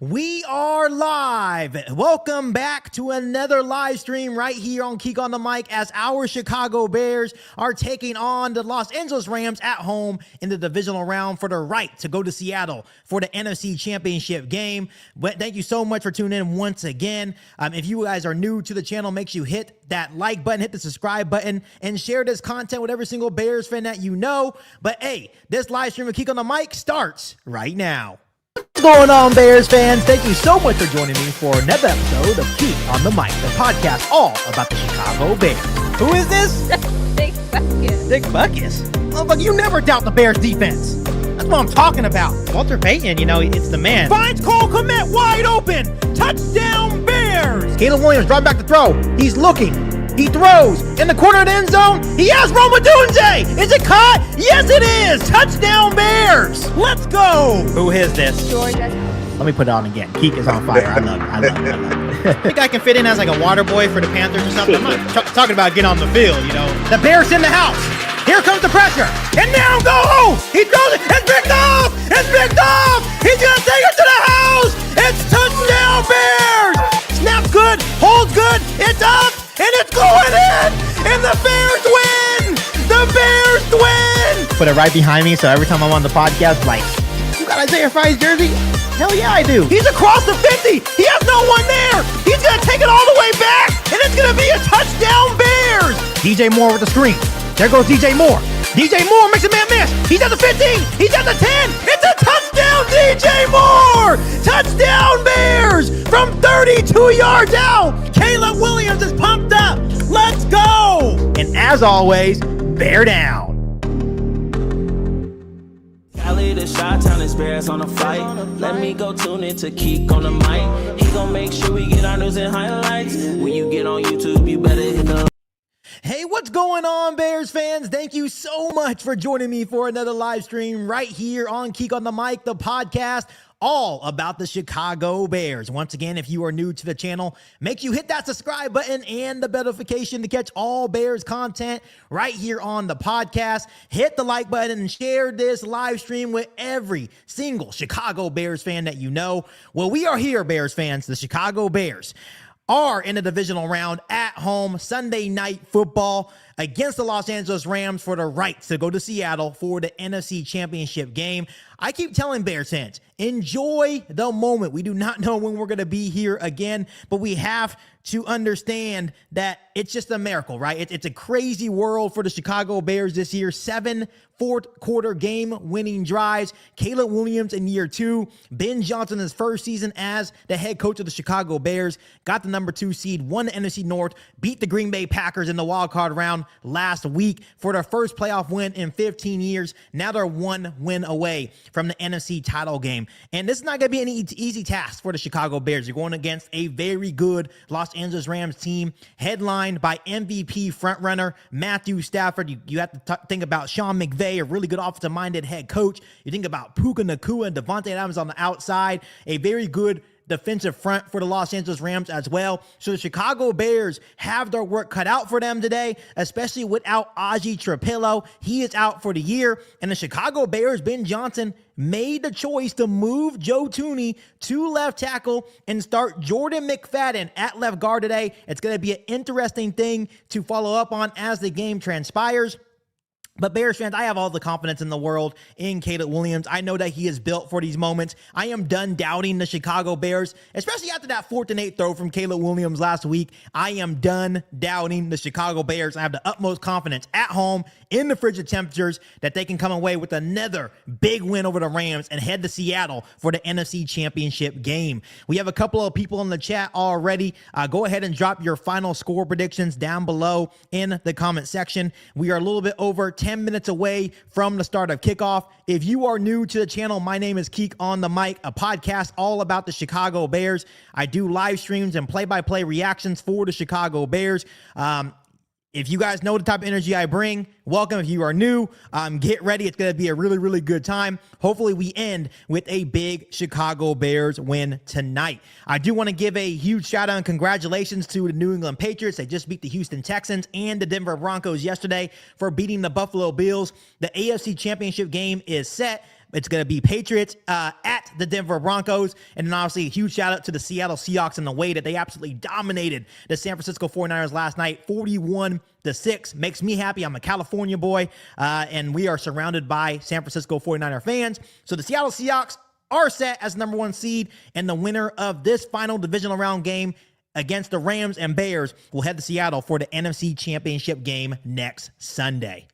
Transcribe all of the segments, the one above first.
We are live. Welcome back to another live stream right here on KIEQ on the Mic as our Chicago Bears are taking on the Los Angeles Rams at home in the divisional round for the right to go to Seattle for the NFC Championship game. But thank you so much for tuning in once again. If you guys are new to the channel, make sure you hit that like button, hit the subscribe button, and share this content with every single Bears fan that you know. But hey, this live stream of KIEQ on the Mic starts right now. What's going on, Bears fans? Thank you so much for joining me for another episode of KIEQ on the Mic, the podcast all about the Chicago Bears. Who is this? Dick Buckus. Dick Buckus? Oh, but you never doubt the Bears defense. That's what I'm talking about. Walter Payton, you know, it's the man. Finds Cole Kmet wide open. Touchdown, Bears. Caleb Williams driving back to throw. He's looking. He throws in the corner of the end zone. He has Roma Dunze. Is it caught? Yes, it is. Touchdown, Bears. Let's go. Who is this? Georgia. Let me put it on again. KIEQ is on fire. I love it. I think I can fit in as like a water boy for the Panthers or something. I'm not talking about getting on the field, you know. The Bears in the house. Here comes the pressure. And now go. He throws it. It's picked off. It's picked off. He's going to take it to the house. It's touchdown, Bears. Snap good. Holds good. It's up. And it's going in. And the Bears win. The Bears win. Put it right behind me so every time I'm on the podcast, like, you got Isaiah Fry's jersey? Hell yeah, I do. He's across the 50. He has no one there. He's going to take it all the way back. And it's going to be a touchdown, Bears. DJ Moore with the screen. There goes DJ Moore. DJ Moore makes a man miss. He's at the 15. He's at the 10. It's a touchdown, DJ Moore. Touchdown, Bears from 32 yards out. Caleb Williams is pumped up. Let's go. And as always, bear down. Cali, the Chi-Town is Bears on the flight. Let me go tune in to KIEQ on the mic. He gon' make sure we get our news and highlights. When you get on YouTube, you better hit the... Hey, what's going on, Bears fans? Thank you so much for joining me for another live stream right here on KIEQ on the Mic, the podcast all about the Chicago Bears. Once again, if you are new to the channel, make sure you hit that subscribe button and the bell notification to catch all Bears content right here on the podcast. Hit the like button and share this live stream with every single Chicago Bears fan that you know. Well, we are here, Bears fans. The Chicago Bears are in the divisional round at home Sunday night football against the Los Angeles Rams for the right to go to Seattle for the NFC Championship game. I keep telling Bears fans, enjoy the moment. We do not know when we're going to be here again, but we have to understand that it's just a miracle, right? It's a crazy world for the Chicago Bears this year. 7 fourth-quarter game-winning drives. Caleb Williams in year 2. Ben Johnson, his first season as the head coach of the Chicago Bears, got the number 2 seed, won the NFC North, beat the Green Bay Packers in the wild-card round last week for their first playoff win in 15 years. Now they're 1 win away from the NFC title game. And this is not going to be an easy task for the Chicago Bears. You're going against a very good Los Angeles Rams team headlined by MVP frontrunner Matthew Stafford. You have to think about Sean McVay, a really good offensive-minded head coach. You think about Puka Nacua and Devontae Adams on the outside, a very good defensive front for the Los Angeles Rams as well. So the Chicago Bears have their work cut out for them today, especially without Aji Trapillo. He is out for the year. And the Chicago Bears, Ben Johnson, made the choice to move Joe Thuney to left tackle and start Jordan McFadden at left guard today. It's going to be an interesting thing to follow up on as the game transpires. But Bears fans, I have all the confidence in the world in Caleb Williams. I know that he is built for these moments. I am done doubting the Chicago Bears, especially after that 4th and 8 throw from Caleb Williams last week. I am done doubting the Chicago Bears. I have the utmost confidence at home in the frigid temperatures that they can come away with another big win over the Rams and head to Seattle for the NFC Championship game. We have a couple of people in the chat already. Go ahead and drop your final score predictions down below in the comment section. We are a little bit over 10 minutes away from the start of kickoff. If you are new to the channel, my name is KIEQ on the Mic, a podcast all about the Chicago Bears. I do live streams and play-by-play reactions for the Chicago Bears. If you guys know the type of energy I bring, welcome. If you are new, get ready. It's going to be a really, really good time. Hopefully we end with a big Chicago Bears win tonight. I do want to give a huge shout out and congratulations to the New England Patriots. They just beat the Houston Texans and the Denver Broncos yesterday for beating the Buffalo Bills. The AFC Championship game is set. It's going to be Patriots at the Denver Broncos. And then obviously a huge shout out to the Seattle Seahawks and the way that they absolutely dominated the San Francisco 49ers last night, 41-6. Makes me happy. I'm a California boy, and we are surrounded by San Francisco 49er fans. So the Seattle Seahawks are set as number 1 seed, and the winner of this final divisional round game against the Rams and Bears will head to Seattle for the NFC Championship game next Sunday.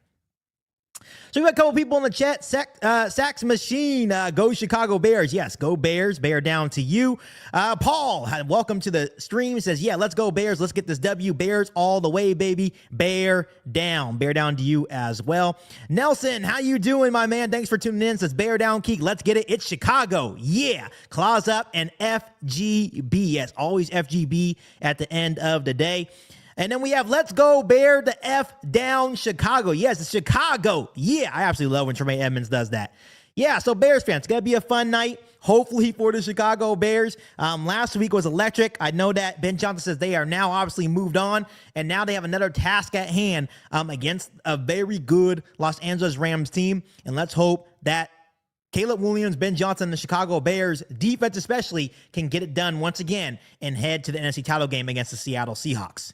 So we got a couple people in the chat. Sax Machine, go Chicago Bears. Yes, go Bears. Bear down to you. Paul, welcome to the stream. Says, yeah, let's go Bears. Let's get this W. Bears all the way, baby. Bear down. Bear down to you as well. Nelson, how you doing, my man? Thanks for tuning in. Says, bear down, Keek. Let's get it. It's Chicago. Yeah. Claws up and FGB. Yes, always FGB at the end of the day. And then we have Let's Go Bear the F down Chicago. Yes, it's Chicago. Yeah, I absolutely love when Tremaine Edmonds does that. Yeah, so Bears fans, it's going to be a fun night, hopefully for the Chicago Bears. Last week was electric. I know that Ben Johnson says they are now obviously moved on, and now they have another task at hand against a very good Los Angeles Rams team. And let's hope that Caleb Williams, Ben Johnson, the Chicago Bears, defense especially, can get it done once again and head to the NFC title game against the Seattle Seahawks.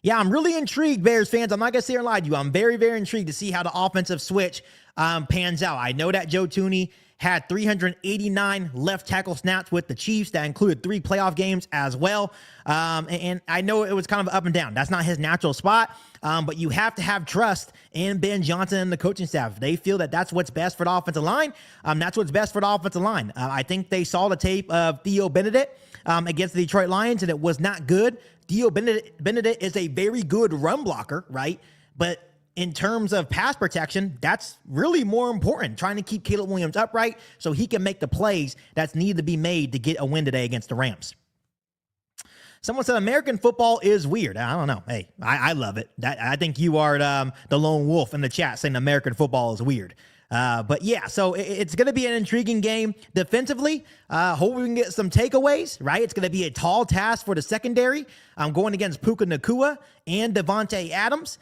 Yeah, I'm really intrigued, Bears fans. I'm not going to sit here and lie to you. I'm very, very intrigued to see how the offensive switch pans out. I know that Joe Thuney had 389 left tackle snaps with the Chiefs. That included 3 playoff games as well. And I know it was kind of up and down. That's not his natural spot. But you have to have trust in Ben Johnson and the coaching staff. They feel that that's what's best for the offensive line. That's what's best for the offensive line. I think they saw the tape of Theo Benedict against the Detroit Lions, and it was not good. Theo Benedict is a very good run blocker, right? But in terms of pass protection, that's really more important, trying to keep Caleb Williams upright so he can make the plays that's needed to be made to get a win today against the Rams. Someone said American football is weird. I don't know. Hey, I love it. I think you are the lone wolf in the chat saying American football is weird. But yeah, so it's going to be an intriguing game defensively. Hope we can get some takeaways, right? It's going to be a tall task for the secondary. I'm going against Puka Nacua and Devontae Adams.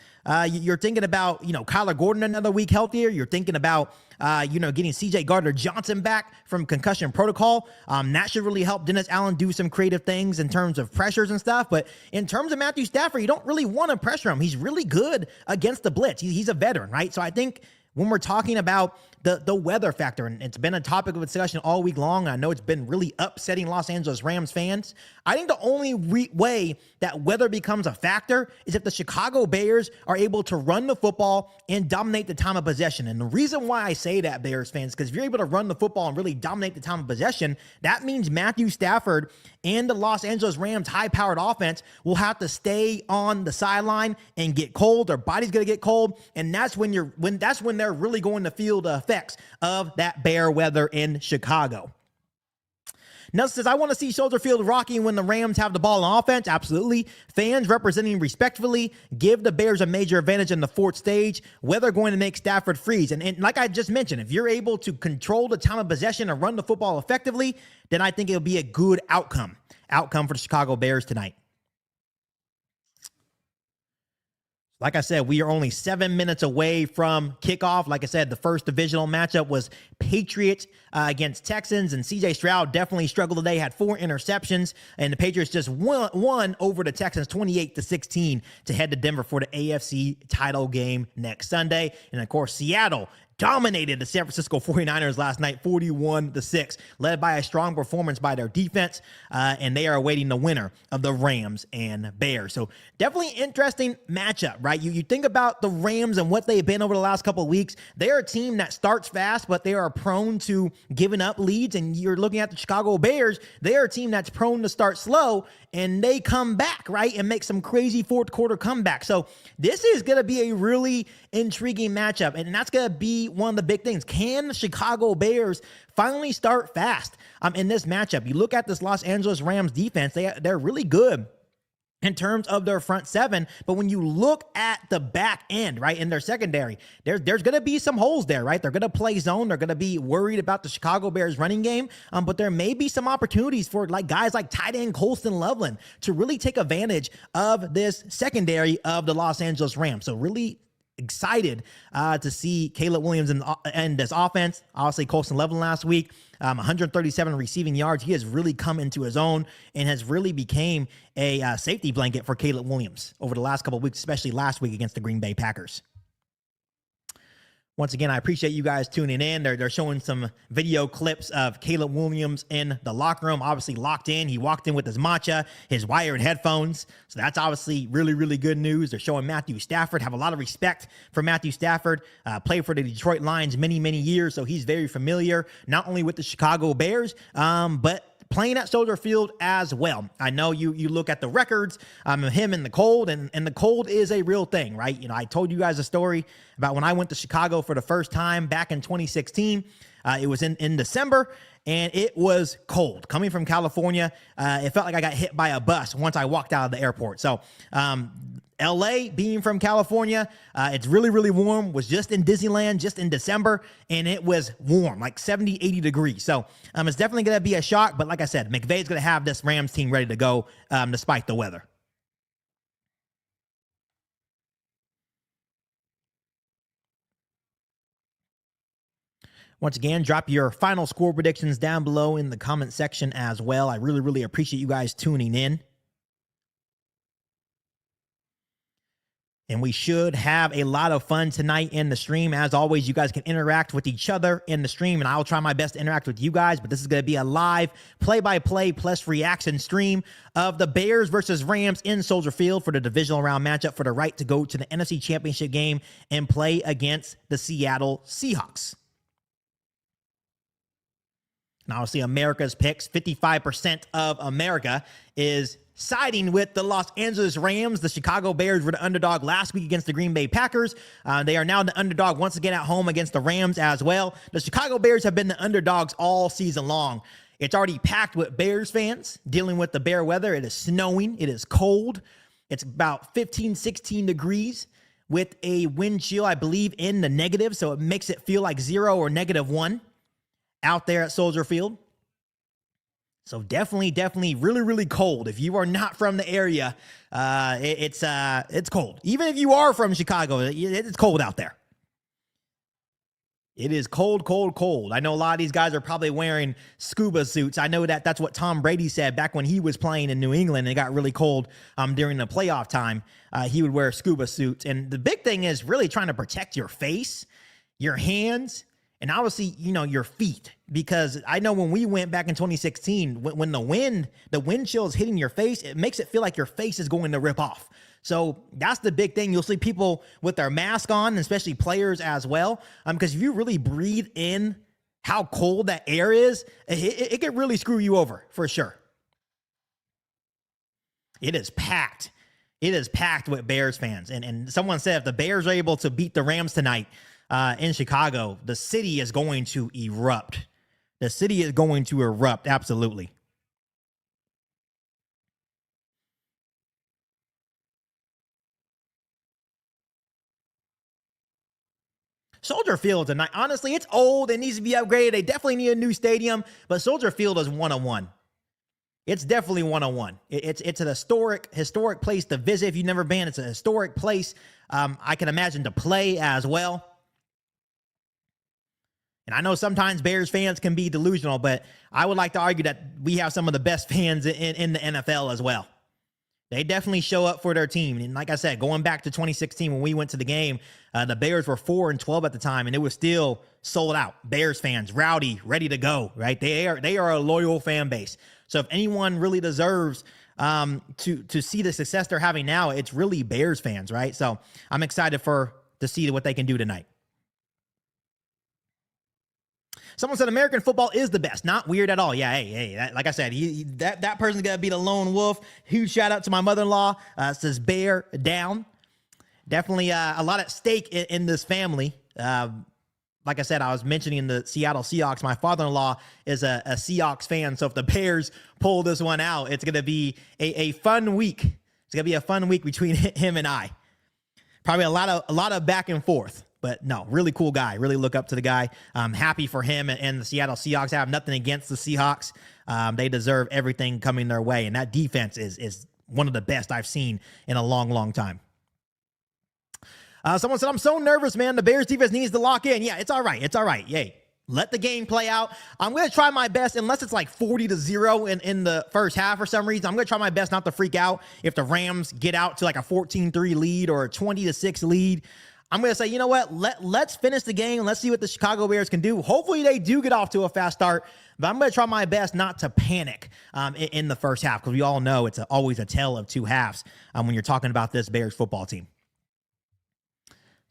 You're thinking about, Kyler Gordon another week healthier. You're thinking about, getting CJ Gardner-Johnson back from concussion protocol. That should really help Dennis Allen do some creative things in terms of pressures and stuff. But in terms of Matthew Stafford, you don't really want to pressure him. He's really good against the blitz. He's a veteran, right? So I think when we're talking about the weather factor, and it's been a topic of discussion all week long, I know it's been really upsetting Los Angeles Rams fans. I think the only way that weather becomes a factor is if the Chicago Bears are able to run the football and dominate the time of possession. And the reason why I say that, Bears fans, because if you're able to run the football and really dominate the time of possession, that means Matthew Stafford and the Los Angeles Rams high-powered offense will have to stay on the sideline and get cold. Their body's going to get cold, and that's when they're really going to feel the effects of that bear weather in Chicago. Nelson says, I want to see Soldier Field rocking when the Rams have the ball on offense. Absolutely. Fans representing respectfully give the Bears a major advantage in the 4th stage. Weather going to make Stafford freeze. And like I just mentioned, if you're able to control the time of possession and run the football effectively, then I think it'll be a good outcome for the Chicago Bears tonight. Like I said, we are only 7 minutes away from kickoff. Like I said, the first divisional matchup was Patriots against Texans, and CJ Stroud definitely struggled today, had 4 interceptions, and the Patriots just won over the Texans 28-16 to head to Denver for the AFC title game next Sunday. And of course, Seattle dominated the San Francisco 49ers last night, 41-6, led by a strong performance by their defense, and they are awaiting the winner of the Rams and Bears. So definitely interesting matchup, right? You think about the Rams and what they've been over the last couple of weeks. They're a team that starts fast, but they are prone to giving up leads, and you're looking at the Chicago Bears. They're a team that's prone to start slow, and they come back, right, and make some crazy fourth quarter comeback. So this is going to be a really intriguing matchup, and that's going to be one of the big things. Can the Chicago Bears finally start fast in this matchup? You look at this Los Angeles Rams defense, they're really good in terms of their front 7, but when you look at the back end, right, in their secondary, there's going to be some holes there, right? They're going to play zone. They're going to be worried about the Chicago Bears running game, but there may be some opportunities for guys like tight end Colston Loveland to really take advantage of this secondary of the Los Angeles Rams. So really excited to see Caleb Williams and this offense. Obviously, Colson Leveland last week, 137 receiving yards. He has really come into his own and has really became a safety blanket for Caleb Williams over the last couple of weeks, especially last week against the Green Bay Packers. Once again, I appreciate you guys tuning in. They're showing some video clips of Caleb Williams in the locker room, obviously locked in. He walked in with his matcha, his wired headphones. So that's obviously really, really good news. They're showing Matthew Stafford. Have a lot of respect for Matthew Stafford. Played for the Detroit Lions many, many years, so he's very familiar, not only with the Chicago Bears, but playing at Soldier Field as well. I know you look at the records, him in the cold, and the cold is a real thing, right? You know, I told you guys a story about when I went to Chicago for the first time back in 2016. It was in December, and it was cold. Coming from California, it felt like I got hit by a bus once I walked out of the airport. So, LA, being from California, it's really, really warm. Was just in Disneyland just in December, and it was warm, like 70, 80 degrees. So it's definitely going to be a shock. But like I said, McVay's going to have this Rams team ready to go despite the weather. Once again, drop your final score predictions down below in the comment section as well. I really, really appreciate you guys tuning in. And we should have a lot of fun tonight in the stream. As always, you guys can interact with each other in the stream, and I'll try my best to interact with you guys. But this is going to be a live play-by-play plus reaction stream of the Bears versus Rams in Soldier Field for the divisional round matchup for the right to go to the NFC Championship game and play against the Seattle Seahawks. Now, obviously, America's picks, 55% of America is siding with the Los Angeles Rams. The Chicago Bears were the underdog last week against the Green Bay Packers. They are now the underdog once again at home against the Rams as well. The Chicago Bears have been the underdogs all season long. It's already packed with Bears fans dealing with the bear weather. It is snowing. It is cold. It's about 15, 16 degrees with a wind chill, I believe, in the negative. So it makes it feel like 0 or -1 out there at Soldier Field. So definitely really, really cold. If you are not from the area, it's cold. Even if you are from Chicago, it's cold out there. It is cold, cold, cold. I know a lot of these guys are probably wearing scuba suits. I know that's what Tom Brady said back when he was playing in New England and it got really cold during the playoff time. He would wear scuba suits. And the big thing is really trying to protect your face, your hands, and obviously, you know, your feet, because I know when we went back in 2016, when the wind chill is hitting your face, it makes it feel like your face is going to rip off. So that's the big thing. You'll see people with their mask on, especially players as well, because if you really breathe in how cold that air is, it can really screw you over for sure. It is packed. It is packed with Bears fans. And someone said if the Bears are able to beat the Rams tonight, in Chicago, the city is going to erupt. The city is going to erupt, absolutely. Soldier Field tonight, honestly, it's old. It needs to be upgraded. They definitely need a new stadium, but Soldier Field is 101. It's definitely 101. It's an historic place to visit. If you've never been, it's a historic place. I can imagine to play as well. And I know sometimes Bears fans can be delusional, but I would like to argue that we have some of the best fans in the NFL as well. They definitely show up for their team. And like I said, going back to 2016 when we went to the game, the Bears were 4-12 at the time, and it was still sold out. Bears fans, rowdy, ready to go, right? They are a loyal fan base. So if anyone really deserves to see the success they're having now, it's really Bears fans, right? So I'm excited to see what they can do tonight. Someone said American football is the best. Not weird at all. Yeah, hey, like I said, that person's going to be the lone wolf. Huge shout out to my mother-in-law. Says bear down. Definitely a lot at stake in this family. Like I said, I was mentioning the Seattle Seahawks. My father-in-law is a Seahawks fan. So if the Bears pull this one out, it's going to be a fun week. It's going to be a fun week between him and I. Probably a lot of back and forth. But no, really cool guy. Really look up to the guy. I'm happy for him and the Seattle Seahawks. I have nothing against the Seahawks. They deserve everything coming their way. And that defense is one of the best I've seen in a long, long time. Someone said, I'm so nervous, man. The Bears defense needs to lock in. Yeah, it's all right. It's all right. Yay. Let the game play out. I'm going to try my best, unless it's like 40-0 in the first half for some reason. I'm going to try my best not to freak out if the Rams get out to like a 14-3 lead or a 20-6 lead. I'm going to say, you know what? Let's finish the game. Let's see what the Chicago Bears can do. Hopefully they do get off to a fast start, but I'm going to try my best not to panic in the first half, because we all know it's always a tale of two halves when you're talking about this Bears football team.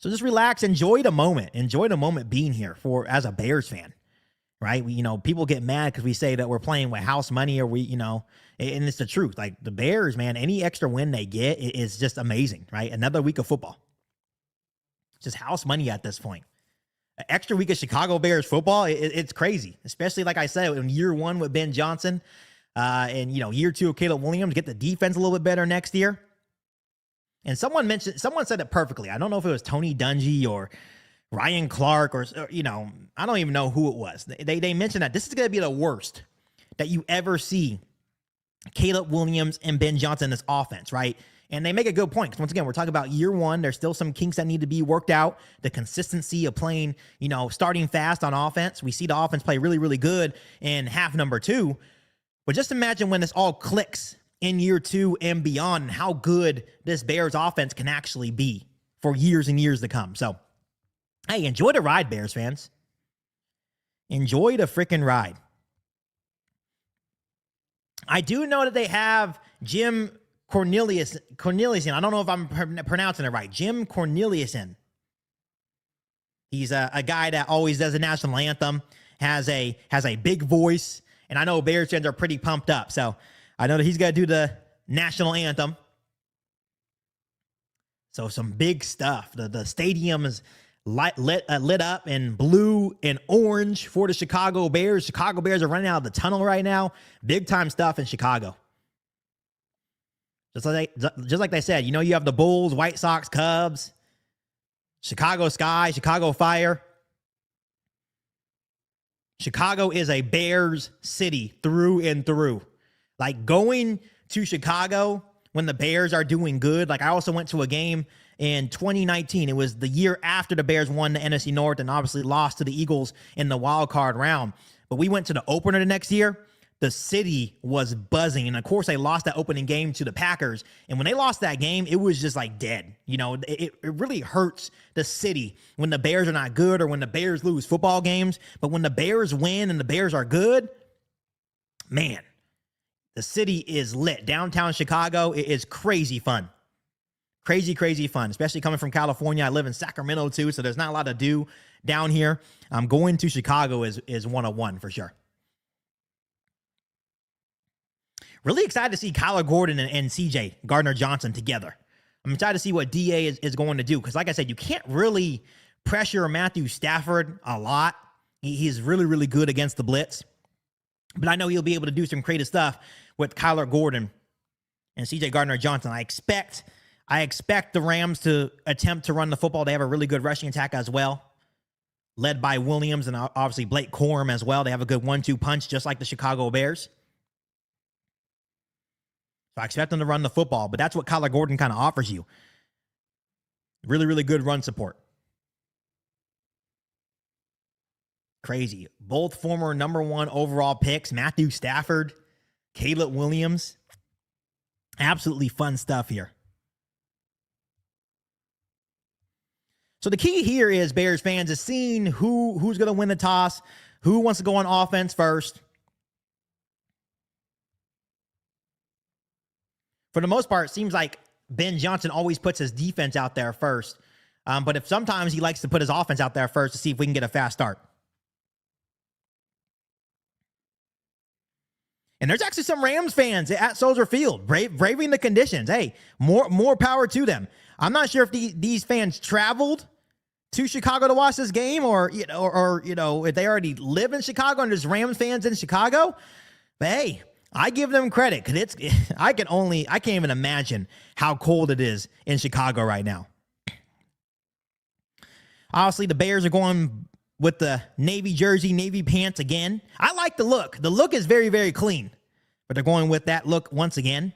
So just relax, enjoy the moment being here as a Bears fan, right? People get mad because we say that we're playing with house money, or and it's the truth. Like the Bears, man, any extra win they get is just amazing, right? Another week of football. Just house money at this point. An extra week of Chicago Bears football, it's crazy. Especially, like I said, in year one with Ben Johnson, and year two of Caleb Williams, get the defense a little bit better next year. And someone said it perfectly. I don't know if it was Tony Dungy or Ryan Clark or I don't even know who it was. They mentioned that this is going to be the worst that you ever see Caleb Williams and Ben Johnson in this offense, right? And they make a good point, because once again, we're talking about year one. There's still some kinks that need to be worked out. The consistency of playing, starting fast on offense. We see the offense play really, really good in half number 2. But just imagine when this all clicks in year 2 and beyond, and how good this Bears offense can actually be for years and years to come. So, hey, enjoy the ride, Bears fans. Enjoy the freaking ride. I do know that they have Jim Corneliuson. I don't know if I'm pronouncing it right. Jim Corneliuson. He's a guy that always does the national anthem, has a big voice, and I know Bears fans are pretty pumped up. So I know that he's going to do the national anthem. So some big stuff. The stadium is lit up in blue and orange for the Chicago Bears. Chicago Bears are running out of the tunnel right now. Big time stuff in Chicago. Just like they said, you have the Bulls, White Sox, Cubs, Chicago Sky, Chicago Fire. Chicago is a Bears city through and through. Like going to Chicago when the Bears are doing good. Like I also went to a game in 2019. It was the year after the Bears won the NFC North and obviously lost to the Eagles in the wild card round. But we went to the opener the next year. The city was buzzing. And of course, they lost that opening game to the Packers. And when they lost that game, it was just like dead. It really hurts the city when the Bears are not good or when the Bears lose football games. But when the Bears win and the Bears are good, man, the city is lit. Downtown Chicago is crazy fun. Crazy, crazy fun, especially coming from California. I live in Sacramento too, so there's not a lot to do down here. Going to Chicago is 101 for sure. Really excited to see Kyler Gordon and CJ Gardner-Johnson together. I'm excited to see what DA is going to do, because like I said, you can't really pressure Matthew Stafford a lot. He's really, really good against the blitz. But I know he'll be able to do some creative stuff with Kyler Gordon and CJ Gardner-Johnson. I expect the Rams to attempt to run the football. They have a really good rushing attack as well, led by Williams and obviously Blake Corum as well. They have a good 1-2 punch, just like the Chicago Bears. So I expect them to run the football, but that's what Kyler Gordon kind of offers you. Really, really good run support. Crazy. Both former number 1 overall picks, Matthew Stafford, Caleb Williams. Absolutely fun stuff here. So the key here is, Bears fans, is seeing who's going to win the toss, who wants to go on offense first. For the most part, it seems like Ben Johnson always puts his defense out there first. But if sometimes he likes to put his offense out there first to see if we can get a fast start. And there's actually some Rams fans at Soldier Field braving the conditions. Hey, more power to them. I'm not sure if these fans traveled to Chicago to watch this game, or if they already live in Chicago and there's Rams fans in Chicago. But hey, I give them credit, because I can't even imagine how cold it is in Chicago right now. Obviously, the Bears are going with the navy jersey, navy pants again. I like the look. The look is very, very clean, but they're going with that look once again.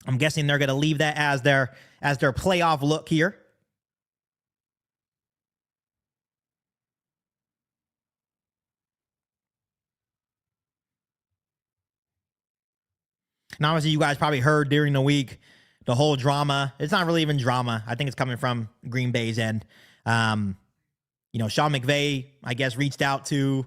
I'm guessing they're going to leave that as their playoff look here. And obviously, you guys probably heard during the week the whole drama. It's not really even drama. I think it's coming from Green Bay's end. Sean McVay, I guess, reached out to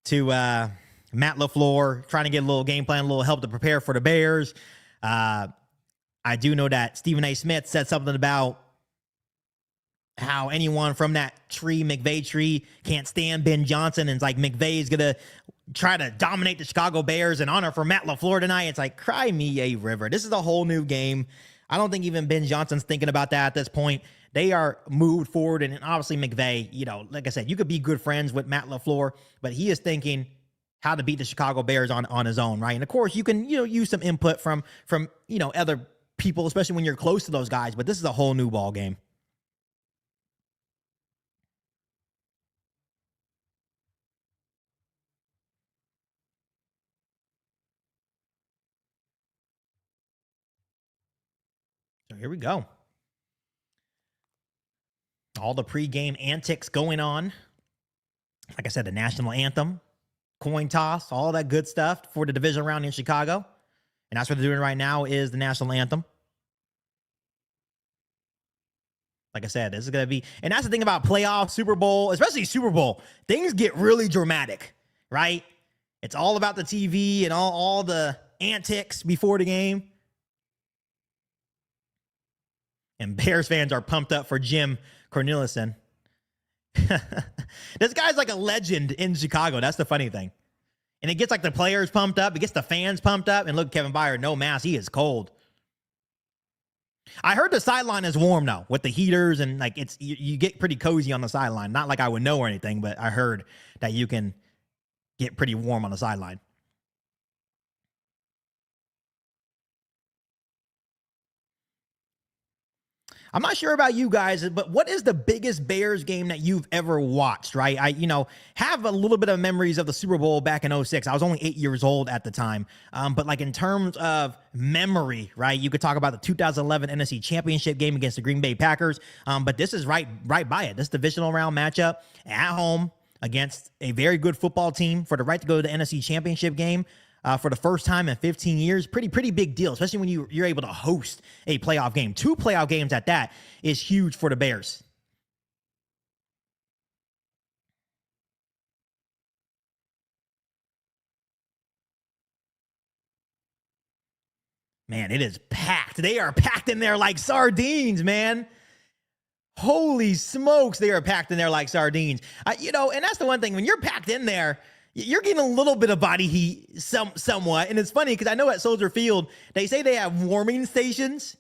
Matt LaFleur, trying to get a little game plan, a little help to prepare for the Bears. I do know that Stephen A. Smith said something about how anyone from that McVay tree, can't stand Ben Johnson. And it's like McVay is going to try to dominate the Chicago Bears in honor for Matt LaFleur tonight. It's like, cry me a river. This is a whole new game. I don't think even Ben Johnson's thinking about that at this point. They are moved forward. And obviously McVay, like I said, you could be good friends with Matt LaFleur, but he is thinking how to beat the Chicago Bears on his own, right? And of course you can, use some input from other people, especially when you're close to those guys, but this is a whole new ball game. So here we go. All the pregame antics going on. Like I said, the national anthem, coin toss, all that good stuff for the division round in Chicago. And that's what they're doing right now is the national anthem. Like I said, this is going to be, and that's the thing about playoff, Super Bowl, especially Super Bowl. Things get really dramatic, right? It's all about the TV and all the antics before the game. And Bears fans are pumped up for Jim Cornelison. This guy's like a legend in Chicago. That's the funny thing. And it gets like the players pumped up. It gets the fans pumped up. And look, Kevin Byard, no mask. He is cold. I heard the sideline is warm though with the heaters and like you get pretty cozy on the sideline. Not like I would know or anything, but I heard that you can get pretty warm on the sideline. I'm not sure about you guys, but what is the biggest Bears game that you've ever watched, right? I have a little bit of memories of the Super Bowl back in 2006. I was only 8 years old at the time. But like in terms of memory, right, you could talk about the 2011 NFC Championship game against the Green Bay Packers. But this is right by it. This divisional round matchup at home against a very good football team for the right to go to the NFC Championship game. For the first time in 15 years, pretty big deal, especially when you're able to host a playoff game. 2 playoff games at that is huge for the Bears. Man, it is packed. They are packed in there like sardines, man. Holy smokes, they are packed in there like sardines. And that's the one thing, when you're packed in there, you're getting a little bit of body heat somewhat. And it's funny because I know at Soldier Field, they say they have warming stations.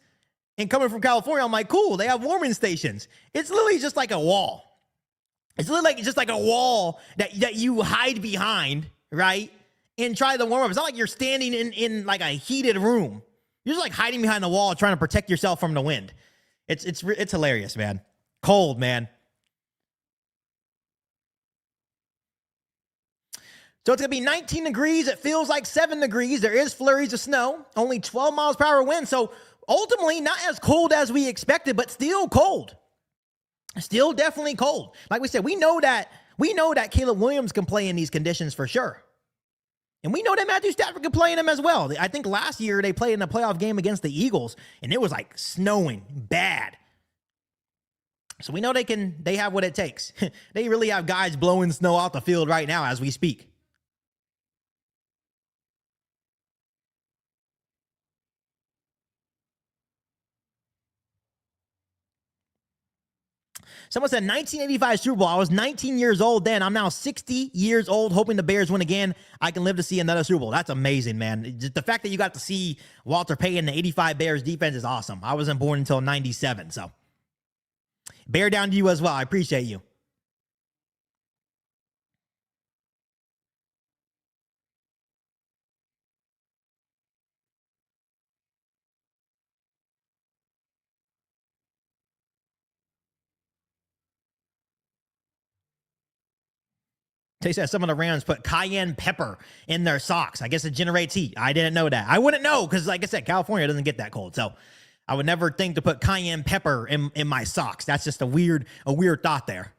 And coming from California, I'm like, cool, they have warming stations. It's literally just like a wall. It's literally just like a wall that you hide behind, right? And try to warm up. It's not like you're standing in like a heated room. You're just like hiding behind the wall trying to protect yourself from the wind. It's hilarious, man. Cold, man. So it's going to be 19 degrees. It feels like 7 degrees. There is flurries of snow, only 12 miles per hour wind. So ultimately not as cold as we expected, but still cold. Still definitely cold. Like we said, we know that Caleb Williams can play in these conditions for sure. And we know that Matthew Stafford can play in them as well. I think last year they played in a playoff game against the Eagles, and it was like snowing bad. So we know they have what it takes. They really have guys blowing snow off the field right now as we speak. Someone said 1985 Super Bowl. I was 19 years old then. I'm now 60 years old, hoping the Bears win again. I can live to see another Super Bowl. That's amazing, man. Just the fact that you got to see Walter Payton, the 85 Bears defense is awesome. I wasn't born until 97, so bear down to you as well. I appreciate you. They said some of the Rams put cayenne pepper in their socks. I guess it generates heat. I didn't know that. I wouldn't know because, like I said, California doesn't get that cold. So I would never think to put cayenne pepper in my socks. That's just a weird thought there.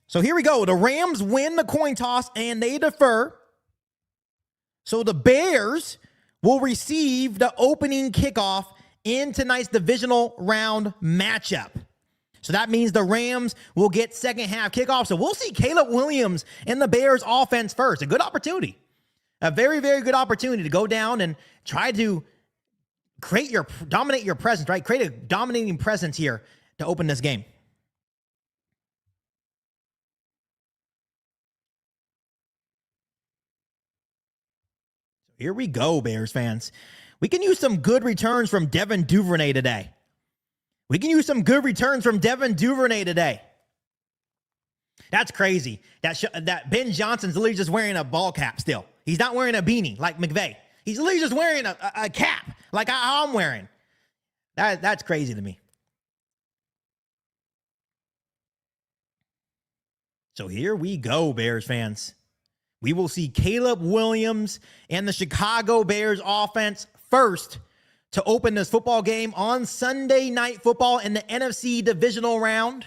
So here we go. The Rams win the coin toss and they defer. So the Bears will receive the opening kickoff in tonight's divisional round matchup. So that means the Rams will get second half kickoff. So we'll see Caleb Williams in the Bears offense first. A good opportunity. A very, very good opportunity to go down and try to dominate your presence, right? Create a dominating presence here to open this game. Here we go, Bears fans. We can use some good returns from Devin Duvernay today. That's crazy. That Ben Johnson's literally just wearing a ball cap still. He's not wearing a beanie like McVay. He's literally just wearing a cap like how I'm wearing. That's crazy to me. So here we go, Bears fans. We will see Caleb Williams and the Chicago Bears offense first to open this football game on Sunday Night Football in the NFC divisional round.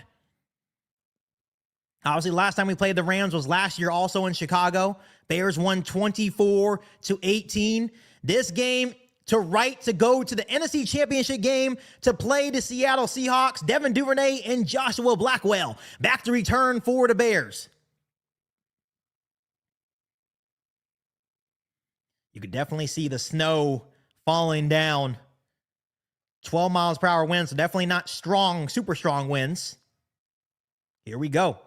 Obviously, last time we played the Rams was last year also in Chicago. Bears won 24-18. This game to go to the NFC Championship game to play the Seattle Seahawks. Devin Duvernay and Joshua Blackwell back to return for the Bears. You could definitely see the snow falling down. 12 miles per hour winds, so definitely not strong, super strong winds. Here we go.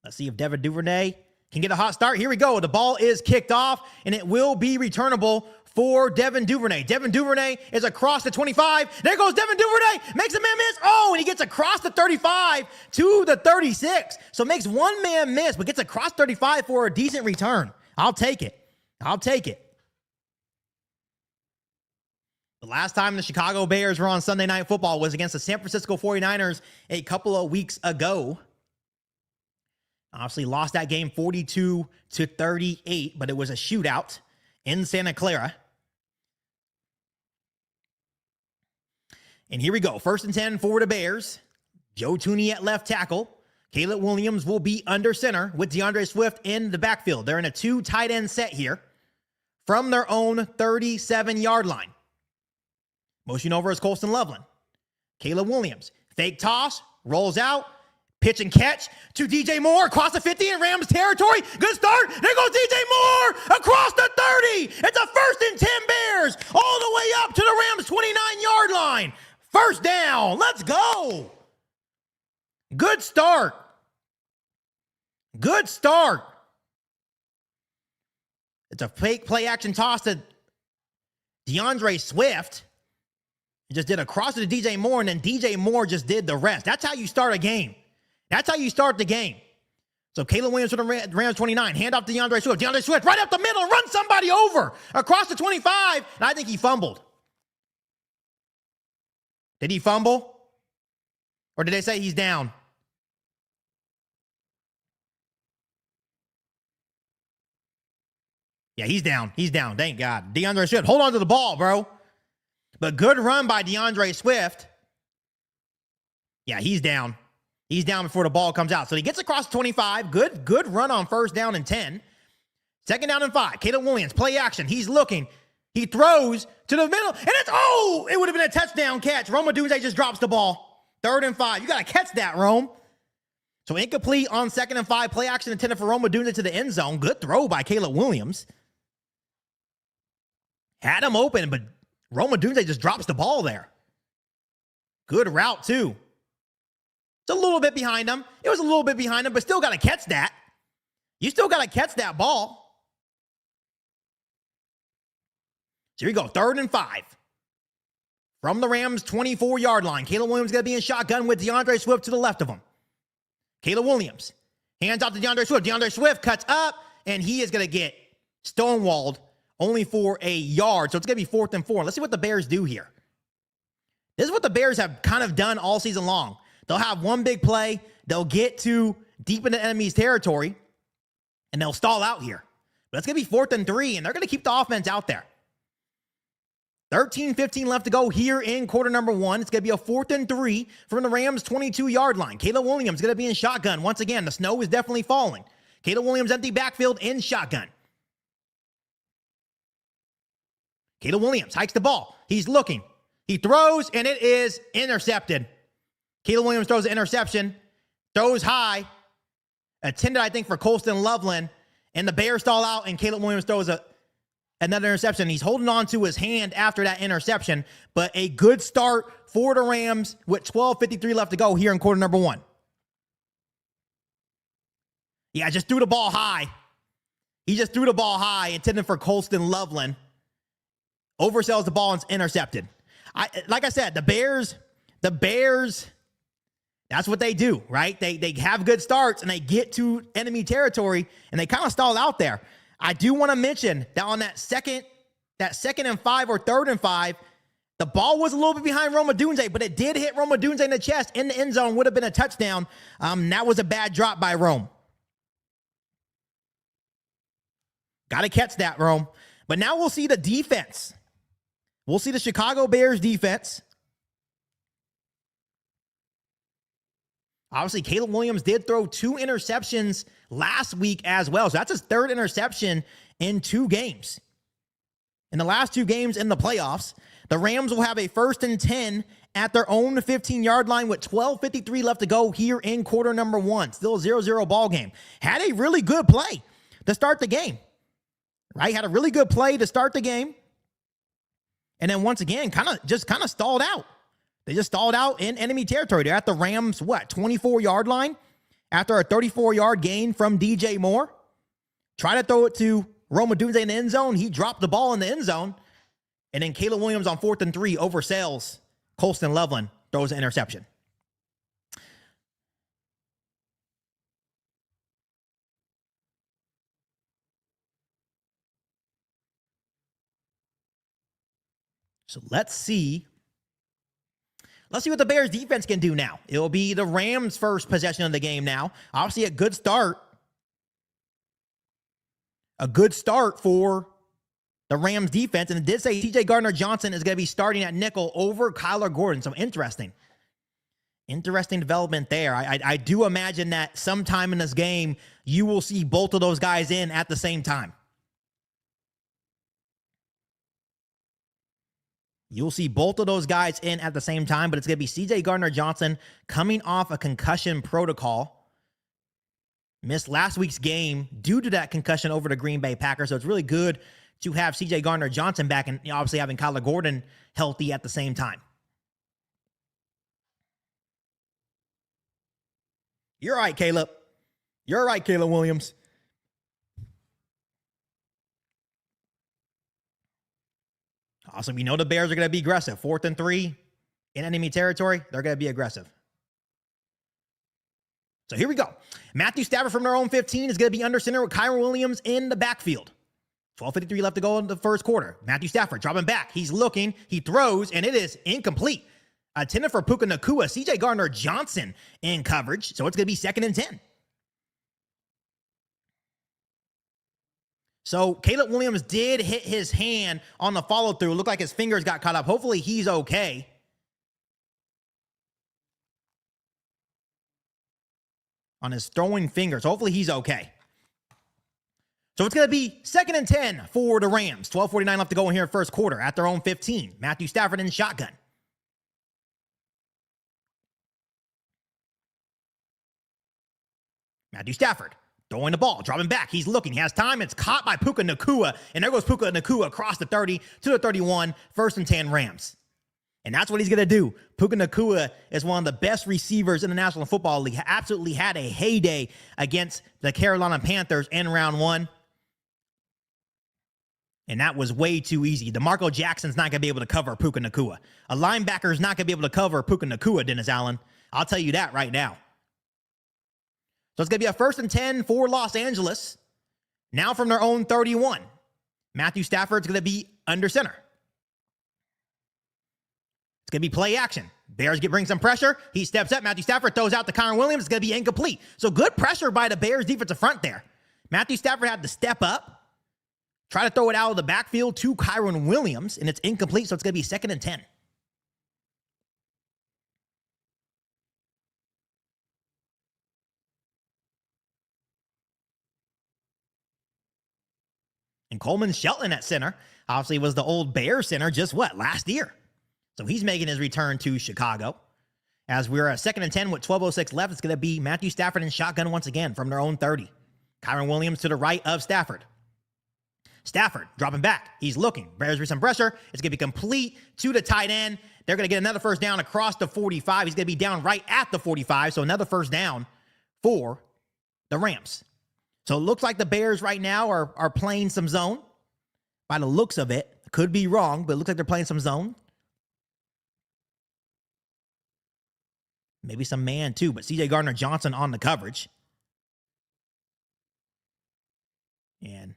Let's see if Devin Duvernay can get a hot start. Here we go. The ball is kicked off, and it will be returnable for Devin Duvernay. Devin Duvernay is across the 25. There goes Devin Duvernay. Makes a man miss. Oh, and he gets across the 35 to the 36. So makes one man miss, but gets across 35 for a decent return. I'll take it. The last time the Chicago Bears were on Sunday Night Football was against the San Francisco 49ers a couple of weeks ago. Obviously lost that game 42-38, but it was a shootout in Santa Clara. And here we go. 1st and 10 for the Bears. Joe Thuney at left tackle. Caleb Williams will be under center with DeAndre Swift in the backfield. They're in a 2 tight end set here from their own 37-yard line. Motion over is Colston Loveland. Caleb Williams. Fake toss. Rolls out. Pitch and catch to DJ Moore across the 50 in Rams territory. Good start. There goes DJ Moore across the 30. It's a 1st and 10 Bears all the way up to the Rams 29-yard line. First down. Let's go. Good start. It's a fake play action toss to DeAndre Swift. He just did a cross to DJ Moore, and then DJ Moore just did the rest. That's how you start a game. That's how you start the game. So Caleb Williams for the Rams 29. Hand off to DeAndre Swift. DeAndre Swift right up the middle. Run somebody over. Across the 25. And I think he fumbled. Did he fumble? Or did they say he's down? Yeah, he's down. Thank God. DeAndre Swift. Hold on to the ball, bro. But good run by DeAndre Swift. Yeah, he's down. He's down before the ball comes out. So he gets across the 25. Good run on 1st down and 10. 2nd down and 5. Caleb Williams, play action. He's looking. He throws to the middle. And it would have been a touchdown catch. Rome Odunze just drops the ball. 3rd and 5. You got to catch that, Rome. So incomplete on 2nd and 5. Play action intended for Rome Odunze to the end zone. Good throw by Caleb Williams. Had him open, but Rome Odunze just drops the ball there. Good route, too. It's a little bit behind him. It was a little bit behind him, but still got to catch that. You still got to catch that ball. So here we go. 3rd and 5. From the Rams' 24-yard line. Caleb Williams going to be in shotgun with DeAndre Swift to the left of him. Caleb Williams. Hands out to DeAndre Swift. DeAndre Swift cuts up, and he is going to get stonewalled only for a yard. So it's going to be 4th and 4. Let's see what the Bears do here. This is what the Bears have kind of done all season long. They'll have one big play. They'll get to deep into enemy's territory, and they'll stall out here. But it's going to be 4th and 3, and they're going to keep the offense out there. 13:15 left to go here in quarter number one. It's going to be a 4th and 3 from the Rams' 22-yard line. Caleb Williams going to be in shotgun. Once again, the snow is definitely falling. Caleb Williams empty backfield in shotgun. Caleb Williams hikes the ball. He's looking. He throws, and it is intercepted. Caleb Williams throws an interception, throws high, intended, I think, for Colston Loveland, and the Bears stall out, and Caleb Williams throws another interception. He's holding on to his hand after that interception, but a good start for the Rams with 12:53 left to go here in quarter number one. Yeah, just threw the ball high. He just threw the ball high, intended for Colston Loveland. Oversells the ball and it's intercepted. Like I said, the Bears, that's what they do, right? They have good starts and they get to enemy territory and they kind of stall out there. I do want to mention that on that second and 5 or 3rd and 5, the ball was a little bit behind Roma Dunze, but it did hit Roma Dunze in the chest in the end zone, would have been a touchdown. That was a bad drop by Rome. Got to catch that, Rome. But now we'll see the defense. We'll see the Chicago Bears defense. Obviously, Caleb Williams did throw 2 interceptions last week as well. So that's his 3rd interception in 2 games. In the last 2 games in the playoffs, the Rams will have a 1st and 10 at their own 15-yard line with 12:53 left to go here in quarter number one. Still a 0-0 ball game. Had a really good play to start the game, right? Had a really good play to start the game. And then once again, kind of stalled out. They just stalled out in enemy territory. They're at the Rams, 24-yard line after a 34-yard gain from DJ Moore. Try to throw it to Roma Dunze in the end zone. He dropped the ball in the end zone. And then Caleb Williams on 4th and 3 oversells Colston Loveland, throws an interception. So let's see what the Bears defense can do now. It'll be the Rams' first possession of the game now. Obviously, a good start. A good start for the Rams defense. And it did say TJ Gardner-Johnson is going to be starting at nickel over Kyler Gordon. So interesting development there. I do imagine that sometime in this game, you will see both of those guys in at the same time. You'll see both of those guys in at the same time, but it's going to be CJ Gardner-Johnson coming off a concussion protocol. Missed last week's game due to that concussion over the Green Bay Packers, so it's really good to have CJ Gardner-Johnson back and obviously having Kyler Gordon healthy at the same time. You're right, Caleb. You're right, Caleb Williams. Awesome. You know the Bears are going to be aggressive. 4th and 3 in enemy territory. They're going to be aggressive. So here we go. Matthew Stafford from their own 15 is going to be under center with Kyron Williams in the backfield. 12:53 left to go in the first quarter. Matthew Stafford dropping back. He's looking. He throws, and it is incomplete. Intended for Puka Nacua. CJ Gardner-Johnson in coverage. So it's going to be 2nd and 10. So Caleb Williams did hit his hand on the follow-through. Looked like his fingers got caught up. Hopefully he's okay. On his throwing fingers. Hopefully he's okay. So it's going to be 2nd and 10 for the Rams. 12:49 left to go in here in first quarter at their own 15. Matthew Stafford in shotgun. Matthew Stafford. Throwing the ball, dropping back. He's looking. He has time. It's caught by Puka Nacua. And there goes Puka Nacua across the 30 to the 31. 1st and 10 Rams. And that's what he's going to do. Puka Nacua is one of the best receivers in the National Football League. Absolutely had a heyday against the Carolina Panthers in round 1. And that was way too easy. DeMarco Jackson's not going to be able to cover Puka Nacua. A linebacker's not going to be able to cover Puka Nacua, Dennis Allen. I'll tell you that right now. So it's going to be a 1st and 10 for Los Angeles. Now from their own 31. Matthew Stafford's going to be under center. It's going to be play action. Bears bring some pressure. He steps up. Matthew Stafford throws out to Kyron Williams. It's going to be incomplete. So good pressure by the Bears defensive front there. Matthew Stafford had to step up. Try to throw it out of the backfield to Kyron Williams, and it's incomplete, so it's going to be 2nd and 10. And Coleman Shelton at center, obviously was the old Bears center just last year. So he's making his return to Chicago. As we're at 2nd and 10 with 12:06 left, it's going to be Matthew Stafford in shotgun once again from their own 30. Kyron Williams to the right of Stafford. Stafford dropping back. He's looking. Bears with some pressure. It's going to be complete to the tight end. They're going to get another first down across the 45. He's going to be down right at the 45. So another first down for the Rams. So it looks like the Bears right now are playing some zone. By the looks of it, could be wrong, but it looks like they're playing some zone. Maybe some man too, but C.J. Gardner-Johnson on the coverage. And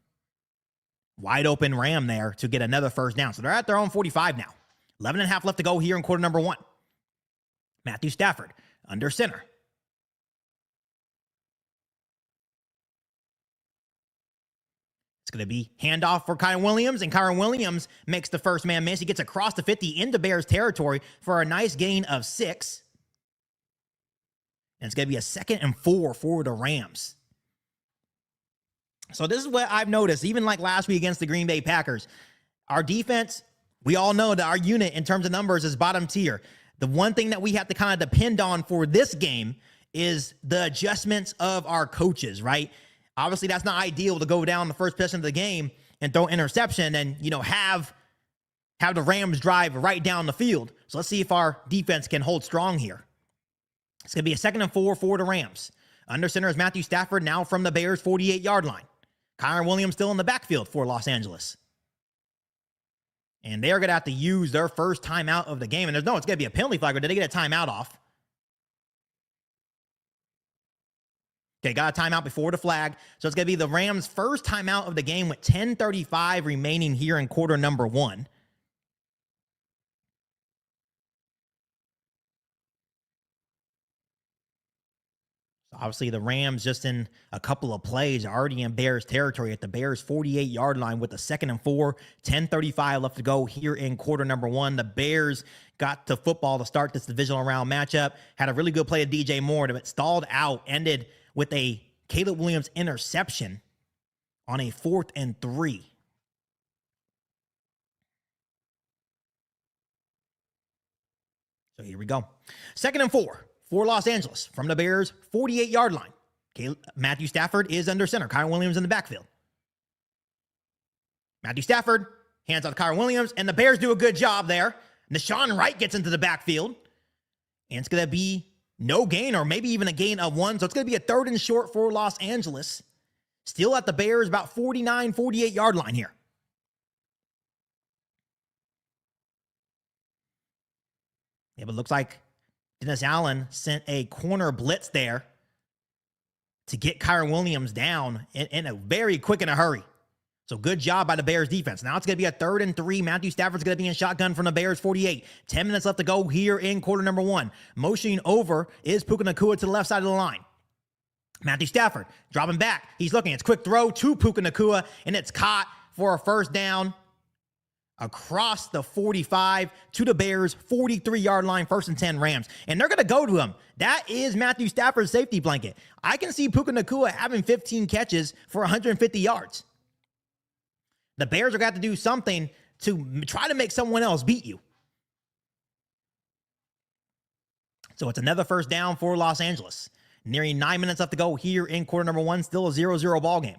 wide open Ram there to get another first down. So they're at their own 45 now. 11 and a half left to go here in quarter number 1. Matthew Stafford under center. It's going to be handoff for Kyron Williams, and Kyron Williams makes the first man miss. He gets across the 50 into Bears territory for a nice gain of 6. And it's going to be a 2nd and 4 for the Rams. So this is what I've noticed, even like last week against the Green Bay Packers. Our defense, we all know that our unit in terms of numbers is bottom tier. The one thing that we have to kind of depend on for this game is the adjustments of our coaches, right? Obviously, that's not ideal to go down the first possession of the game and throw interception and, have the Rams drive right down the field. So let's see if our defense can hold strong here. It's going to be a 2nd and 4 for the Rams. Under center is Matthew Stafford, now from the Bears' 48-yard line. Kyron Williams still in the backfield for Los Angeles. And they're going to have to use their first timeout of the game. And it's going to be a penalty flag, or did they get a timeout off? Okay, got a timeout before the flag. So it's going to be the Rams' first timeout of the game with 10:35 remaining here in quarter number 1. So obviously the Rams just in a couple of plays are already in Bears territory at the Bears' 48-yard line with a 2nd and 4, 10:35 left to go here in quarter number 1. The Bears got to football to start this divisional round matchup. Had a really good play of DJ Moore, but stalled out, ended with a Caleb Williams interception on a 4th and 3. So here we go. 2nd and 4 for Los Angeles from the Bears' 48-yard line. Matthew Stafford is under center. Kyron Williams in the backfield. Matthew Stafford hands out to Kyron Williams, and the Bears do a good job there. Nashawn Wright gets into the backfield, and it's going to be no gain, or maybe even a gain of 1. So it's going to be a 3rd and short for Los Angeles. Still at the Bears' about 49, 48-yard line here. Yeah, but it looks like Dennis Allen sent a corner blitz there to get Kyron Williams down in a very quick in a hurry. So good job by the Bears defense. Now it's going to be a 3rd and 3. Matthew Stafford's going to be in shotgun from the Bears 48. 10 minutes left to go here in quarter number 1. Motioning over is Puka Nacua to the left side of the line. Matthew Stafford dropping back. He's looking. It's quick throw to Puka Nacua, and it's caught for a first down across the 45 to the Bears' 43-yard line, 1st and 10 Rams. And they're going to go to him. That is Matthew Stafford's safety blanket. I can see Puka Nacua having 15 catches for 150 yards. The Bears are going to have to do something to try to make someone else beat you. So it's another first down for Los Angeles. Nearing 9 minutes left to go here in quarter number 1. Still a 0-0 ball game.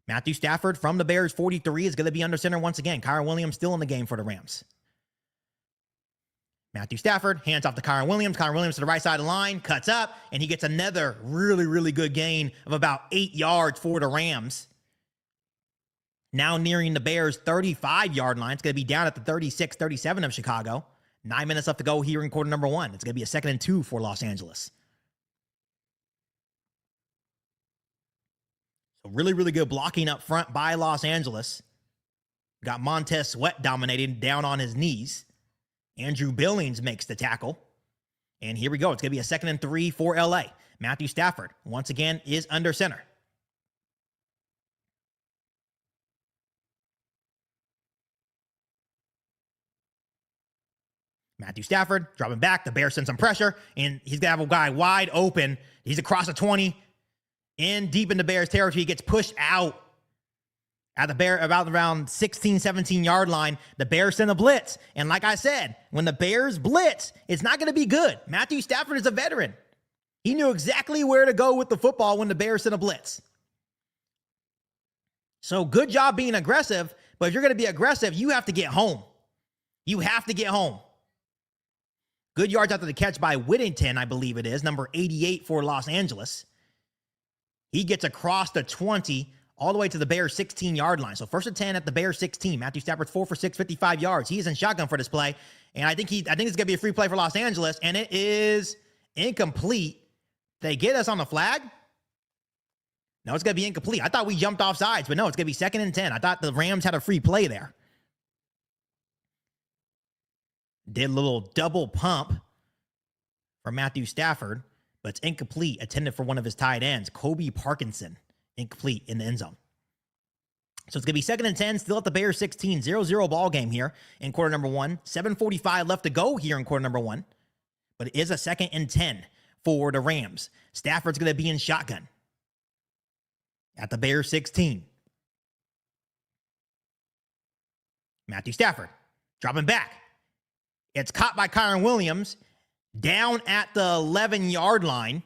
Matthew Stafford from the Bears 43 is going to be under center once again. Kyron Williams still in the game for the Rams. Matthew Stafford hands off to Kyron Williams. Kyron Williams to the right side of the line, cuts up, and he gets another really, really good gain of about 8 yards for the Rams. Now nearing the Bears' 35-yard line. It's going to be down at the 36, 37 of Chicago. 9 minutes left to go here in quarter number 1. It's going to be a 2nd and 2 for Los Angeles. So really, really good blocking up front by Los Angeles. Got Montez Sweat dominating down on his knees. Andrew Billings makes the tackle. And here we go. It's going to be a 2nd and 3 for LA. Matthew Stafford, once again, is under center. Matthew Stafford dropping back. The Bears send some pressure, and he's going to have a guy wide open. He's across the 20, in deep into Bears territory. He gets pushed out at the Bear about around 16, 17-yard line. The Bears send a blitz. And like I said, when the Bears blitz, it's not going to be good. Matthew Stafford is a veteran. He knew exactly where to go with the football when the Bears sent a blitz. So good job being aggressive, but if you're going to be aggressive, you have to get home. You have to get home. Good yards after the catch by Whittington, I believe it is, number 88 for Los Angeles. He gets across the 20 all the way to the Bears 16-yard line. So 1st and 10 at the Bears 16. Matthew Stafford's 4 for 6, 55 yards. He is in shotgun for this play, and I think it's going to be a free play for Los Angeles, and it is incomplete. They get us on the flag? No, it's going to be incomplete. I thought we jumped off sides, but no, it's going to be 2nd and 10. I thought the Rams had a free play there. Did a little double pump for Matthew Stafford, but it's incomplete. Intended for one of his tight ends, Kobe Parkinson. Incomplete in the end zone. So it's going to be 2nd and 10, still at the Bears 16, 0-0 ball game here in quarter number 1. 7:45 left to go here in quarter number 1. But it is a 2nd and 10 for the Rams. Stafford's going to be in shotgun at the Bears 16. Matthew Stafford dropping back. It's caught by Kyren Williams down at the 11-yard line.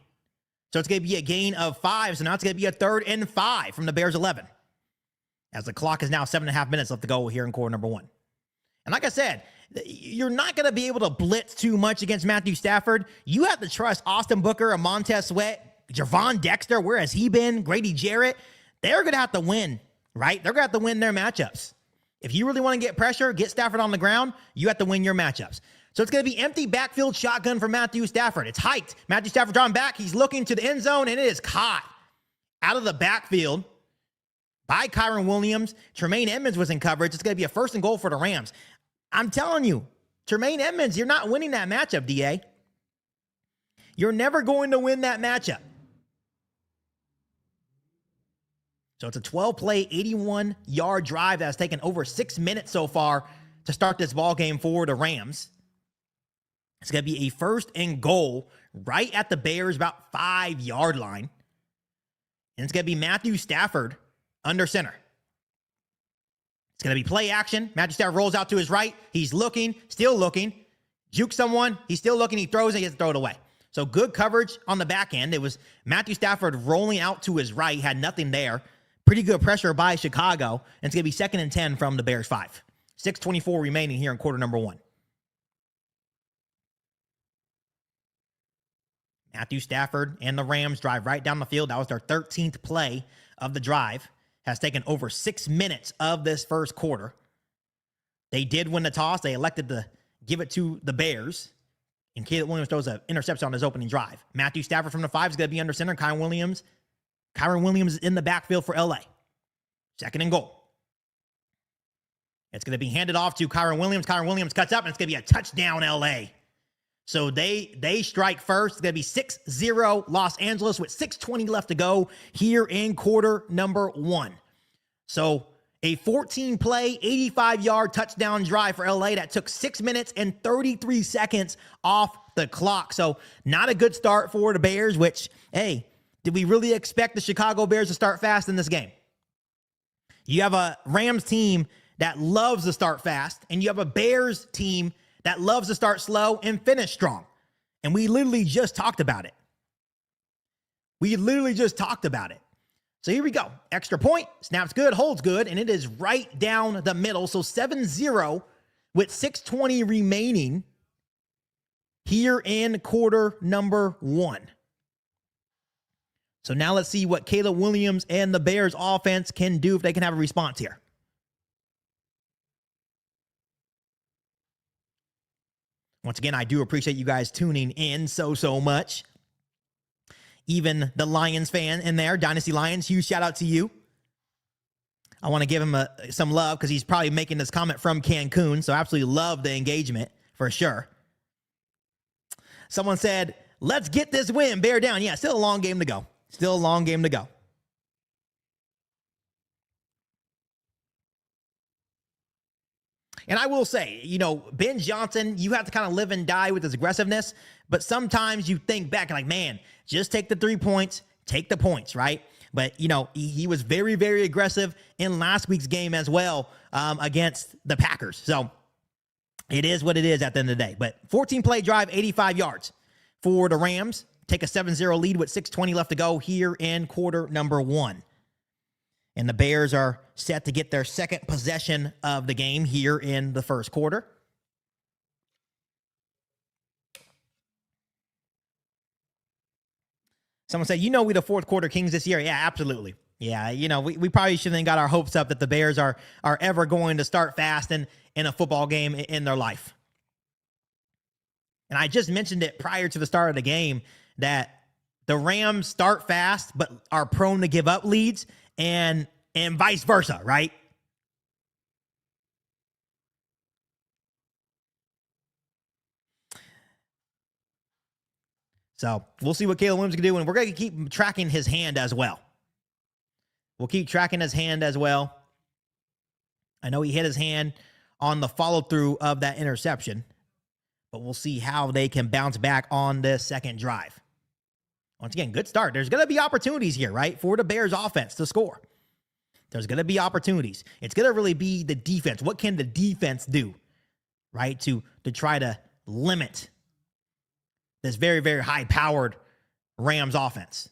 So it's going to be a gain of 5. So now it's going to be a 3rd and 5 from the Bears 11. As the clock is now 7.5 minutes left to go here in quarter number 1. And like I said, you're not going to be able to blitz too much against Matthew Stafford. You have to trust Austin Booker, Montez Sweat, Javon Dexter. Where has he been? Grady Jarrett. They're going to have to win, right? They're going to have to win their matchups. If you really want to get pressure, get Stafford on the ground, you have to win your matchups. So it's going to be empty backfield shotgun for Matthew Stafford. It's hiked. Matthew Stafford drawing back. He's looking to the end zone, and it is caught out of the backfield by Kyren Williams. Tremaine Edmonds was in coverage. It's going to be a 1st and goal for the Rams. I'm telling you, Tremaine Edmonds, you're not winning that matchup, DA. You're never going to win that matchup. So it's a 12-play, 81-yard drive that has taken over 6 minutes so far to start this ball game for the Rams. It's going to be a 1st and goal right at the Bears, about 5-yard line. And it's going to be Matthew Stafford under center. It's going to be play action. Matthew Stafford rolls out to his right. He's looking, still looking. Juke someone. He's still looking. He throws and he gets to throw it away. So good coverage on the back end. It was Matthew Stafford rolling out to his right. Had nothing there. Pretty good pressure by Chicago. And it's going to be 2nd and 10 from the Bears 5. 6:24 remaining here in quarter number 1. Matthew Stafford and the Rams drive right down the field. That was their 13th play of the drive. Has taken over 6 minutes of this first quarter. They did win the toss. They elected to give it to the Bears. And Caleb Williams throws an interception on his opening drive. Matthew Stafford from the 5 is going to be under center. Kyren Williams is in the backfield for LA. 2nd and goal. It's going to be handed off to Kyren Williams. Kyren Williams cuts up, and it's going to be a touchdown LA. So they strike first. It's going to be 6-0 Los Angeles with 6:20 left to go here in quarter number 1. So a 14-play, 85-yard touchdown drive for LA that took 6 minutes and 33 seconds off the clock. So not a good start for the Bears, which, hey, did we really expect the Chicago Bears to start fast in this game? You have a Rams team that loves to start fast, and you have a Bears team that loves to start slow and finish strong. And we literally just talked about it. So here we go. Extra point, snaps good, holds good, and it is right down the middle. So 7-0 with 6:20 remaining here in quarter number 1. So now let's see what Caleb Williams and the Bears offense can do if they can have a response here. Once again, I do appreciate you guys tuning in so much. Even the Lions fan in there, Dynasty Lions, huge shout out to you. I want to give him some love because he's probably making this comment from Cancun, so absolutely love the engagement for sure. Someone said, let's get this win, bear down. Yeah, still a long game to go. And I will say, Ben Johnson, you have to kind of live and die with his aggressiveness, but sometimes you think back and like, man, just take the 3 points, take the points, right? But, he was very, very aggressive in last week's game as well against the Packers. So it is what it is at the end of the day. But 14-play drive, 85 yards for the Rams. Take a 7-0 lead with 6:20 left to go here in quarter number 1. And the Bears are set to get their second possession of the game here in the first quarter. Someone said, we the fourth quarter kings this year. Yeah, absolutely. Yeah, we probably shouldn't have got our hopes up that the Bears are ever going to start fast in a football game in their life. And I just mentioned it prior to the start of the game that the Rams start fast but are prone to give up leads and vice versa, right? So we'll see what Caleb Williams can do, and we're going to keep tracking his hand as well. We'll keep tracking his hand as well. I know he hit his hand on the follow-through of that interception, but we'll see how they can bounce back on this second drive. Once again, good start. There's going to be opportunities here, right, for the Bears offense to score. There's going to be opportunities. It's going to really be the defense. What can the defense do, right, to try to limit this very, very high-powered Rams offense?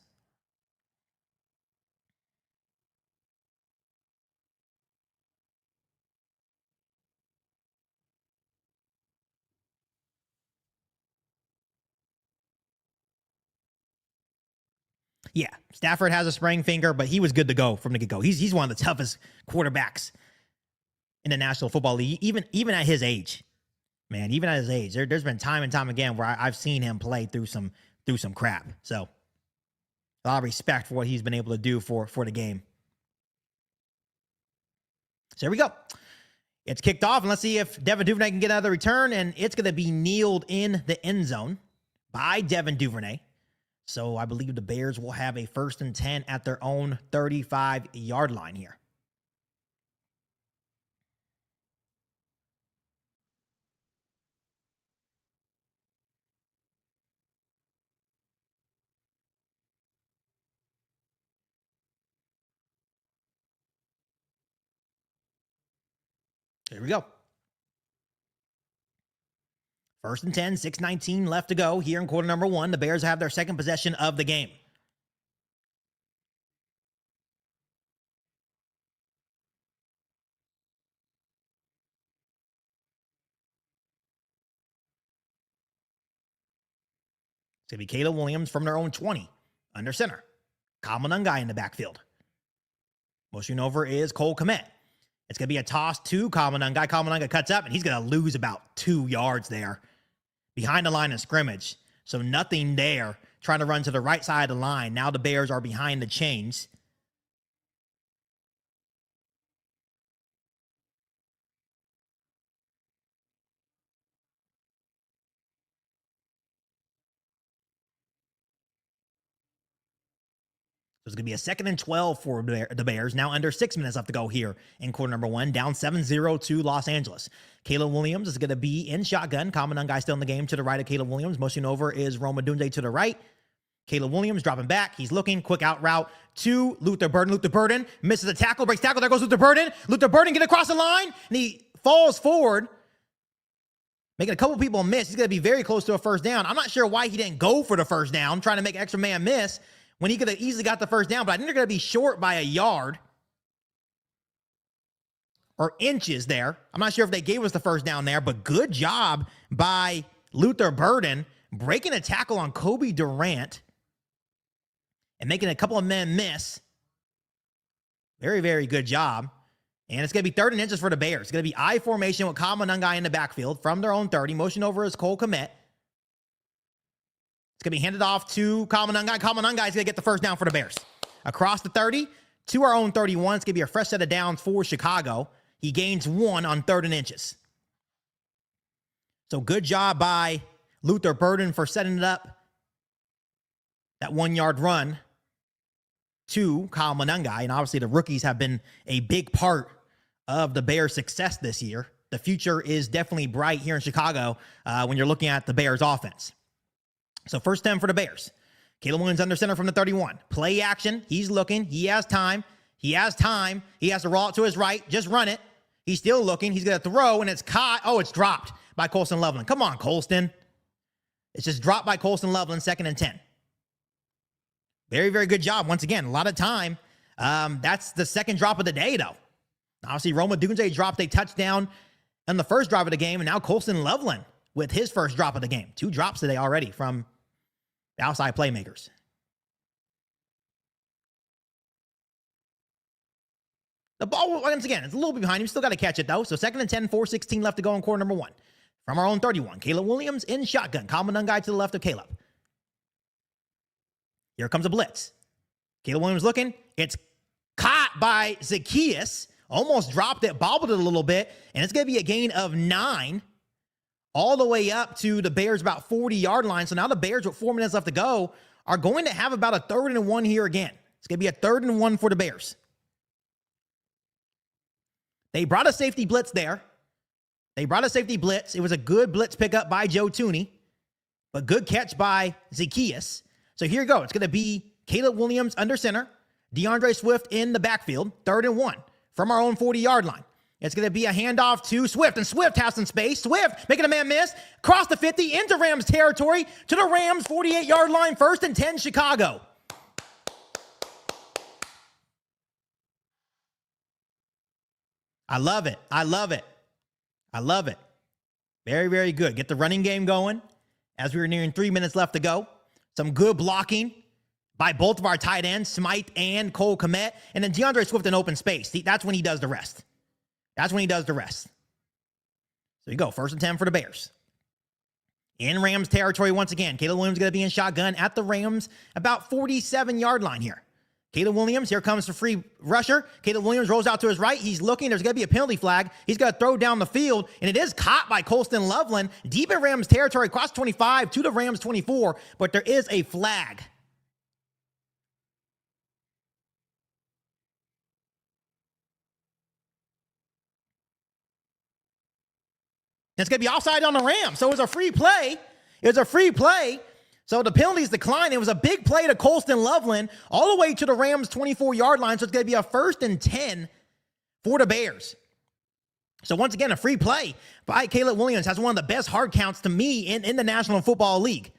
Yeah, Stafford has a sprained finger, but he was good to go from the get-go. He's one of the toughest quarterbacks in the National Football League, even at his age. Man, even at his age, there's been time and time again where I've seen him play through some crap. So a lot of respect for what he's been able to do for the game. So here we go. It's kicked off, and let's see if Devin Duvernay can get another return, and it's going to be kneeled in the end zone by Devin Duvernay. So I believe the Bears will have a 1st and 10 at their own 35-yard line here. Here we go. 1st and 10, 6:19 left to go here in quarter number 1. The Bears have their second possession of the game. It's going to be Caleb Williams from their own 20 under center. Kyle Monangai in the backfield. Motion over is Cole Kmet. It's going to be a toss to Kyle Monangai. Kyle Monangai cuts up, and he's going to lose about 2 yards there behind the line of scrimmage. So nothing there. Trying to run to the right side of the line. Now the Bears are behind the chains. So it's going to be a 2nd and 12 for the Bears. Now under 6 minutes left to go here in quarter number 1. Down 7-0 to Los Angeles. Caleb Williams is going to be in shotgun. Kyle Monangai still in the game to the right of Caleb Williams. Motion over is Rome Odunze to the right. Caleb Williams dropping back. He's looking. Quick out route to Luther Burden. Luther Burden misses a tackle. Breaks tackle. There goes Luther Burden. Luther Burden get across the line. And he falls forward, making a couple people miss. He's going to be very close to a first down. I'm not sure why he didn't go for the first down, trying to make an extra man miss when he could have easily got the first down. But I think they're going to be short by a yard or inches there. I'm not sure if they gave us the first down there, but good job by Luther Burden breaking a tackle on Kobe Durant and making a couple of men miss. Very, very good job. And it's going to be 3rd and inches for the Bears. It's going to be I formation with Kyle Monangai in the backfield from their own 30. Motion over is Cole Kmet. It's going to be handed off to Kyle Monangai. Kyle Monangai is going to get the first down for the Bears. Across the 30 to our own 31. It's going to be a fresh set of downs for Chicago. He gains 1 on 3rd and inches. So good job by Luther Burden for setting it up. That 1-yard run to Kyle Monangai. And obviously the rookies have been a big part of the Bears' success this year. the future is definitely bright here in Chicago when you're looking at the Bears offense. So first 10 for the Bears. Caleb Williams under center from the 31. Play action. He's looking. He has time. He has to roll it to his right. Just run it. He's still looking. He's going to throw, and it's caught. Oh, it's dropped by Colston Loveland. Come on, Colston. It's just dropped by Colston Loveland, 2nd and 10. Very, very good job. Once again, a lot of time. That's the second drop of the day, though. Obviously, Roma Dunze dropped a touchdown on the first drive of the game, and now Colston Loveland with his first drop of the game. 2 drops today already from outside playmakers. The ball, once again, it's a little bit behind him. Still got to catch it, though. So 2nd and 10, 4:16 left to go in quarter number 1. From our own 31, Caleb Williams in shotgun. Common guy to the left of Caleb. Here comes a blitz. Caleb Williams looking. It's caught by Zacchaeus. Almost dropped it, bobbled it a little bit, and it's going to be a gain of 9 all the way up to the Bears about 40-yard line. So now the Bears with 4 minutes left to go are going to have about a 3rd and 1 here again. It's going to be a 3rd and 1 for the Bears. They brought a safety blitz there. It was a good blitz pickup by Joe Tooney, but good catch by Zacchaeus. So here you go. It's going to be Caleb Williams under center, DeAndre Swift in the backfield, 3rd and 1 from our own 40-yard line. It's going to be a handoff to Swift, and Swift has some space. Swift making a man miss, across the 50, into Rams territory, to the Rams 48-yard line, 1st and 10, Chicago. I love it. Very, very good. Get the running game going as we were nearing 3 minutes left to go. Some good blocking by both of our tight ends, Smythe and Cole Kmet. And then DeAndre Swift in open space. That's when he does the rest. So you go. 1st and 10 for the Bears. In Rams territory once again. Caleb Williams going to be in shotgun at the Rams about 47-yard line here. Caleb Williams, here comes the free rusher. Caleb Williams rolls out to his right. He's looking. There's going to be a penalty flag. He's going to throw down the field, and it is caught by Colston Loveland. Deep in Rams territory, across 25 to the Rams 24, but there is a flag. It's going to be offside on the Rams. So it was a free play. So the penalties declined. It was a big play to Colston Loveland all the way to the Rams 24-yard line. So it's going to be a 1st and 10 for the Bears. So once again, a free play by Caleb Williams has one of the best hard counts to me in the National Football League.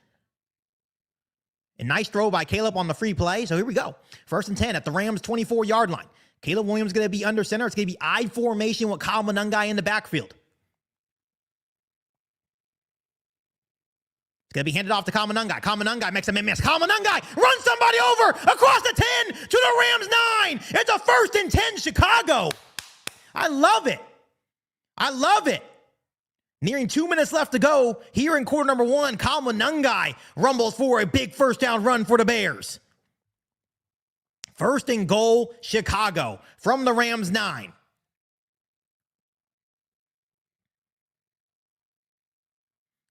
A nice throw by Caleb on the free play. So here we go. 1st and 10 at the Rams 24-yard line. Caleb Williams going to be under center. It's going to be I formation with Kyle Monangai in the backfield. Going to be handed off to Kyle Monangai. Kyle Monangai makes a miss. Kyle Monangai runs somebody over across the 10 to the Rams 9. It's a 1st and 10 Chicago. I love it. Nearing 2 minutes left to go here in quarter number 1. Kyle Monangai rumbles for a big first down run for the Bears. 1st and goal, Chicago from the Rams 9.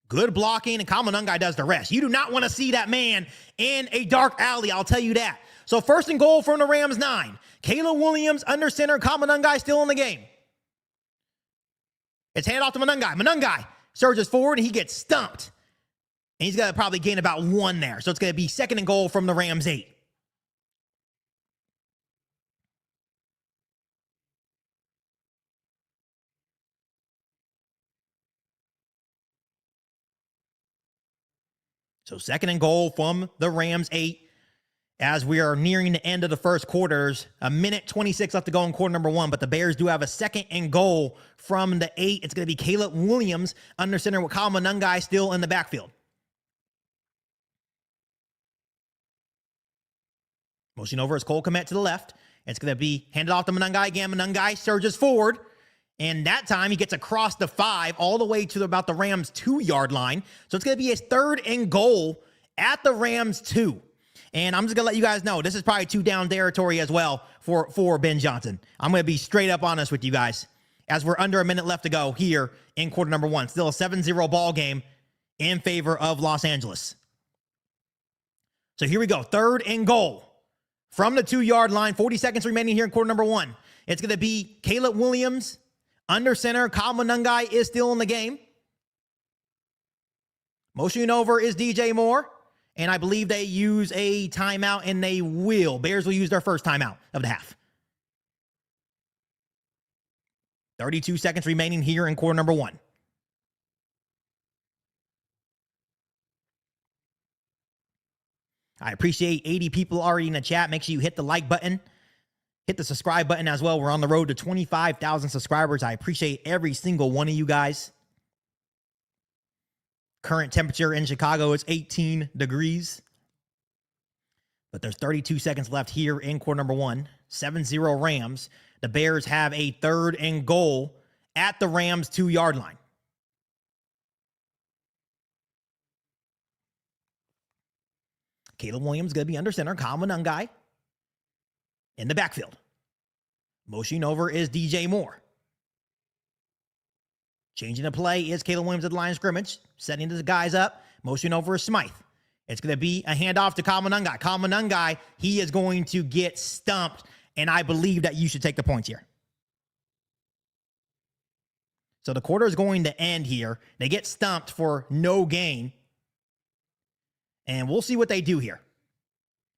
Good blocking, and Kyle Monangai does the rest. You do not want to see that man in a dark alley, I'll tell you that. So 1st and goal from the Rams 9. Caleb Williams under center, Kyle Monangai still in the game. It's handed off to Monangai. Monangai surges forward, and he gets stumped. And he's going to probably gain about 1 there. So it's going to be 2nd and goal from the Rams 8. So 2nd and goal from the Rams 8 as we are nearing the end of the first quarters. 1:26 left to go in quarter number 1, but the Bears do have a 2nd and goal from the 8. It's going to be Caleb Williams under center with Kyle Monangai still in the backfield. Motion over is Cole Kmet to the left. It's going to be handed off to Monangai again. Monangai surges forward. And that time he gets across the 5 all the way to about the Rams 2-yard line. So it's going to be his 3rd and goal at the Rams 2. And I'm just going to let you guys know, this is probably 2 down territory as well for Ben Johnson. I'm going to be straight up honest with you guys as we're under a minute left to go here in quarter number 1. Still a 7-0 ball game in favor of Los Angeles. So here we go. 3rd and goal from the 2-yard line. 40 seconds remaining here in quarter number 1. It's going to be Caleb Williams Under center, Kyle Monangai is still in the game. Motioning over is DJ Moore. And I believe they use a timeout, and they will. Bears will use their first timeout of the half. 32 seconds remaining here in quarter number 1. I appreciate 80 people already in the chat. Make sure you hit the like button. Hit the subscribe button as well. We're on the road to 25,000 subscribers. I appreciate every single one of you guys. Current temperature in Chicago is 18 degrees. But there's 32 seconds left here in quarter number 1. 7-0 Rams. The Bears have a 3rd and goal at the Rams 2-yard line. Caleb Williams going to be under center. Kyle Monangai in the backfield. Motioning over is DJ Moore. Changing the play is Caleb Williams at the line of scrimmage. Setting the guys up. Motioning over is Smythe. It's going to be a handoff to Kyle Monangai. Kyle Monangai, he is going to get stumped, and I believe that you should take the points here. So the quarter is going to end here. They get stumped for no gain. And we'll see what they do here.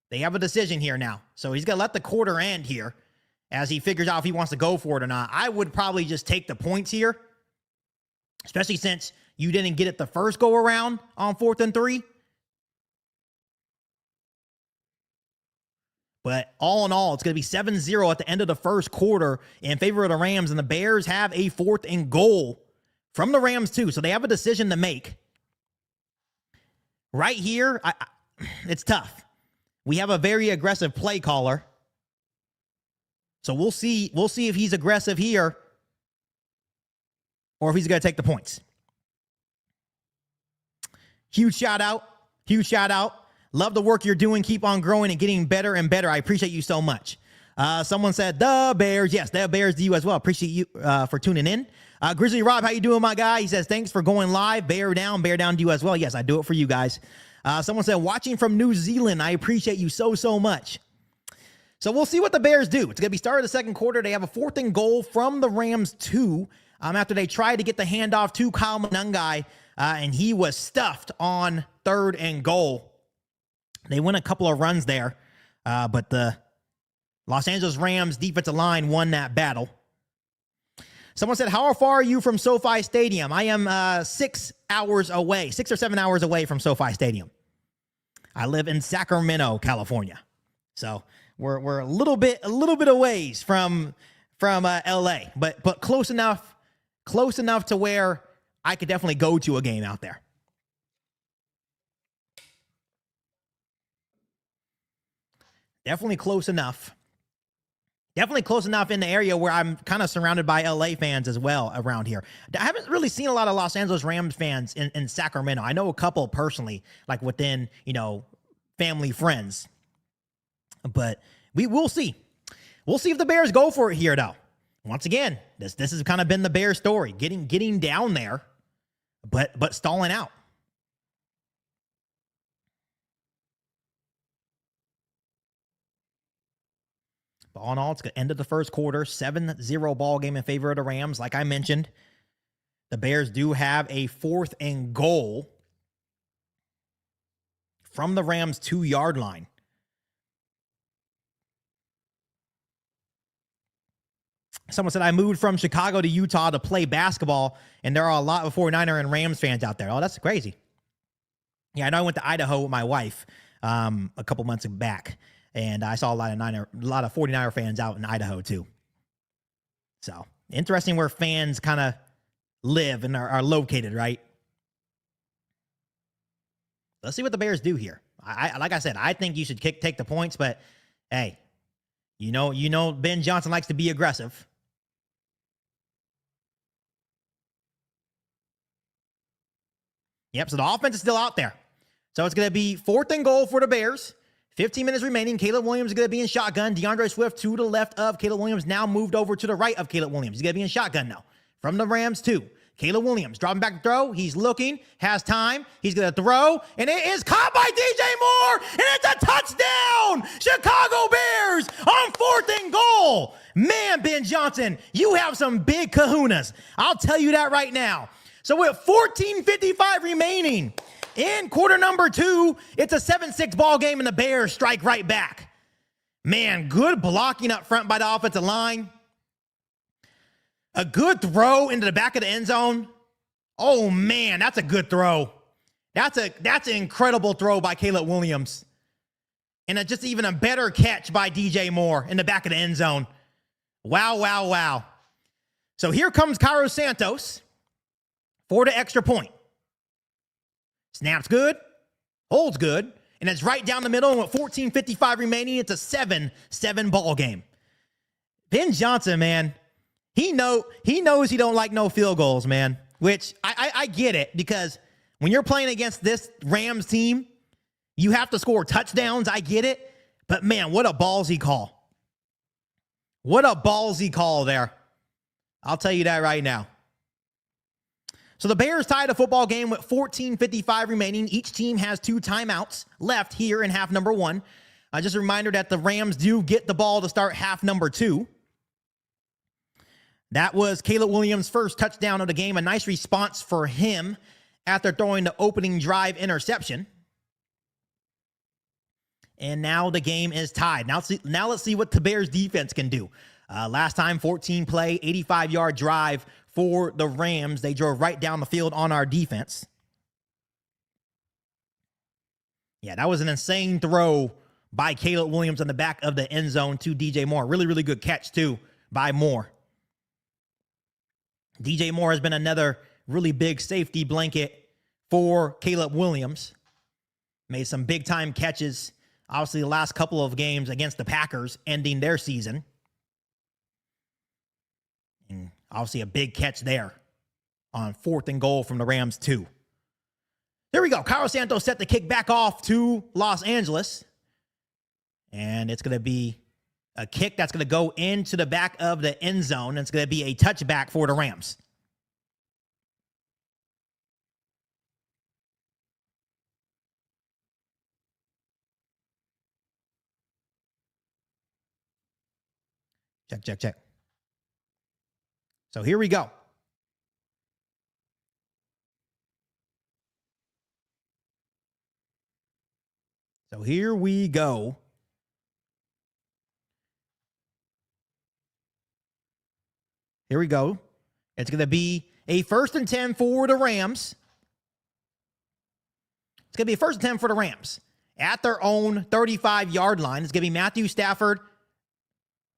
They have a decision here now. So he's going to let the quarter end here as he figures out if he wants to go for it or not. I would probably just take the points here, especially since you didn't get it the first go around on 4th and 3. But all in all, it's going to be 7-0 at the end of the first quarter in favor of the Rams, and the Bears have a 4th and goal from the Rams too. So they have a decision to make. Right here, it's tough. We have a very aggressive play caller. So we'll see if he's aggressive here or if he's going to take the points. Huge shout out. Huge shout out. Love the work you're doing. Keep on growing and getting better and better. I appreciate you so much. Someone said, the Bears. Yes, the Bears to you as well. Appreciate you for tuning in. Grizzly Rob, how you doing, my guy? He says, thanks for going live. Bear down to you as well. Yes, I do it for you guys. Someone said, watching from New Zealand. I appreciate you so much. So we'll see what the Bears do. It's going to be start of the second quarter. They have a 4th and goal from the Rams 2 after they tried to get the handoff to Kyle Monangai, and he was stuffed on 3rd and goal. They win a couple of runs there, but the Los Angeles Rams defensive line won that battle. Someone said, how far are you from SoFi Stadium? I am 6 hours away, 6 or 7 hours away from SoFi Stadium. I live in Sacramento, California. So we're a little bit of ways from LA, but close enough to where I could definitely go to a game out there. Definitely close enough. Definitely close enough in the area where I'm kind of surrounded by LA fans as well around here. I haven't really seen a lot of Los Angeles Rams fans in Sacramento. I know a couple personally, like within, family, friends. But will see. We'll see if the Bears go for it here, though. Once again, this has kind of been the Bears story. Getting down there, but stalling out. But all in all, it's the end of the first quarter. 7-0 ball game in favor of the Rams. Like I mentioned, the Bears do have a 4th and goal from the Rams 2-yard line. Someone said, I moved from Chicago to Utah to play basketball, and there are a lot of 49er and Rams fans out there. Oh, that's crazy. Yeah, I know I went to Idaho with my wife a couple months back. And I saw a lot of 49er fans out in Idaho too. So interesting where fans kind of live and are located, right? Let's see what the Bears do here. Like I said, I think you should take the points, but hey, you know, Ben Johnson likes to be aggressive. Yep. So the offense is still out there. So it's going to be 4th and goal for the Bears. 15 minutes remaining. Caleb Williams is going to be in shotgun. DeAndre Swift to the left of Caleb Williams, now moved over to the right of Caleb Williams. He's going to be in shotgun now. From the Rams 2. Caleb Williams dropping back to throw. He's looking, has time. He's going to throw, and it is caught by DJ Moore, and it's a touchdown! Chicago Bears on 4th and goal. Man, Ben Johnson Johnson, you have some big kahunas. I'll tell you that right now. So with 14:55 remaining in quarter number 2, it's a 7-6 ball game and the Bears strike right back. Man, good blocking up front by the offensive line. A good throw into the back of the end zone. Oh man, that's a good throw. That's an incredible throw by Caleb Williams. And just even a better catch by DJ Moore in the back of the end zone. Wow, wow, wow. So here comes Cairo Santos for the extra point. Snaps good, holds good, and it's right down the middle. And with 14:55 remaining, it's a 7-7 ball game. Ben Johnson, man, he knows he don't like no field goals, man, which I get it, because when you're playing against this Rams team, you have to score touchdowns. I get it. But, man, what a ballsy call. What a ballsy call there. I'll tell you that right now. So the Bears tied a football game with 14:55 remaining. Each team has 2 timeouts left here in half number 1. Just a reminder that the Rams do get the ball to start half number 2. That was Caleb Williams' first touchdown of the game. A nice response for him after throwing the opening drive interception. And now the game is tied. Now let's see what the Bears defense can do. Last time, 14-play, 85-yard drive for the Rams. They drove right down the field on our defense. Yeah, that was an insane throw by Caleb Williams in the back of the end zone to DJ Moore. Really, really good catch, too, by Moore. DJ Moore has been another really big safety blanket for Caleb Williams. Made some big-time catches. Obviously, the last couple of games against the Packers ending their season. And obviously, a big catch there on 4th and goal from the Rams, too. There we go. Cairo Santos set the kick back off to Los Angeles. And it's going to be a kick that's going to go into the back of the end zone. And it's going to be a touchback for the Rams. Check. So here we go. Here we go. It's going to be a 1st and 10 for the Rams. It's going to be a 1st and 10 for the Rams at their own 35-yard line. It's going to be Matthew Stafford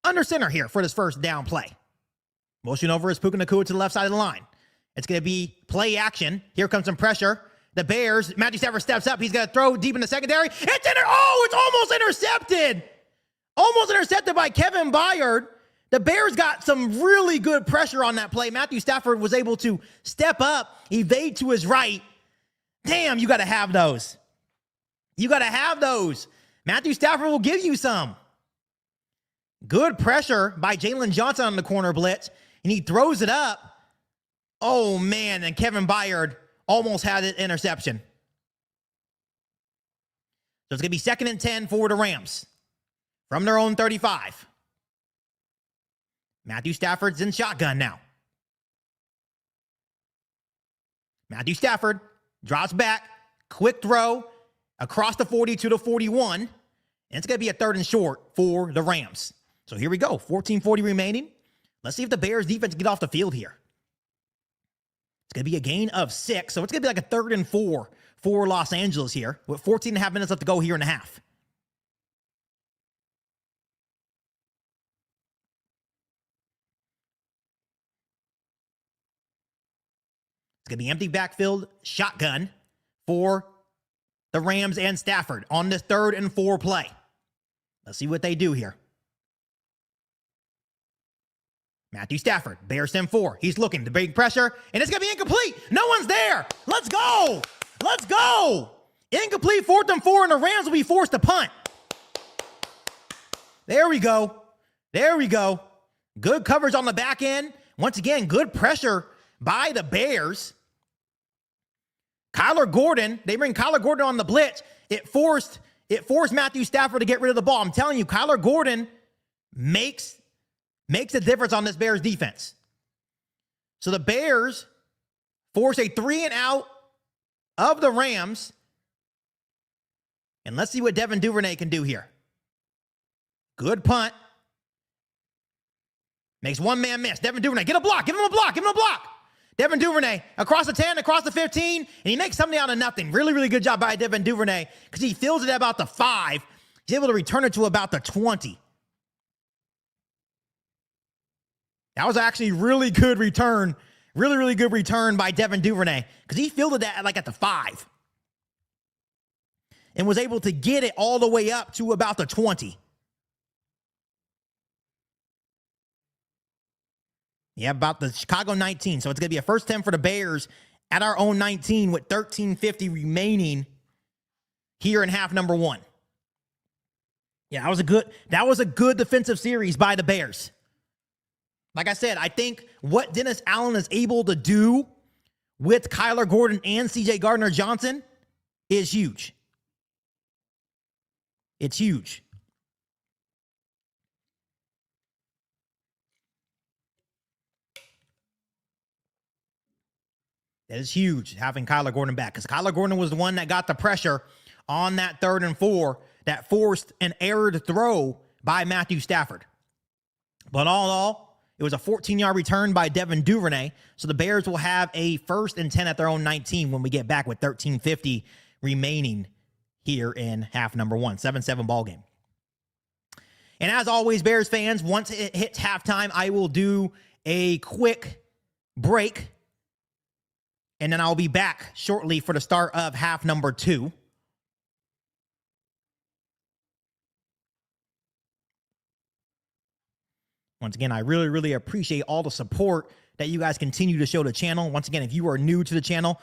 under center here for this first down play. Motion over is Puka Nacua to the left side of the line. It's going to be play action. Here comes some pressure. The Bears, Matthew Stafford steps up. He's going to throw deep in the secondary. It's almost intercepted. Almost intercepted by Kevin Byard. The Bears got some really good pressure on that play. Matthew Stafford was able to step up, evade to his right. Damn, you got to have those. Matthew Stafford will give you some. Good pressure by Jalen Johnson on the corner blitz, and he throws it up. Oh, man, and Kevin Byard almost had an interception. So it's going to be 2nd and 10 for the Rams from their own 35. Matthew Stafford's in shotgun now. Matthew Stafford drops back, quick throw across the 40 to the 41, and it's going to be a 3rd and short for the Rams. So here we go, 14:40 remaining. Let's see if the Bears defense get off the field here. It's going to be a gain of 6, so it's going to be like a 3rd and 4 for Los Angeles here with 14 and a half minutes left to go here in the half. It's going to be empty backfield shotgun for the Rams and Stafford on this 3rd and 4 play. Let's see what they do here. Matthew Stafford, Bears 10-4. He's looking to bring pressure, and it's going to be incomplete. No one's there. Let's go. Incomplete, 4th and 4, and the Rams will be forced to punt. There we go. Good coverage on the back end. Once again, good pressure by the Bears. Kyler Gordon, they bring Kyler Gordon on the blitz. It forced Matthew Stafford to get rid of the ball. I'm telling you, Kyler Gordon makes makes a difference on this Bears defense. So the Bears force a 3-and-out of the Rams. And let's see what Devin Duvernay can do here. Good punt. Makes one man miss. Devin Duvernay, get a block. Give him a block. Give him a block. Devin Duvernay across the 10, across the 15, and he makes something out of nothing. Really, really good job by Devin Duvernay because he fields it at about the 5. He's able to return it to about the 20. That was actually really good return. Really, really good return by Devin Duvernay because he fielded that like at the 5 and was able to get it all the way up to about the 20. Yeah, about the Chicago 19. So it's going to be a first 10 for the Bears at our own 19 with 13:50 remaining here in half number 1. Yeah, that was a good defensive series by the Bears. Like I said, I think what Dennis Allen is able to do with Kyler Gordon and CJ Gardner-Johnson is huge. It's huge. That is huge, having Kyler Gordon back, because Kyler Gordon was the one that got the pressure on that 3rd and 4 that forced an errored throw by Matthew Stafford. But all in all, it was a 14-yard return by Devin Duvernay, so the Bears will have a 1st and 10 at their own 19 when we get back with 13:50 remaining here in half number 1, 7-7 ball game. And as always, Bears fans, once it hits halftime, I will do a quick break, and then I'll be back shortly for the start of half number 2. Once again, I really, really appreciate all the support that you guys continue to show the channel. Once again, if you are new to the channel,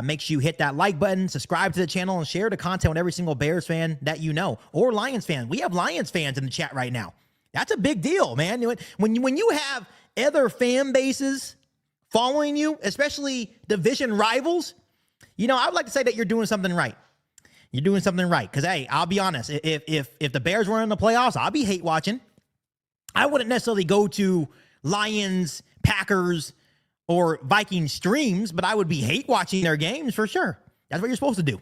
make sure you hit that like button, subscribe to the channel, and share the content with every single Bears fan that you know, or Lions fan. We have Lions fans in the chat right now. That's a big deal, man. When you have other fan bases following you, especially division rivals, I would like to say that you're doing something right. You're doing something right. Because, hey, I'll be honest. If the Bears were in the playoffs, I'll be hate watching. I wouldn't necessarily go to Lions, Packers, or Vikings streams, but I would be hate watching their games for sure. That's what you're supposed to do.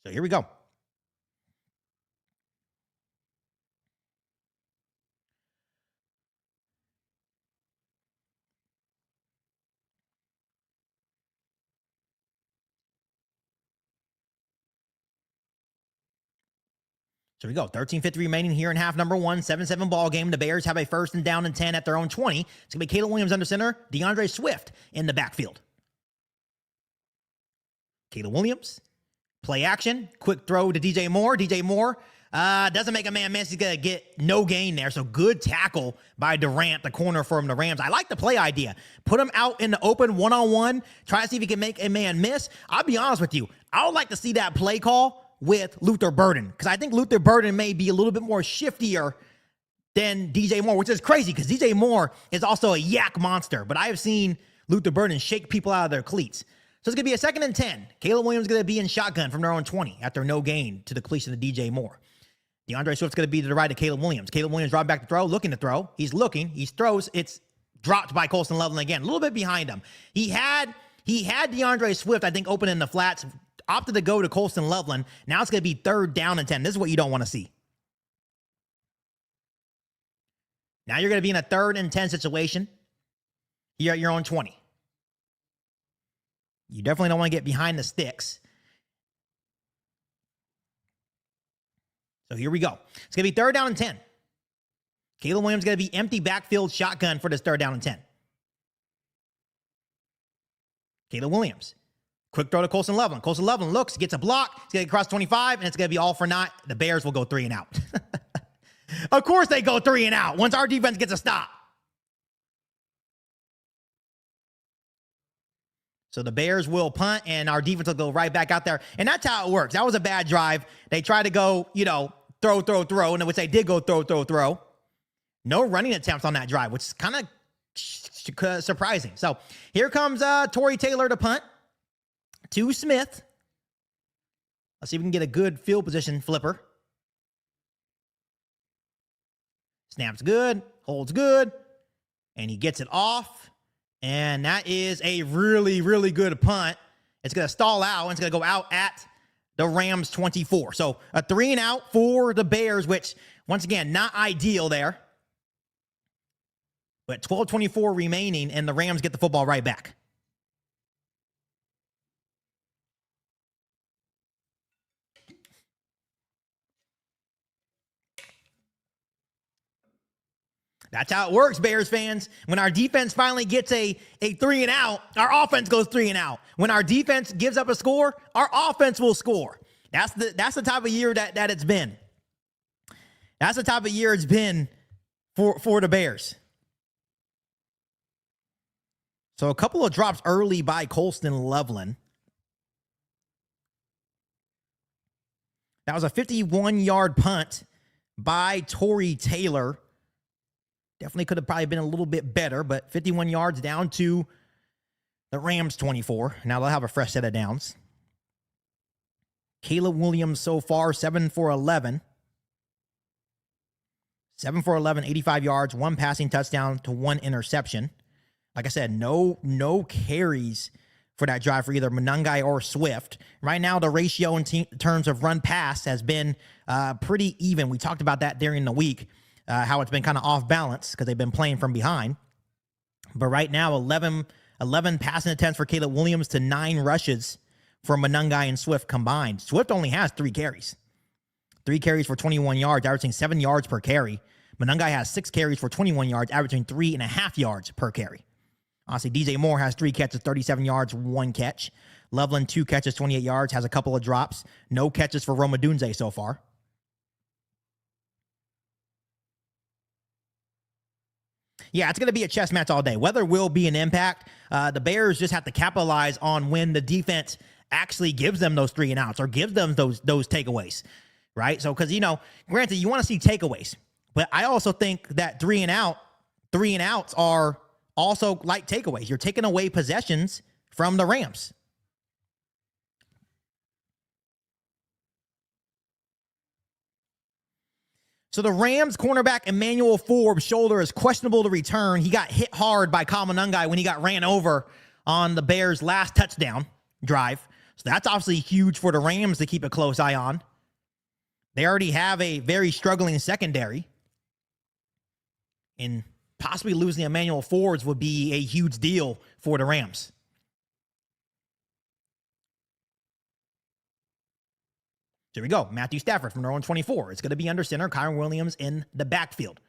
So here we go. So we go. 13:50 remaining here in half number 1, 7-7 ball game. The Bears have a 1st and down and 10 at their own 20. It's going to be Caleb Williams under center, DeAndre Swift in the backfield. Caleb Williams, play action, quick throw to DJ Moore. DJ Moore doesn't make a man miss. He's going to get no gain there. So good tackle by Durant, the corner from the Rams. I like the play idea. Put him out in the open one-on-one. Try to see if he can make a man miss. I'll be honest with you. I would like to see that play call with Luther Burden, because I think Luther Burden may be a little bit more shiftier than DJ Moore, which is crazy because DJ Moore is also a yak monster, but I have seen Luther Burden shake people out of their cleats. So it's going to be a 2nd and 10. Caleb Williams is going to be in shotgun from their own 20 after no gain to the completion of DJ Moore. DeAndre Swift's going to be to the right of Caleb Williams. Caleb Williams dropping back to throw, looking to throw. He's looking. He throws. It's dropped by Colston Loveland again, a little bit behind him. He had DeAndre Swift, I think, open in the flats, opted to go to Colston Loveland. Now it's going to be 3rd down and 10. This is what you don't want to see. Now you're going to be in a 3rd and 10 situation here at your own 20. You definitely don't want to get behind the sticks. So here we go. It's going to be 3rd down and 10. Caleb Williams is going to be empty backfield shotgun for this 3rd down and 10. Caleb Williams. Quick throw to Colston Loveland. Colston Loveland looks, gets a block. It's going to cross 25, and it's going to be all for naught. The Bears will go 3 and out. Of course they go 3 and out once our defense gets a stop. So the Bears will punt, and our defense will go right back out there. And that's how it works. That was a bad drive. They tried to go, throw, and which they did go throw. No running attempts on that drive, which is kind of surprising. So here comes Tory Taylor to punt to Smith. Let's see if we can get a good field position flipper. Snaps good, holds good, and he gets it off. And that is a really, really good punt. It's going to stall out, and it's going to go out at the Rams 24. So a 3-and-out for the Bears, which, once again, not ideal there. But 12:24 remaining, and the Rams get the football right back. That's how it works, Bears fans. When our defense finally gets a 3-and-out, our offense goes 3-and-out. When our defense gives up a score, our offense will score. That's the type of year that it's been. That's the type of year it's been for the Bears. So a couple of drops early by Colston Loveland. That was a 51-yard punt by Tory Taylor. Definitely could have probably been a little bit better, but 51 yards down to the Rams 24. Now they'll have a fresh set of downs. Caleb Williams so far, 7 for 11. 7 for 11, 85 yards, 1 passing touchdown to 1 interception. Like I said, no carries for that drive for either Monangai or Swift. Right now, the ratio in terms of run pass has been pretty even. We talked about that during the week. How it's been kind of off balance because they've been playing from behind. But right now, 11 passing attempts for Caleb Williams to 9 rushes for Monangai and Swift combined. Swift only has 3 carries. 3 carries for 21 yards, averaging 7 yards per carry. Monangai has 6 carries for 21 yards, averaging 3.5 yards per carry. Honestly, DJ Moore has 3 catches, 37 yards, 1 catch. Loveland, 2 catches, 28 yards, has a couple of drops. No catches for Roma Dunze so far. Yeah, it's going to be a chess match all day. Weather will be an impact. The Bears just have to capitalize on when the defense actually gives them those 3-and-outs or gives them those takeaways, right? So, because, granted, you want to see takeaways, but I also think that 3-and-outs are also like takeaways. You're taking away possessions from the Rams. So the Rams cornerback Emmanuel Forbes' shoulder is questionable to return. He got hit hard by Kyle Monangai when he got ran over on the Bears' last touchdown drive. So that's obviously huge for the Rams to keep a close eye on. They already have a very struggling secondary. And possibly losing Emmanuel Forbes would be a huge deal for the Rams. Here we go. Matthew Stafford from their own 24. It's going to be under center. Kyron Williams in the backfield.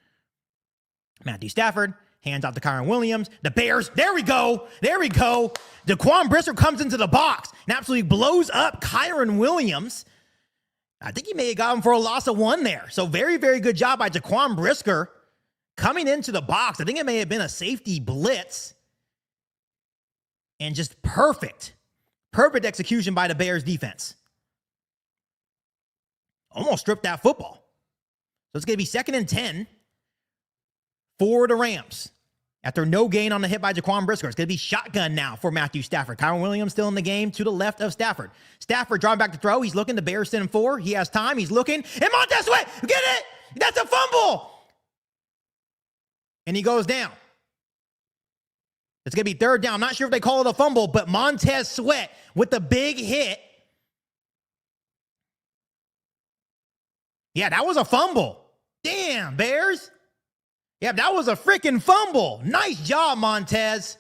Matthew Stafford hands off to Kyron Williams. The Bears, there we go. Daquan Brisker comes into the box and absolutely blows up Kyron Williams. I think he may have got him for a loss of 1 there. So very, very good job by Daquan Brisker coming into the box. I think it may have been a safety blitz. And just perfect execution by the Bears defense. Almost stripped that football. So it's going to be 2nd and 10 for the Rams. After no gain on the hit by Daquan Brisker. It's going to be shotgun now for Matthew Stafford. Kyron Williams still in the game to the left of Stafford. Stafford drawing back to throw. He's looking. The Bears send him 4. He has time. He's looking. And Montez Sweat, get it! That's a fumble! And he goes down. It's going to be 3rd down. I'm not sure if they call it a fumble, but Montez Sweat with the big hit. Yeah, that was a fumble. Damn, Bears. Yeah, that was a freaking fumble. Nice job, Montez.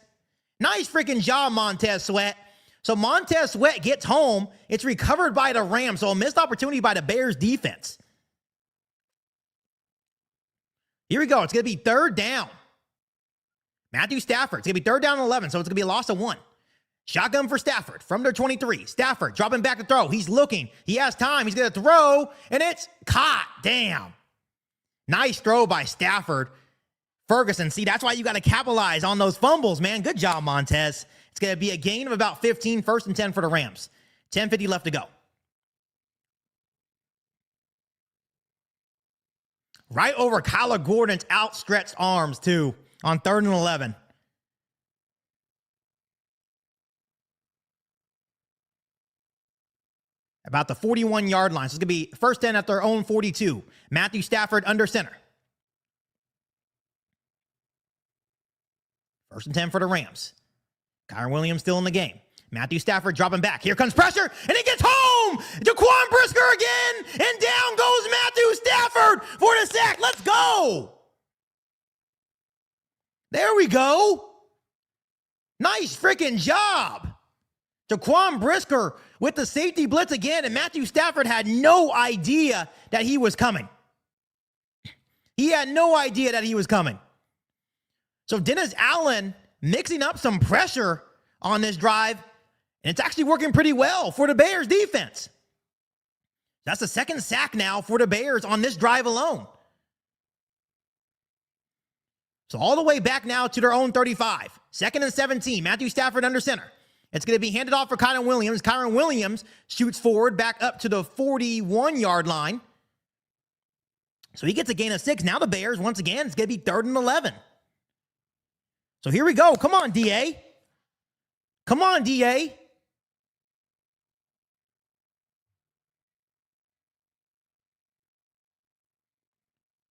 Nice freaking job, Montez Sweat. So Montez Sweat gets home. It's recovered by the Rams. So a missed opportunity by the Bears defense. Here we go. It's going to be 3rd down. Matthew Stafford. It's going to be 3rd down and 11. So it's going to be a loss of 1. Shotgun for Stafford from their 23. Stafford dropping back to throw. He's looking. He has time. He's going to throw, and it's caught. Damn. Nice throw by Stafford. Ferguson, see, that's why you got to capitalize on those fumbles, man. Good job, Montez. It's going to be a gain of about 15, 1st and 10 for the Rams. 10:50 left to go. Right over Kyler Gordon's outstretched arms, too, on 3rd and 11. About the 41-yard line. So it's going to be first and at their own 42. Matthew Stafford under center. 1st and 10 for the Rams. Kyren Williams still in the game. Matthew Stafford dropping back. Here comes pressure, and he gets home! Jaquan Brisker again, and down goes Matthew Stafford for the sack. Let's go! There we go. Nice freaking job. Jaquan Brisker with the safety blitz again, and Matthew Stafford had no idea that he was coming. He had no idea that he was coming. So Dennis Allen mixing up some pressure on this drive, and it's actually working pretty well for the Bears defense. That's the 2nd sack now for the Bears on this drive alone. So all the way back now to their own 35. 2nd and 17, Matthew Stafford under center. It's going to be handed off for Kyren Williams. Kyren Williams shoots forward back up to the 41-yard line. So he gets a gain of 6. Now the Bears, once again, it's going to be 3rd and 11. So here we go. Come on, DA. Come on, DA.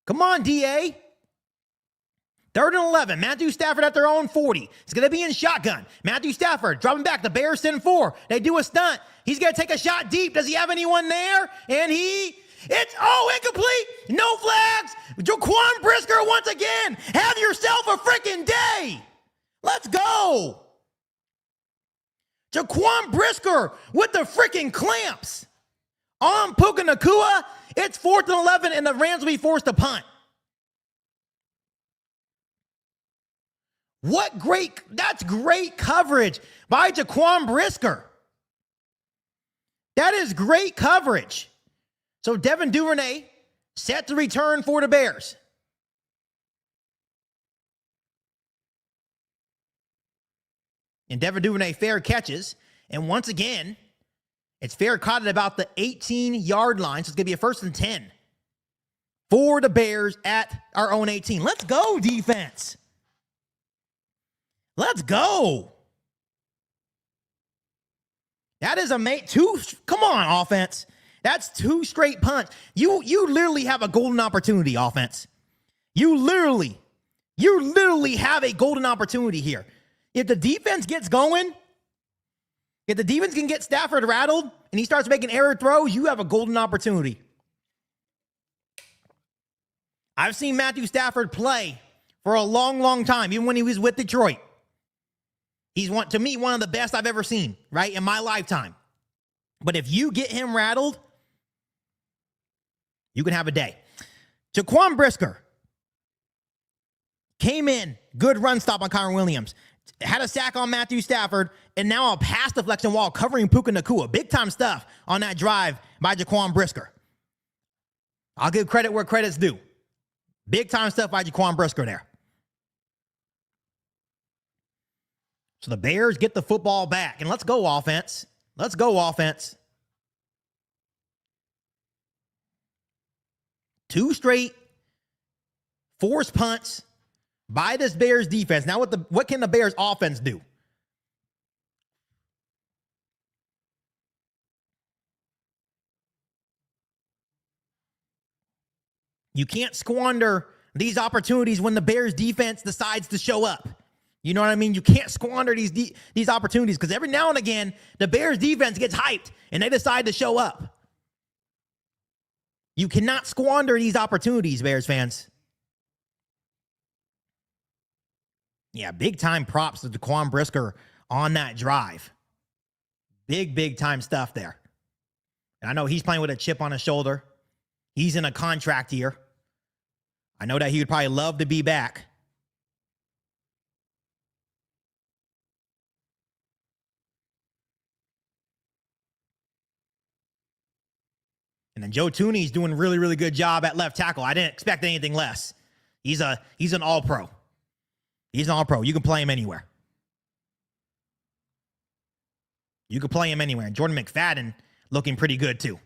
Come on, DA. 3rd and 11. Matthew Stafford at their own 40. It's going to be in shotgun. Matthew Stafford dropping back. The Bears send 4. They do a stunt. He's going to take a shot deep. Does he have anyone there? And it's incomplete. No flags. Jaquan Brisker once again. Have yourself a freaking day. Let's go. Jaquan Brisker with the freaking clamps on Puka Nacua. It's 4th and 11, and the Rams will be forced to punt. That's great coverage by Jaquan Brisker. That is great coverage. So Devin Duvernay set to return for the Bears. And Devin Duvernay fair catches. And once again, it's fair caught at about the 18-yard line. So it's going to be a 1st and 10 for the Bears at our own 18. Let's go, defense. Let's go. That is come on, offense. That's 2 straight punts. You literally have a golden opportunity, offense. You literally have a golden opportunity here. If the defense gets going, if the defense can get Stafford rattled and he starts making error throws, you have a golden opportunity. I've seen Matthew Stafford play for a long, long time, even when he was with Detroit. He's, to me, one of the best I've ever seen, right, in my lifetime. But if you get him rattled, you can have a day. Jaquan Brisker came in, good run stop on Kyren Williams, had a sack on Matthew Stafford, and now a pass deflection while covering Puka Nacua. Big-time stuff on that drive by Jaquan Brisker. I'll give credit where credit's due. Big-time stuff by Jaquan Brisker there. So the Bears get the football back. And let's go, offense. Let's go, offense. 2 straight forced punts by this Bears defense. Now, what can the Bears offense do? You can't squander these opportunities when the Bears defense decides to show up. You know what I mean? You can't squander these opportunities because every now and again, the Bears defense gets hyped and they decide to show up. You cannot squander these opportunities, Bears fans. Yeah, big-time props to Jaquan Brisker on that drive. Big-time stuff there. And I know he's playing with a chip on his shoulder. He's in a contract year. I know that he would probably love to be back. And then Joe Tooney's doing a really, really good job at left tackle. I didn't expect anything less. He's an all-pro. He's an all-pro. You can play him anywhere. You can play him anywhere. And Jordan McFadden looking pretty good too.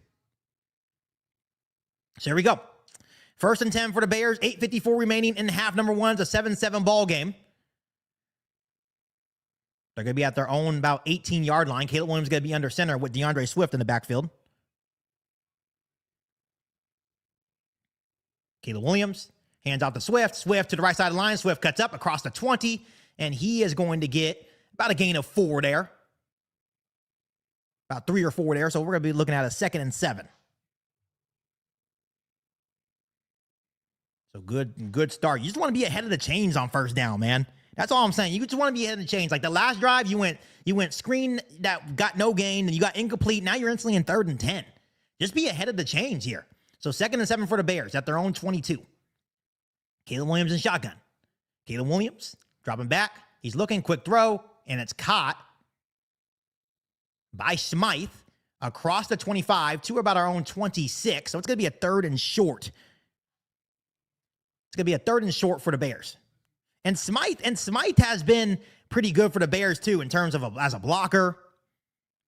So here we go. First and 10 for the Bears, 8:54 remaining in half number one. It's a 7-7 ball game. They're going to be at their own about 18-yard line. Caleb Williams is going to be under center with DeAndre Swift in the backfield. Caleb Williams hands out to Swift. Swift to the right side of the line. Swift cuts up across the 20, and he is going to get about a gain of 4 there. About 3 or 4 there, so we're going to be looking at a 2nd and 7. So good start. You just want to be ahead of the chains on first down, man. That's all I'm saying. You just want to be ahead of the chains. Like the last drive, you went screen that got no gain, and you got incomplete. Now you're instantly in 3rd and 10. Just be ahead of the chains here. So 2nd and 7 for the Bears at their own 22. Caleb Williams in shotgun. Caleb Williams dropping back. He's looking, quick throw, and it's caught by Smythe across the 25 to about our own 26. So it's going to be a 3rd and short. It's going to be a 3rd and short for the Bears. And Smythe has been pretty good for the Bears too in terms of as a blocker,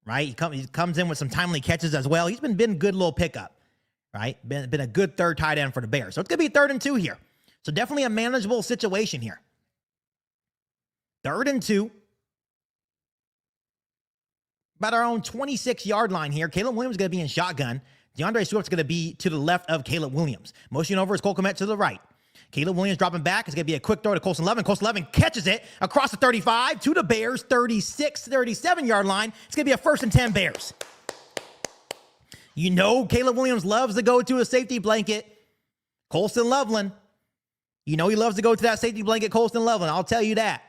right? He comes in with some timely catches as well. He's been good little pickup, right? Been a good third tight end for the Bears. So it's going to be 3rd and 2 here. So definitely a manageable situation here. 3rd and 2. About our own 26-yard line here. Caleb Williams is going to be in shotgun. DeAndre Swift's going to be to the left of Caleb Williams. Motion over is Cole Kmet to the right. Caleb Williams dropping back. It's going to be a quick throw to Colston Levin. Colston Levin catches it across the 35 to the Bears' 37-yard line. It's going to be a 1st and 10 Bears. You know Caleb Williams loves to go to a safety blanket. Colston Loveland. You know he loves to go to that safety blanket, Colston Loveland. I'll tell you that.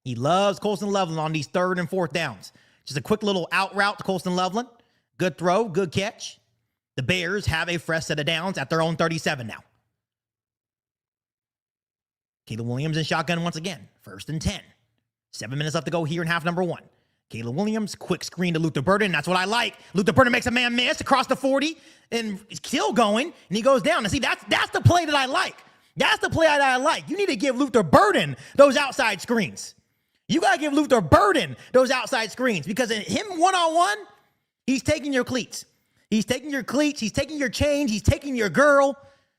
He loves Colston Loveland on these 3rd and 4th downs. Just a quick little out route to Colston Loveland. Good throw, good catch. The Bears have a fresh set of downs at their own 37 now. Caleb Williams in shotgun once again. 1st and 10. 7 minutes left to go here in half number one. Caleb Williams, quick screen to Luther Burden. That's what I like. Luther Burden makes a man miss across the 40 and he's still going, and he goes down. And see, that's the play that I like. That's the play that I like. You need to give Luther Burden those outside screens. You got to give Luther Burden those outside screens because in him one-on-one, he's taking your cleats. He's taking your cleats. He's taking your change. He's taking your girl.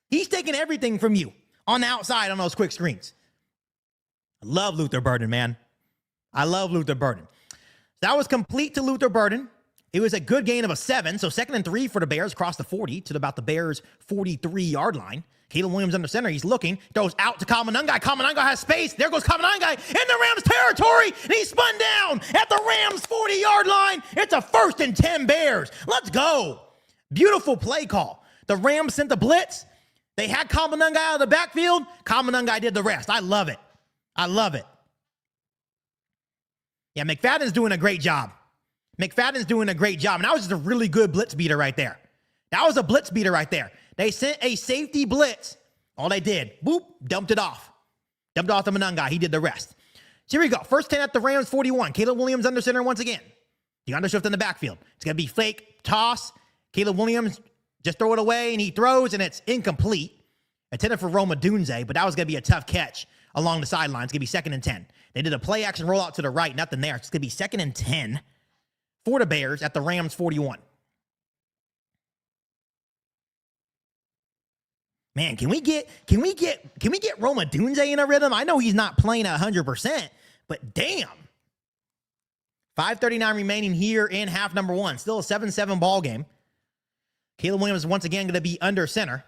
He's taking everything from you on the outside on those quick screens. I love Luther Burden, man. I love Luther Burden. That was complete to Luther Burden. It was a good gain of a 7. So 2nd and 3 for the Bears across the 40 to about the Bears' 43-yard line. Caleb Williams under center. He's looking. Throws out to Kamanungai. Kamanungai has space. There goes Kamanungai in the Rams territory. And he's spun down at the Rams 40-yard line. It's a 1st and 10 Bears. Let's go. Beautiful play call. The Rams sent the blitz. They had Kamanungai out of the backfield. Kamanungai did the rest. I love it. I love it. Yeah, McFadden's doing a great job. McFadden's doing a great job. And that was just a really good blitz beater right there. That was a blitz beater right there. They sent a safety blitz. All they did, boop, dumped it off. Dumped off the Manungai. He did the rest. So here we go. 1st 10 at the Rams 41. Caleb Williams under center once again. DeAndre Swift in the backfield. It's going to be fake toss. Caleb Williams just throw it away, and he throws, and it's incomplete. Intended for Roma Dunze, but that was going to be a tough catch along the sideline. It's going to be 2nd and 10. They did a play action rollout to the right. Nothing there. It's going to be 2nd and 10 for the Bears at the Rams 41. Man, can we get Roma Dunze in a rhythm? I know he's not playing 100%, but damn. 5:39 remaining here in half number one. Still a 7-7 ball game. Caleb Williams is once again going to be under center.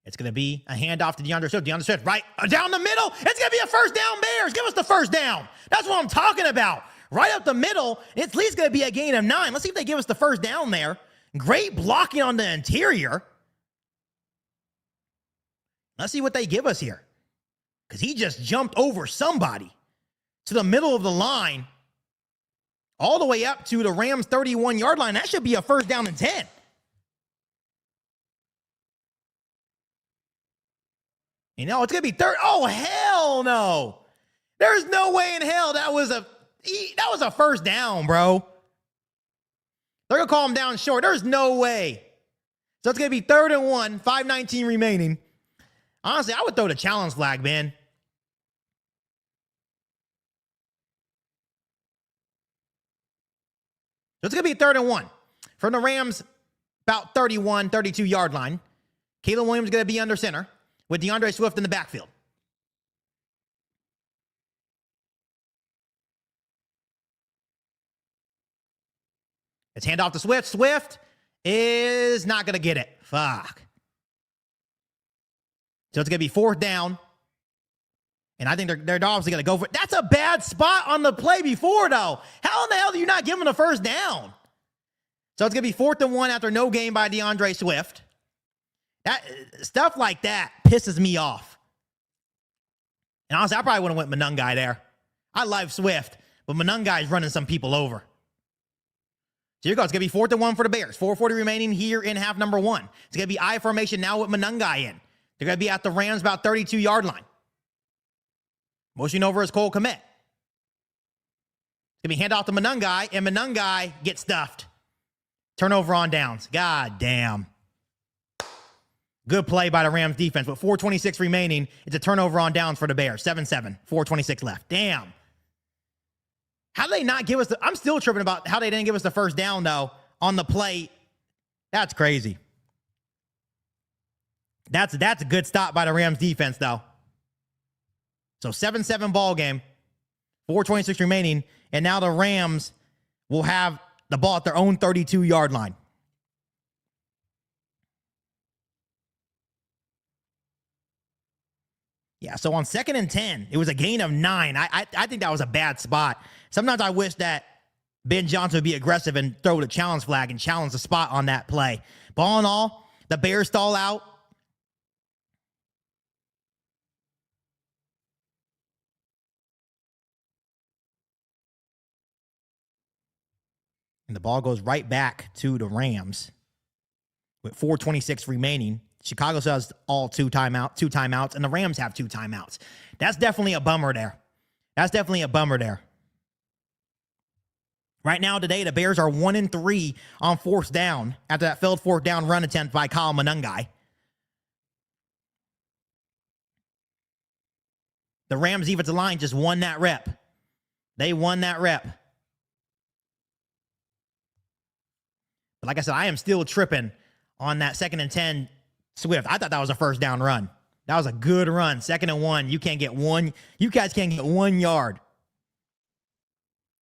It's going to be a handoff to DeAndre Swift. DeAndre Swift right down the middle. It's going to be a 1st down Bears. Give us the 1st down. That's what I'm talking about. Right up the middle. It's at least going to be a gain of 9. Let's see if they give us the 1st down there. Great blocking on the interior. Let's see what they give us here. Because he just jumped over somebody to the middle of the line all the way up to the Rams 31-yard line. That should be a 1st down and 10. You know, it's going to be 3rd. Oh, hell no. There's no way in hell that was a 1st down, bro. They're going to call him down short. There's no way. So it's going to be 3rd and 1, 5:19 remaining. Honestly, I would throw the challenge flag, man. So it's going to be 3rd and 1. From the Rams, about 31, 32-yard line. Caleb Williams is going to be under center with DeAndre Swift in the backfield. Let's hand off to Swift. Swift is not going to get it. Fuck. So it's going to be 4th down. And I think they're obviously going to go for it. That's a bad spot on the play before, though. How in the hell do you not give him the 1st down? So it's going to be 4th and 1 after no gain by DeAndre Swift. That stuff like that pisses me off. And honestly, I probably would have went Monungai there. I love Swift, but Monungai is running some people over. So here it goes. It's going to be 4th and 1 for the Bears. 4:40 remaining here in half number 1. It's going to be I formation now with Monungai in. They're going to be at the Rams about 32-yard line. Motioning over is Cole Kmet. It's going to be hand off to Monungai, and Monungai gets stuffed. Turnover on downs. God damn. Good play by the Rams defense. With 4:26 remaining, it's a turnover on downs for the Bears. 7-7, 4:26 left. Damn. How did they not give us the... I'm still tripping about how they didn't give us the 1st down, though, on the play. That's crazy. That's a good stop by the Rams defense, though. So 7-7 ball game. 4:26 remaining. And now the Rams will have the ball at their own 32-yard line. Yeah, so on 2nd and 10, it was a gain of 9. I think that was a bad spot. Sometimes I wish that Ben Johnson would be aggressive and throw the challenge flag and challenge the spot on that play. But all in all, the Bears stall out. And the ball goes right back to the Rams with 4:26 remaining. Chicago has all two timeouts, and the Rams have 2 timeouts. That's definitely a bummer there. Right now, today, the Bears are 1-3 on 4th down after that failed 4th down run attempt by Kyle Monungai. The Rams defensive line just won that rep. They won that rep. But like I said, I am still tripping on that 2nd and 10 Swift. I thought that was a 1st down run. That was a good run. 2nd and 1. You can't get one. You guys can't get 1 yard.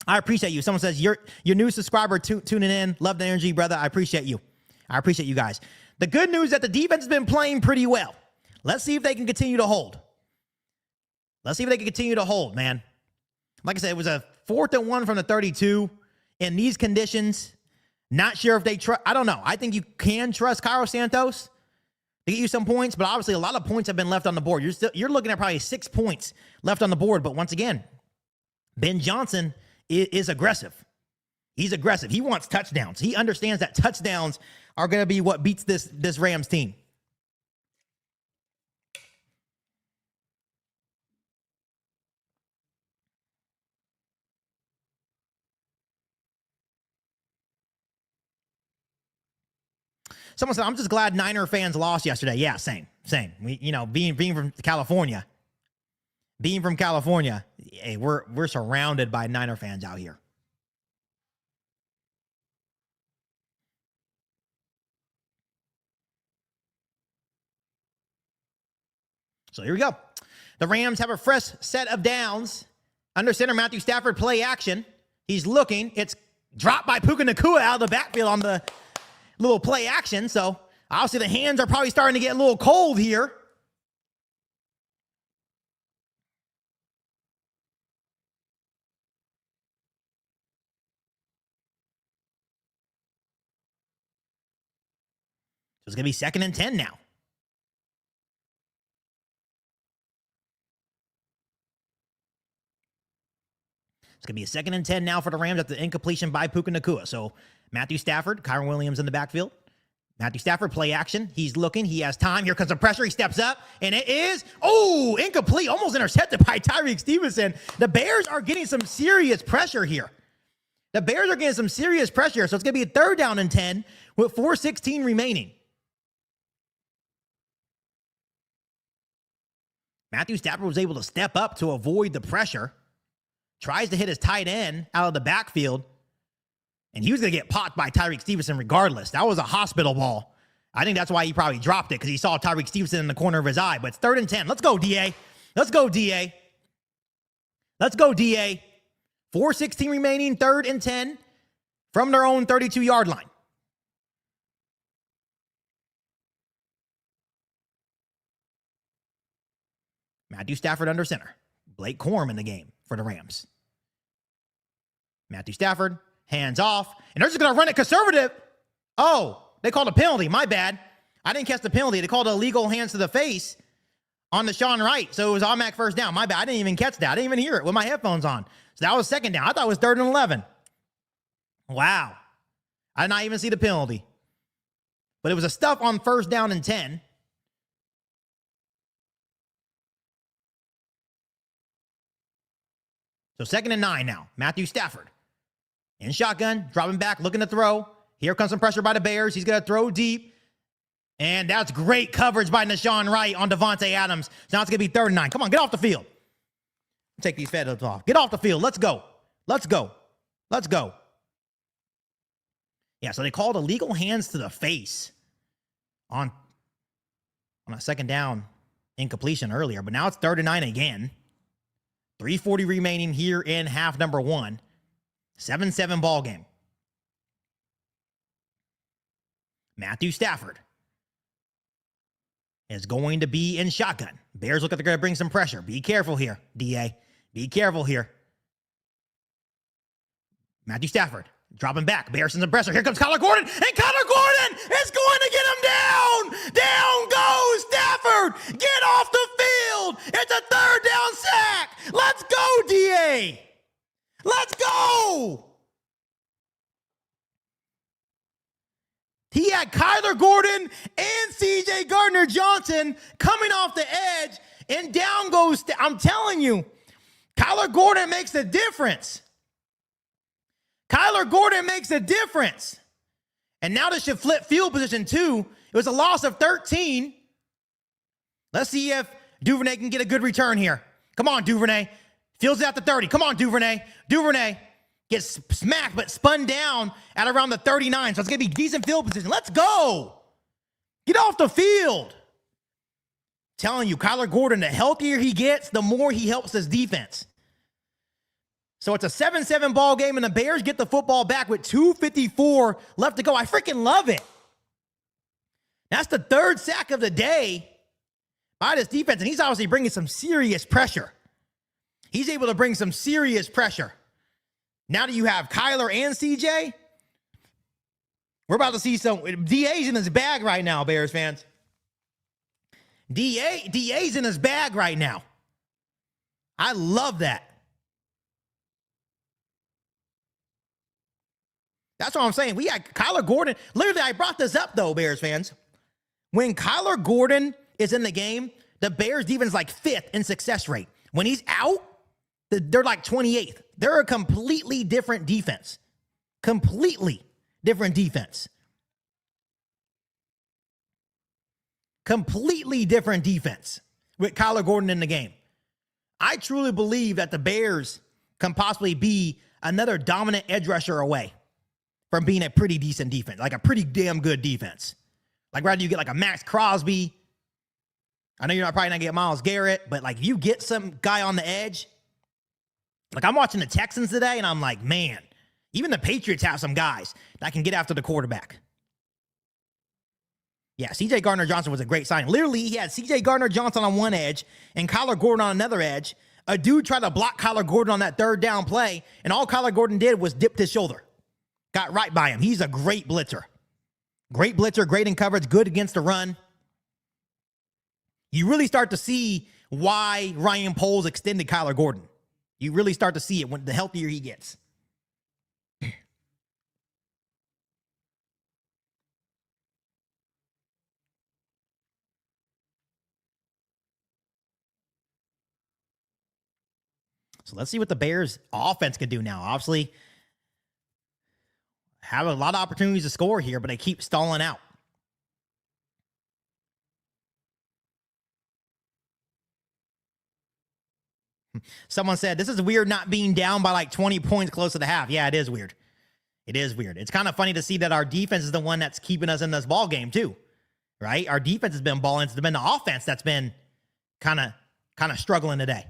I appreciate you. Someone says, you're new subscriber tuning in. Love the energy, brother. I appreciate you. I appreciate you guys. The good news is that the defense has been playing pretty well. Let's see if they can continue to hold. Man. Like I said, it was a 4th and 1 from the 32. In these conditions, not sure if they trust. I don't know. I think you can trust Cairo Santos to get you some points, but obviously a lot of points have been left on the board. You're looking at probably 6 points left on the board. But once again, Ben Johnson is aggressive. He's aggressive. He wants touchdowns. He understands that touchdowns are going to be what beats this Rams team. Someone said, I'm just glad Niner fans lost yesterday. Yeah, same. We, being from California, hey, we're surrounded by Niner fans out here. So here we go. The Rams have a fresh set of downs. Under center, Matthew Stafford, play action. He's looking. It's dropped by Puka Nacua out of the backfield on the little play action. So obviously the hands are probably starting to get a little cold here. So it's going to be 2nd and 10 now. It's going to be a 2nd and 10 now for the Rams at the incompletion by Puka Nacua. So Matthew Stafford, Kyron Williams in the backfield. Matthew Stafford, play action. He's looking. He has time. Here comes the pressure. He steps up, and it is, incomplete. Almost intercepted by Tyreek Stevenson. The Bears are getting some serious pressure here. So it's going to be a 3rd down and 10 with 4:16 remaining. Matthew Stafford was able to step up to avoid the pressure. Tries to hit his tight end out of the backfield. And he was going to get popped by Tyreek Stevenson regardless. That was a hospital ball. I think that's why he probably dropped it, because he saw Tyreek Stevenson in the corner of his eye. But it's 3rd and 10. Let's go, DA. Let's go, DA. Let's go, DA. 4:16 remaining, 3rd and 10 from their own 32-yard line. Matthew Stafford under center. Blake Corum in the game for the Rams. Matthew Stafford, hands off, and they're just going to run it conservative. Oh, they called a penalty. My bad. I didn't catch the penalty. They called illegal hands to the face on the Deshaun Wright, so it was automatic first down. My bad. I didn't even catch that. I didn't even hear it with my headphones on. So that was 2nd down. I thought it was 3rd and 11. Wow. I did not even see the penalty. But it was a stuff on 1st down and 10. So 2nd and 9 now. Matthew Stafford in shotgun, dropping back, looking to throw. Here comes some pressure by the Bears. He's going to throw deep. And that's great coverage by Deshaun Wright on Devontae Adams. So now it's going to be 3rd and 9. Come on, get off the field. Take these feathers off. Get off the field. Let's go. Let's go. Let's go. Yeah, so they called illegal hands to the face on a 2nd down incompletion earlier. But now it's 3rd and 9 again. 3:40 remaining here in half number 1. 7-7 ball game. Matthew Stafford is going to be in shotgun. Bears look like they're going to bring some pressure. Be careful here, DA. Be careful here. Matthew Stafford dropping back. Bears in the pressure. Here comes Kyler Gordon, and Kyler Gordon is going to get him down. Down goes Stafford. Get off the field. It's a 3rd down sack. Let's go, DA. Let's go. He had Kyler Gordon and C.J. Gardner-Johnson coming off the edge, and down goes, I'm telling you, Kyler Gordon makes a difference. Kyler Gordon makes a difference. And now this should flip field position too. It was a loss of 13. Let's see if Duvernay can get a good return here. Come on, Duvernay. Fields it out to 30. Come on, Duvernay. Duvernay gets smacked, but spun down at around the 39. So it's going to be decent field position. Let's go. Get off the field. Telling you, Kyler Gordon, the healthier he gets, the more he helps his defense. So it's a 7-7 ball game, and the Bears get the football back with 2:54 left to go. I freaking love it. That's the 3rd sack of the day by this defense, and he's obviously bringing some serious pressure. He's able to bring some serious pressure. Now that you have Kyler and CJ, we're about to see some. DA's in his bag right now, Bears fans. DA's in his bag right now. I love that. That's what I'm saying. We had Kyler Gordon. Literally, I brought this up, though, Bears fans. When Kyler Gordon is in the game, the Bears defense is like 5th in success rate. When he's out, they're like 28th. They're a completely different defense. Completely different defense. Completely different defense with Kyler Gordon in the game. I truly believe that the Bears can possibly be another dominant edge rusher away from being a pretty decent defense, like a pretty damn good defense. Like rather you get like a Max Crosby. I know you're not probably not get Myles Garrett, but like you get some guy on the edge. Like I'm watching the Texans today and I'm like, man, even the Patriots have some guys that can get after the quarterback. Yeah, C.J. Gardner-Johnson was a great sign. Literally, he had C.J. Gardner-Johnson on one edge and Kyler Gordon on another edge. A dude tried to block Kyler Gordon on that 3rd down play, and all Kyler Gordon did was dipped his shoulder. Got right by him. He's a great blitzer. Great blitzer, great in coverage, good against the run. You really start to see why Ryan Poles extended Kyler Gordon. You really start to see it when the healthier he gets. So let's see what the Bears offense can do now. Obviously, have a lot of opportunities to score here, but they keep stalling out. Someone said, this is weird not being down by like 20 points close to the half. Yeah, it is weird. It is weird. It's kind of funny to see that our defense is the one that's keeping us in this ball game too, right? Our defense has been balling. It's been the offense that's been kind of struggling today.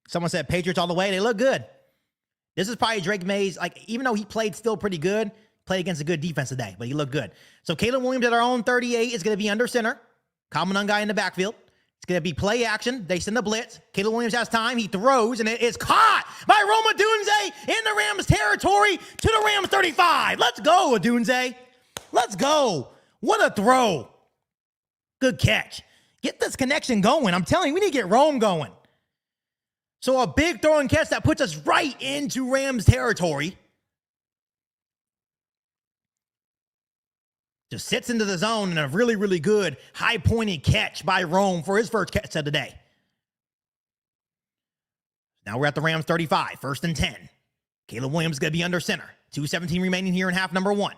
Someone said Patriots all the way. They look good. This is probably Drake May's, like, even though he played still pretty good, played against a good defense today, but he looked good. So Caleb Williams at our own 38 is going to be under center. Common guy in the backfield. It's going to be play action. They send a blitz. Caleb Williams has time. He throws, and it is caught by Rome Odunze in the Rams territory to the Rams 35. Let's go, Odunze. Let's go. What a throw. Good catch. Get this connection going. I'm telling you, we need to get Rome going. So a big throw and catch that puts us right into Rams territory. Just sits into the zone and a really, really good high-pointed catch by Rome for his first catch of the day. Now we're at the Rams 35, 1st and 10. Caleb Williams is going to be under center. 2:17 remaining here in half number 1.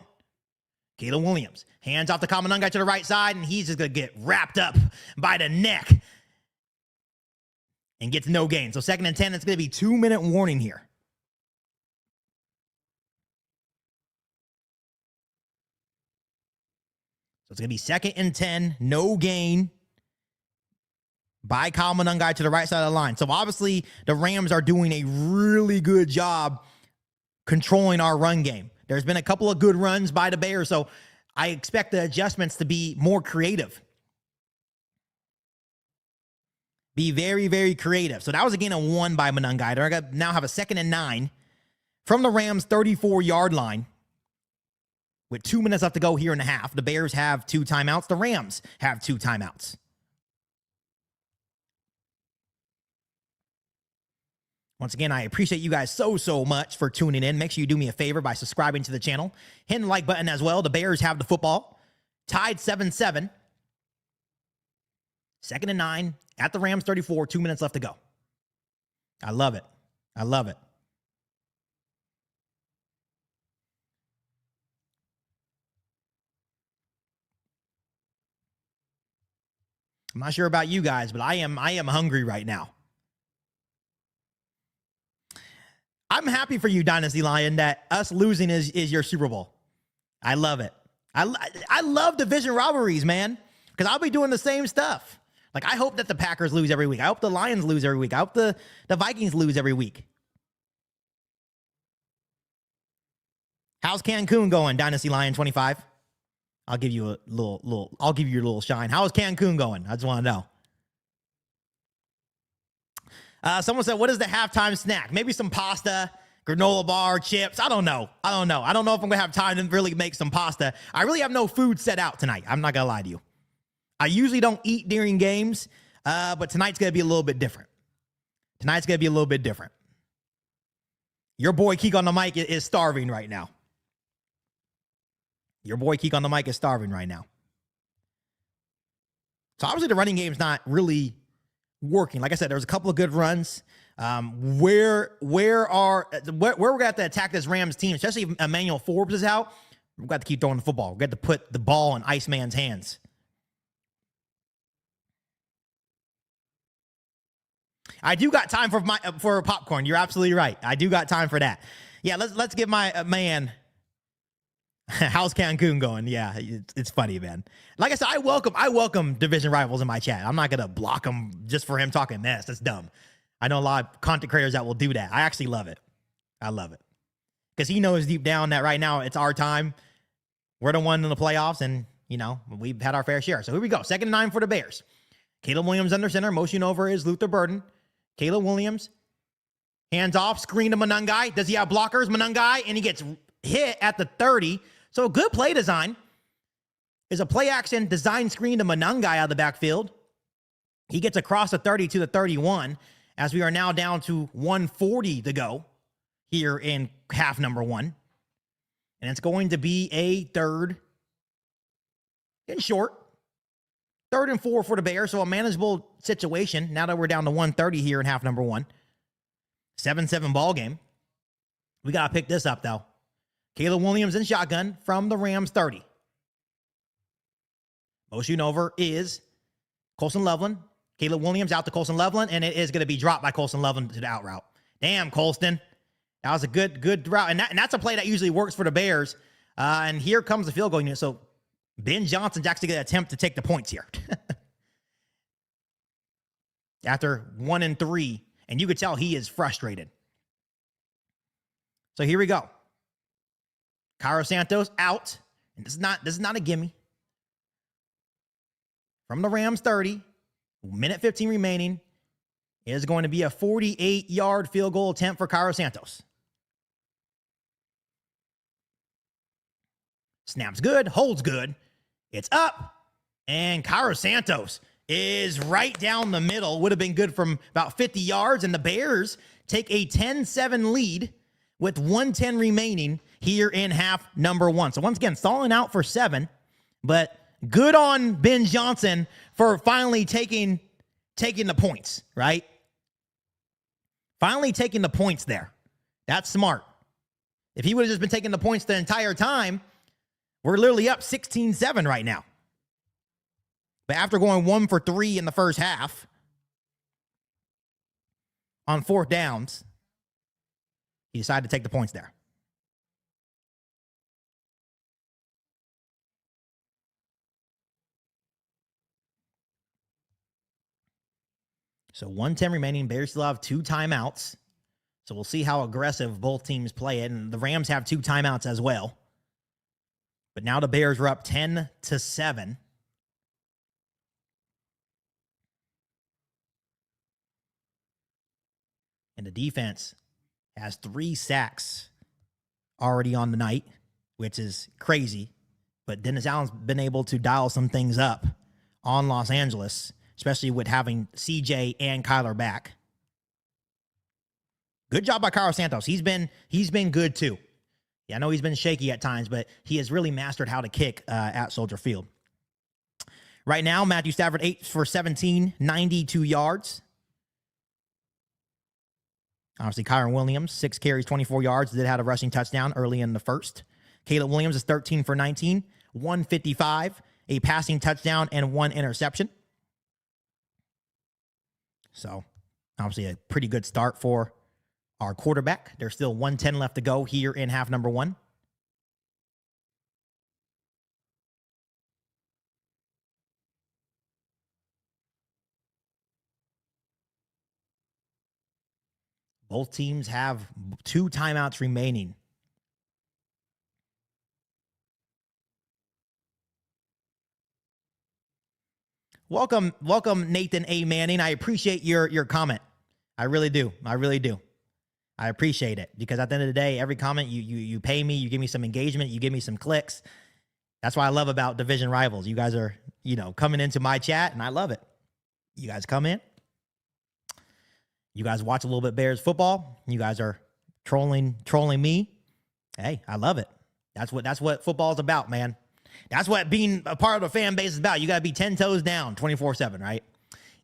Caleb Williams hands off the common guy to the right side, and he's just going to get wrapped up by the neck and gets no gain. So 2nd and 10, it's going to be 2-minute warning here. So it's going to be 2nd and 10, no gain by Kyle Monangai to the right side of the line. So obviously the Rams are doing a really good job controlling our run game. There's been a couple of good runs by the Bears, so I expect the adjustments to be more creative. Be very, very creative. So that was a gain of 1 by Monangai. They're going to now have a 2nd and 9 from the Rams' 34-yard line. With 2 minutes left to go here in the half, the Bears have 2 timeouts. The Rams have 2 timeouts. Once again, I appreciate you guys so much for tuning in. Make sure you do me a favor by subscribing to the channel. Hitting the like button as well. The Bears have the football. Tied 7-7. 2nd and 9 at the Rams 34. 2 minutes left to go. I love it. I love it. I'm not sure about you guys, but I am hungry right now. I'm happy for you, Dynasty Lion, that us losing is your Super Bowl. I love it. I love division rivalries, man, because I'll be doing the same stuff. Like, I hope that the Packers lose every week. I hope the Lions lose every week. I hope the Vikings lose every week. How's Cancun going, Dynasty Lion 25? I'll give you a little shine. How is Cancun going? I just want to know. Someone said, what is the halftime snack? Maybe some pasta, granola bar, chips. I don't know. I don't know if I'm going to have time to really make some pasta. I really have no food set out tonight. I'm not going to lie to you. I usually don't eat during games, but tonight's going to be a little bit different. Your boy KIEQ on the mic is starving right now. So obviously the running game's not really working. Like I said, there was a couple of good runs. Where we're going to have to attack this Rams team, especially if Emmanuel Forbes is out, we've got to keep throwing the football. We've got to put the ball in Iceman's hands. I do got time for popcorn. You're absolutely right. I do got time for that. Yeah, let's give my man. How's Cancun going? Yeah, it's funny, man. Like I said, I welcome division rivals in my chat. I'm not gonna block him just for him talking mess. That's dumb. I know a lot of content creators that will do that. I actually love it. I love it because he knows deep down that right now it's our time. We're the one in the playoffs, and we've had our fair share. So here we go. 2nd and 9 for the Bears. Caleb Williams under center. Motion over is Luther Burden. Caleb Williams hands off. Screen to Monangai. Does he have blockers? Monangai, and he gets hit at the 30. So a good play design is a play action design screen to Monangai out of the backfield. He gets across the 30 to the 31 as we are now down to 1:40 to go here in half number 1. And it's going to be a 3rd and short. 3rd and 4 for the Bears. So a manageable situation now that we're down to 1:30 here in half number 1. 7-7 ball game. We got to pick this up though. Caleb Williams in shotgun from the Rams 30. Motion over is Colson Loveland. Caleb Williams out to Colson Loveland, and it is going to be dropped by Colson Loveland to the out route. Damn, Colston. That was a good route, and that's a play that usually works for the Bears. And here comes the field goal unit. So Ben Johnson's actually going to attempt to take the points here. After 1 and 3, and you could tell he is frustrated. So here we go. Cairo Santos out. And this is not a gimme. From the Rams 30, minute 15 remaining, is going to be a 48-yard field goal attempt for Cairo Santos. Snaps good, holds good. It's up, and Cairo Santos is right down the middle. Would have been good from about 50 yards, and the Bears take a 10-7 lead with 1:10 remaining here in half number 1. So once again, stalling out for 7, but good on Ben Johnson for finally taking the points, right? Finally taking the points there. That's smart. If he would have just been taking the points the entire time, we're literally up 16-7 right now. But after going 1 for 3 in the first half on 4th downs, he decided to take the points there. So 1:10 remaining. Bears still have 2 timeouts. So we'll see how aggressive both teams play it. And the Rams have 2 timeouts as well. But now the Bears are up 10-7. And the defense has 3 sacks already on the night, which is crazy. But Dennis Allen's been able to dial some things up on Los Angeles, especially with having CJ and Kyler back. Good job by Cairo Santos. He's been good too. Yeah, I know he's been shaky at times, but he has really mastered how to kick at Soldier Field. Right now, Matthew Stafford 8 for 17, 92 yards. Obviously, Kyron Williams, 6 carries, 24 yards, did have a rushing touchdown early in the first. Caleb Williams is 13 for 19, 155, a passing touchdown, and 1 interception. So, obviously, a pretty good start for our quarterback. There's still 1:10 left to go here in half number 1. Both teams have 2 timeouts remaining. Welcome, Nathan A. Manning. I appreciate your comment. I really do. I appreciate it because at the end of the day, every comment you pay me, you give me some engagement, you give me some clicks. That's what I love about Division Rivals. You guys are, coming into my chat, and I love it. You guys come in. You guys watch a little bit Bears football. You guys are trolling me. Hey, I love it. That's what football is about, man. That's what being a part of the fan base is about. You got to be 10 toes down 24/7, right?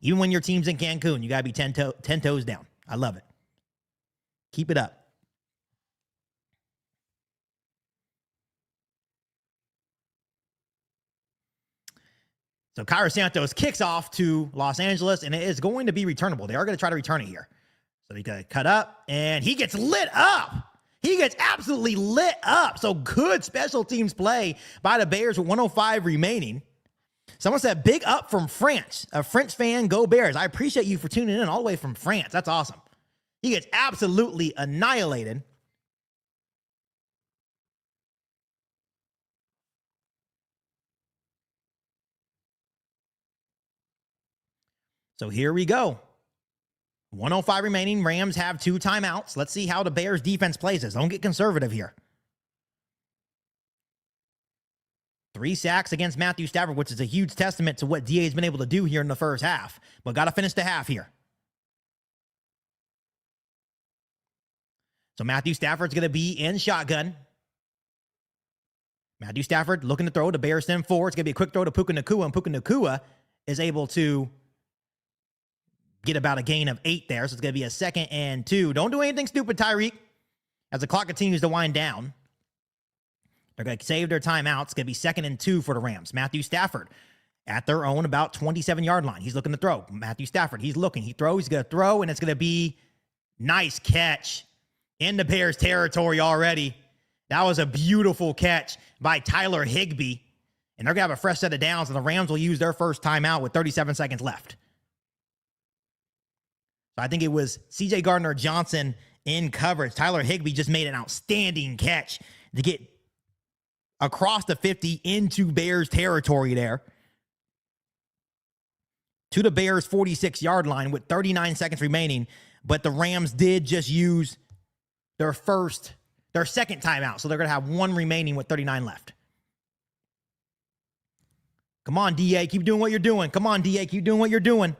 Even when your team's in Cancun, you got to be 10 toes down. I love it. Keep it up. So Cairo Santos kicks off to Los Angeles, and it is going to be returnable. They are going to try to return it here. So he got cut up, and he gets lit up. He gets absolutely lit up. So good special teams play by the Bears with 105 remaining. Someone said, big up from France. A French fan, go Bears. I appreciate you for tuning in all the way from France. That's awesome. He gets absolutely annihilated. So here we go. 105 remaining. Rams have 2 timeouts. Let's see how the Bears defense plays this. Don't get conservative here. 3 sacks against Matthew Stafford, which is a huge testament to what DA has been able to do here in the first half. But got to finish the half here. So Matthew Stafford's going to be in shotgun. Matthew Stafford looking to throw. The Bears send forward. It's going to be a quick throw to Puka Nacua, and Puka Nacua is able to get about a gain of 8 there. So it's going to be a 2nd and 2. Don't do anything stupid, Tyreek. As the clock continues to wind down, they're going to save their timeout. It's going to be 2nd and 2 for the Rams. Matthew Stafford at their own about 27-yard line. He's looking to throw. Matthew Stafford, he's looking. He throws. He's going to throw, and it's going to be nice catch in the Bears territory already. That was a beautiful catch by Tyler Higbee. And they're going to have a fresh set of downs, and the Rams will use their first timeout with 37 seconds left. So I think it was C.J. Gardner-Johnson in coverage. Tyler Higbee just made an outstanding catch to get across the 50 into Bears territory there to the Bears 46-yard line with 39 seconds remaining. But the Rams did just use their second timeout. So they're going to have one remaining with 39 left. Come on, DA, keep doing what you're doing. Come on, DA, keep doing what you're doing.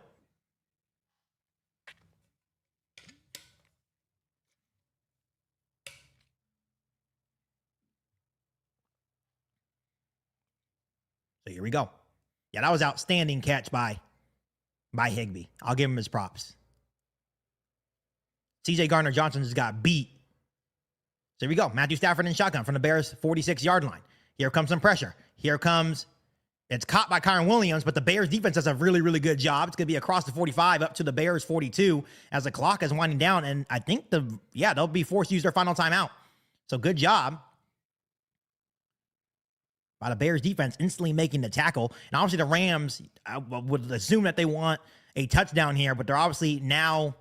So here we go. Yeah, that was outstanding catch by Higbee. I'll give him his props. C.J. Gardner-Johnson just got beat. So here we go. Matthew Stafford in shotgun from the Bears' 46-yard line. Here comes some pressure. It's caught by Kyren Williams, but the Bears defense does a really, really good job. It's going to be across the 45 up to the Bears 42 as the clock is winding down. And I think they'll be forced to use their final timeout. So good job by the Bears defense instantly making the tackle. And obviously the Rams, I would assume that they want a touchdown here, but they're obviously now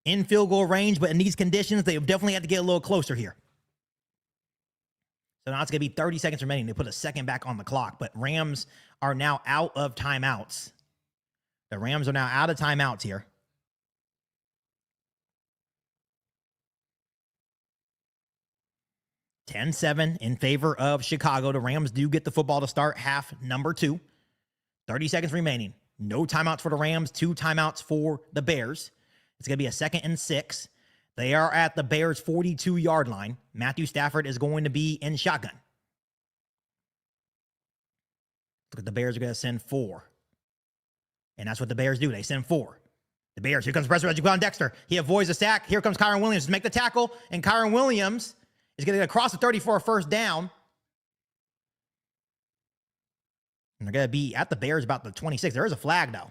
in field goal range. But in these conditions, they definitely have to get a little closer here. So now it's going to be 30 seconds remaining. They put a second back on the clock, but Rams are now out of timeouts. The Rams are now out of timeouts here. (10-7) in favor of Chicago. The Rams do get the football to start half number 2. 30 seconds remaining. No timeouts for the Rams, 2 timeouts for the Bears. It's going to be a 2nd and 6. They are at the Bears' 42-yard line. Matthew Stafford is going to be in shotgun. Look at the Bears are going to send 4. And that's what the Bears do. They send 4. The Bears, here comes pressure by Jaquan Dexter. He avoids the sack. Here comes Kyren Williams to make the tackle. And Kyren Williams is going to get across the 30 for a first down. And they're going to be at the Bears about the 26. There is a flag, though.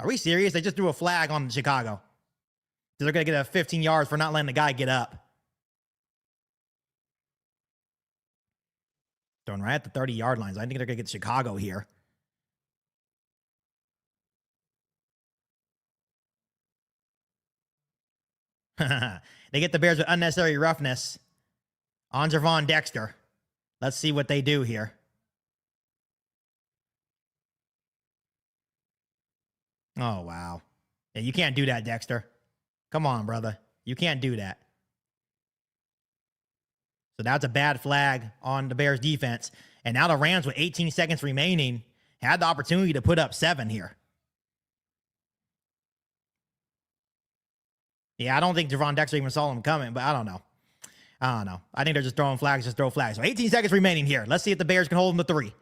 Are we serious? They just threw a flag on Chicago. They're going to get a 15 yards for not letting the guy get up. Thrown right at the 30-yard lines. I think they're going to get Chicago here. They get the Bears with unnecessary roughness on Jaquan Dexter. Let's see what they do here. Oh, wow. Yeah, you can't do that, Dexter. Come on, brother. You can't do that. So that's a bad flag on the Bears defense. And now the Rams with 18 seconds remaining had the opportunity to put up 7 here. Yeah, I don't think Jaquan Dexter even saw him coming, but I don't know. I think they're just throwing flags, just throw flags. So 18 seconds remaining here. Let's see if the Bears can hold them to 3.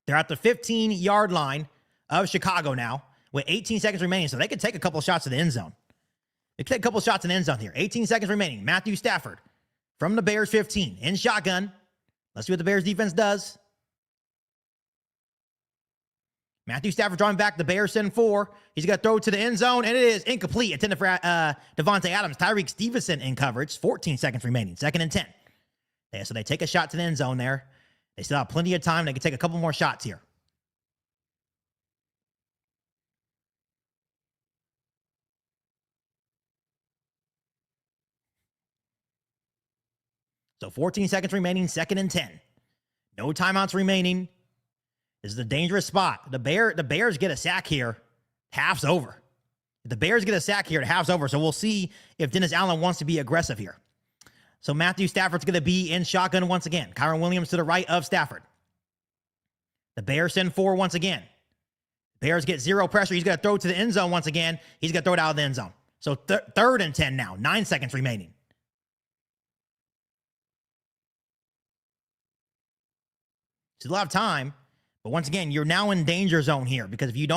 They're at the 15-yard line of Chicago now with 18 seconds remaining, so they could take a couple shots to the end zone. They could take a couple shots in the end zone here. 18 seconds remaining. Matthew Stafford from the Bears 15 in shotgun. Let's see what the Bears defense does. Matthew Stafford drawing back. The Bears send 4. He's going to throw to the end zone, and it is incomplete. Intended for Devontae Adams. Tyreek Stevenson in coverage. 14 seconds remaining. 2nd and 10. Yeah, so they take a shot to the end zone there. They still have plenty of time. They can take a couple more shots here. So 14 seconds remaining, 2nd and 10. No timeouts remaining. This is a dangerous spot. The Bears get a sack here. Half's over. If the Bears get a sack here, half's over. So we'll see if Dennis Allen wants to be aggressive here. So Matthew Stafford's going to be in shotgun once again. Kyren Williams to the right of Stafford. The Bears send 4 once again. Bears get 0 pressure. He's going to throw to the end zone once again. He's going to throw it out of the end zone. So 3rd and 10 now. 9 seconds remaining. Still have time, but once again, you're now in danger zone here because if you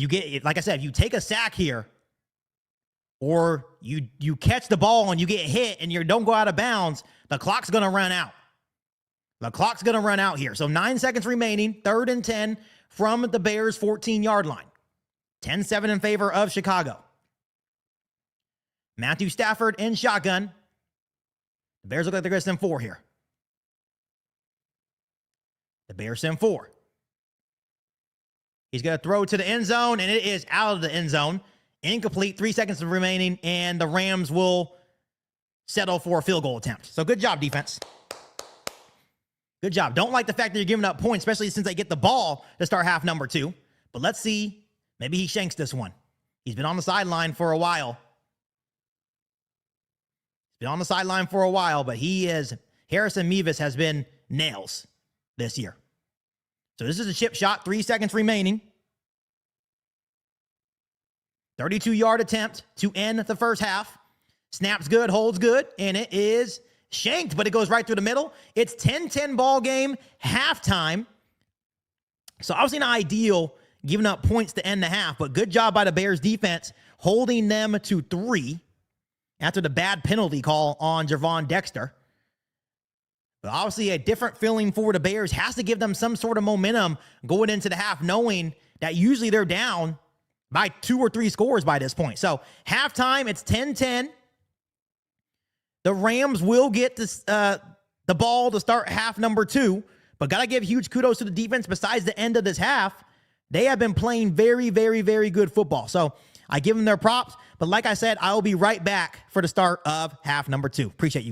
get, like I said, if you take a sack here or you catch the ball and you get hit and you don't go out of bounds, the clock's going to run out. The clock's going to run out here. So 9 seconds remaining, 3rd and 10 from the Bears' 14-yard line. 10-7 in favor of Chicago. Matthew Stafford in shotgun. The Bears look like they're going to send 4 here. The Bears send 4. He's going to throw to the end zone, and it is out of the end zone. Incomplete, 3 seconds remaining, and the Rams will settle for a field goal attempt. So good job, defense. Good job. Don't like the fact that you're giving up points, especially since they get the ball to start half number 2. But let's see. Maybe he shanks this one. He's been on the sideline for a while. But Harrison Mevis has been nails this year. So this is a chip shot, 3 seconds remaining. 32-yard attempt to end the first half. Snaps good, holds good, and it is shanked, but it goes right through the middle. It's 10-10 ball game, halftime. So obviously not ideal giving up points to end the half, but good job by the Bears defense holding them to 3 after the bad penalty call on Javon Dexter. But obviously a different feeling for the Bears. Has to give them some sort of momentum going into the half, knowing that usually they're down by 2 or 3 scores by this point. So halftime, it's 10-10. The Rams will get this, the ball to start half number 2, but got to give huge kudos to the defense. Besides the end of this half, they have been playing very, very, very good football. So I give them their props. But like I said, I will be right back for the start of half number 2. Appreciate you.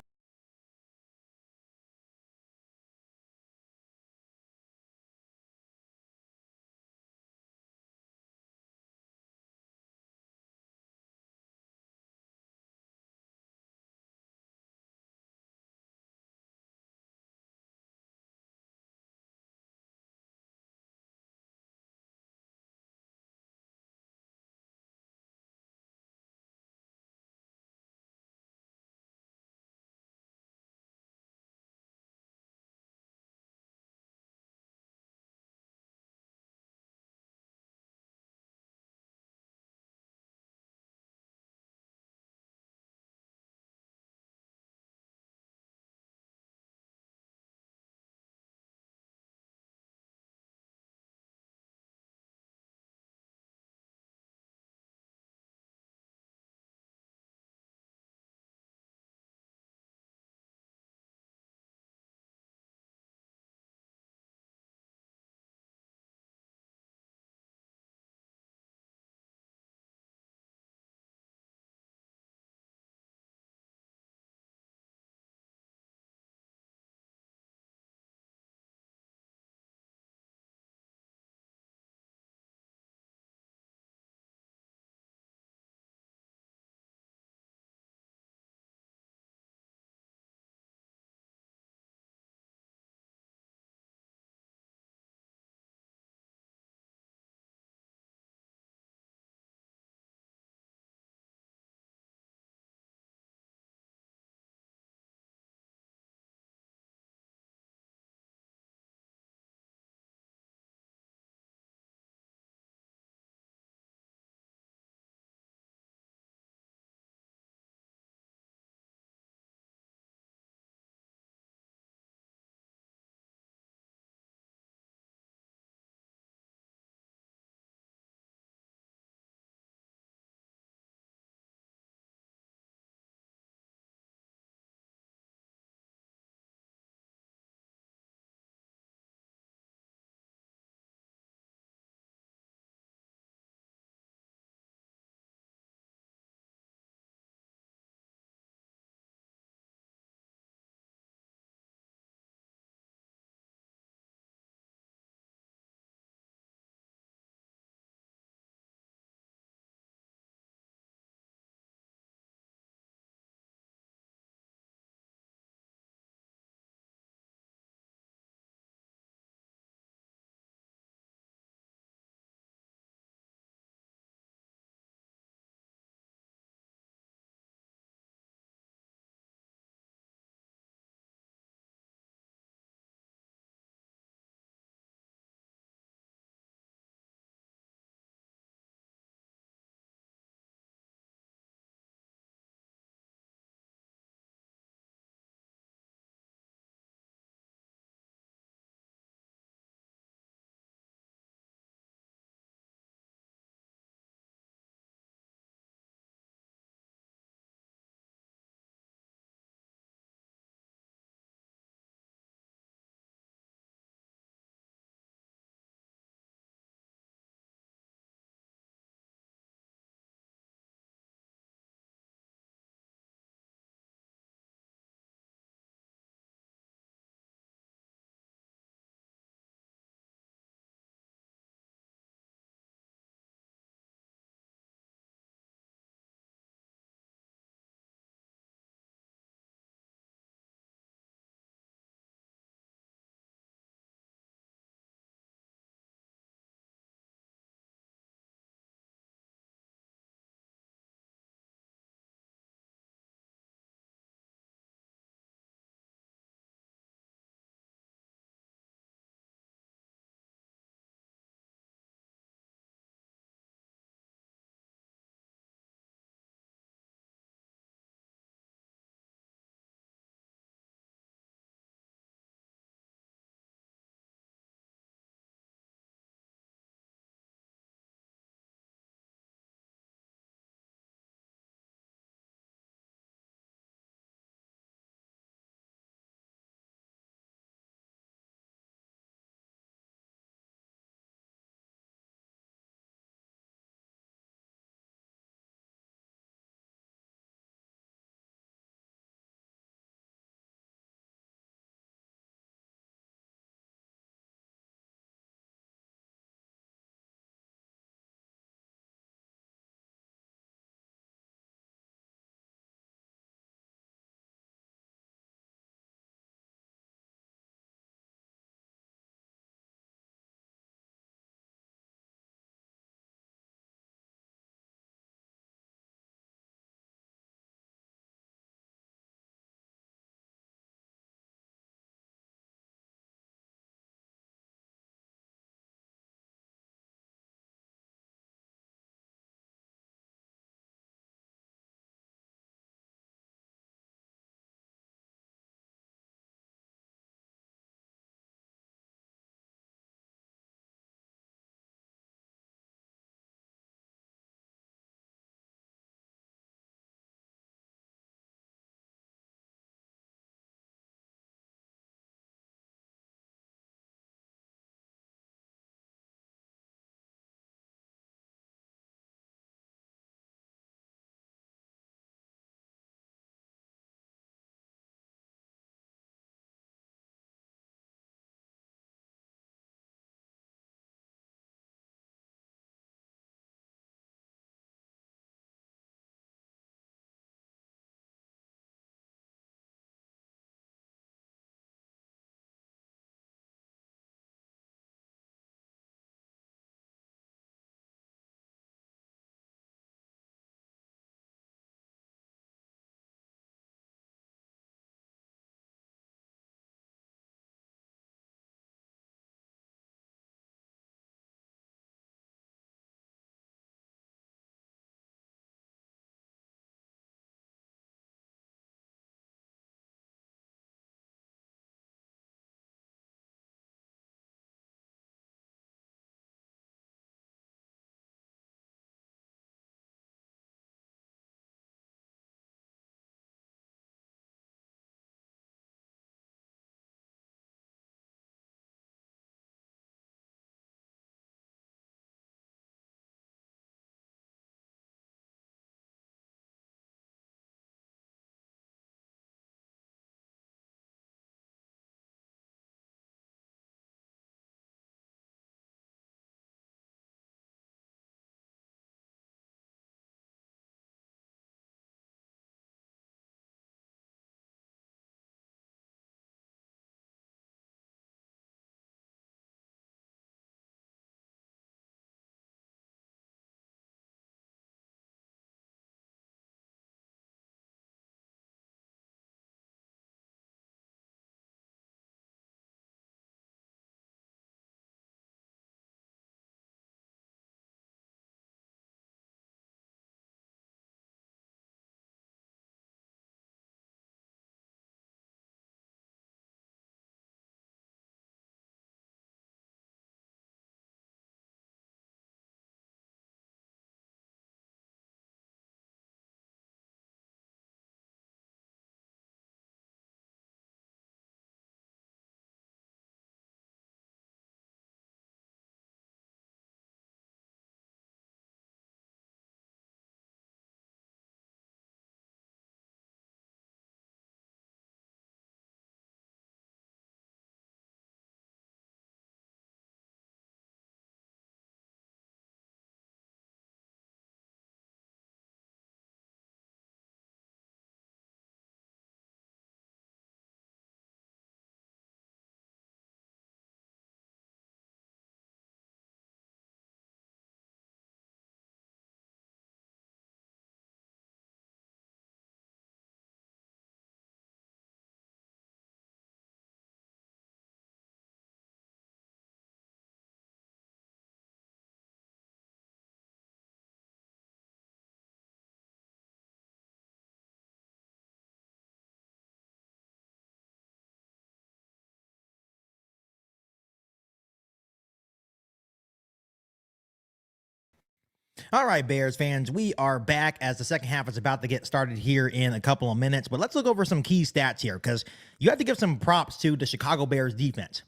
All right, Bears fans, we are back as the second half is about to get started here in a couple of minutes. But let's look over some key stats here because you have to give some props to the Chicago Bears defense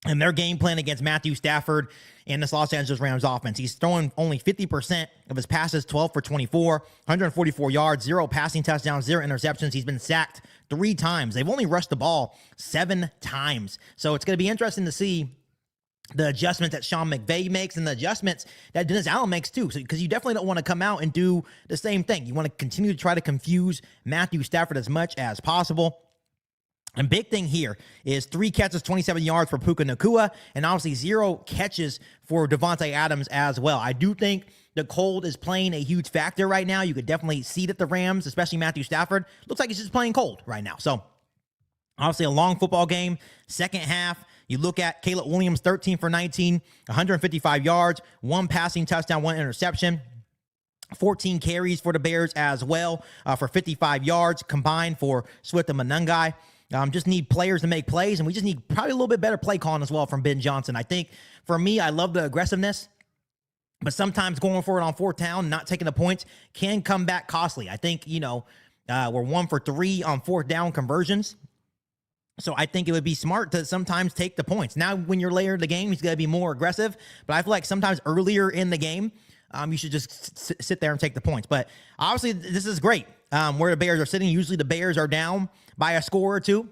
and their game plan against Matthew Stafford and this Los Angeles Rams offense. He's throwing only 50% of his passes, 12 for 24, 144 yards, 0 passing touchdowns, 0 interceptions. He's been sacked 3 times. They've only rushed the ball 7 times. So it's going to be interesting to see the adjustments that Sean McVay makes and the adjustments that Dennis Allen makes too. Because you definitely don't want to come out and do the same thing. You want to continue to try to confuse Matthew Stafford as much as possible. And big thing here is 3 catches, 27 yards for Puka Nacua, and obviously 0 catches for Devontae Adams as well. I do think the cold is playing a huge factor right now. You could definitely see that the Rams, especially Matthew Stafford, looks like he's just playing cold right now. So obviously a long football game. Second half, you look at Caleb Williams, 13 for 19, 155 yards, 1 passing touchdown, 1 interception. 14 carries for the Bears as well for 55 yards combined for Swift and Monangai. Just need players to make plays, and we just need probably a little bit better play calling as well from Ben Johnson. I think, for me, I love the aggressiveness, but sometimes going for it on 4th down, not taking the points, can come back costly. I think, we're 1 for 3 on 4th down conversions. So I think it would be smart to sometimes take the points. Now, when you're later in the game, he's going to be more aggressive. But I feel like sometimes earlier in the game, you should just sit there and take the points. But obviously, this is great where the Bears are sitting. Usually the Bears are down by a score or 2,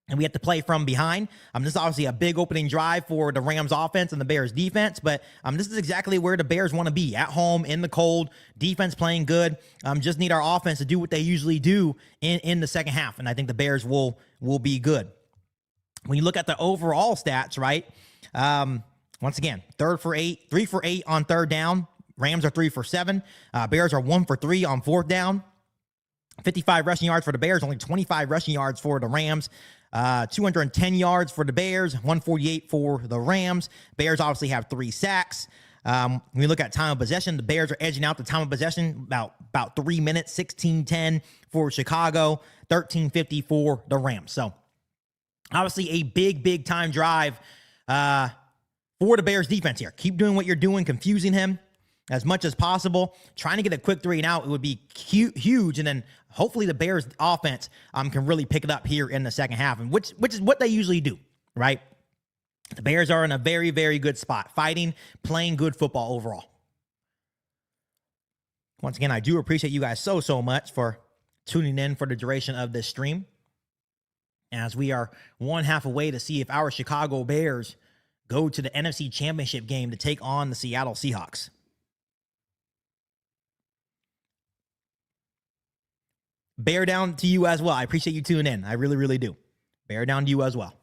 and we have to play from behind. This is obviously a big opening drive for the Rams offense and the Bears defense, but this is exactly where the Bears want to be, at home, in the cold, defense playing good. Just need our offense to do what they usually do in the second half, and I think the Bears will be good. When you look at the overall stats, right, once again, 3 for 8 on 3rd down. Rams are 3 for 7. Bears are 1 for 3 on 4th down. 55 rushing yards for the Bears, only 25 rushing yards for the Rams. 210 yards for the Bears, 148 for the Rams. Bears obviously have 3 sacks. When we look at time of possession, the Bears are edging out the time of possession about 3 minutes, 16:10 for Chicago, 13:50 for the Rams. So obviously a big time drive for the Bears defense here. Keep doing what you're doing, confusing him as much as possible. Trying to get a quick 3 and out, it would be huge. And then hopefully the Bears offense can really pick it up here in the second half, and which is what they usually do, right? The Bears are in a very, very good spot, fighting, playing good football overall. Once again, I do appreciate you guys so much for tuning in for the duration of this stream, as we are 1 half away to see if our Chicago Bears go to the NFC Championship game to take on the Seattle Seahawks. Bear down to you as well. I appreciate you tuning in. I really, really do. Bear down to you as well.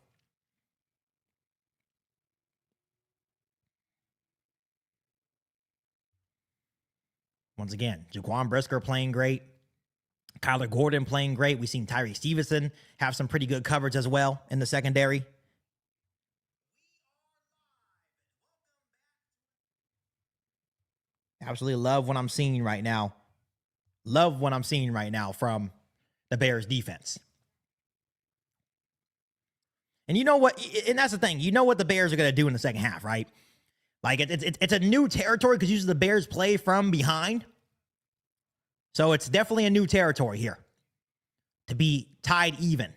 Once again, Jaquan Brisker playing great. Kyler Gordon playing great. We've seen Tyree Stevenson have some pretty good coverage as well in the secondary. Absolutely love what I'm seeing right now. Love what I'm seeing right now from the Bears defense. And you know what? And that's the thing. You know what the Bears are going to do in the second half, right? Like, it's a new territory because usually the Bears play from behind. So it's definitely a new territory here to be tied even.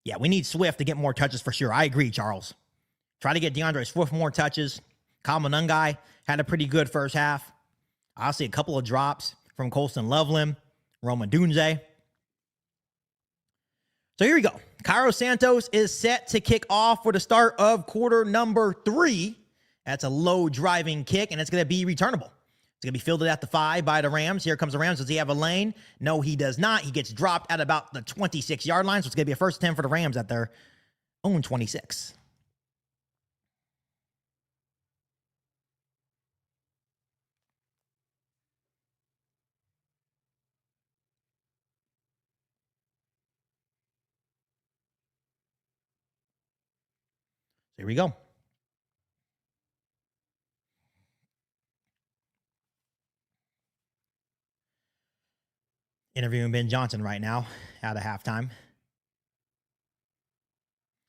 Yeah, we need Swift to get more touches for sure. I agree, Charles. Try to get DeAndre Swift more touches. Kyle Monangai had a pretty good first half. Obviously, a couple of drops from Colston Loveland, Roman Dunze. So here we go. Cairo Santos is set to kick off for the start of quarter number 3. That's a low driving kick, and it's going to be returnable. It's going to be fielded at the 5 by the Rams. Here comes the Rams. Does he have a lane? No, he does not. He gets dropped at about the 26-yard line, so it's going to be a first 10 for the Rams at their own 26. Here we go. Interviewing Ben Johnson right now out of halftime.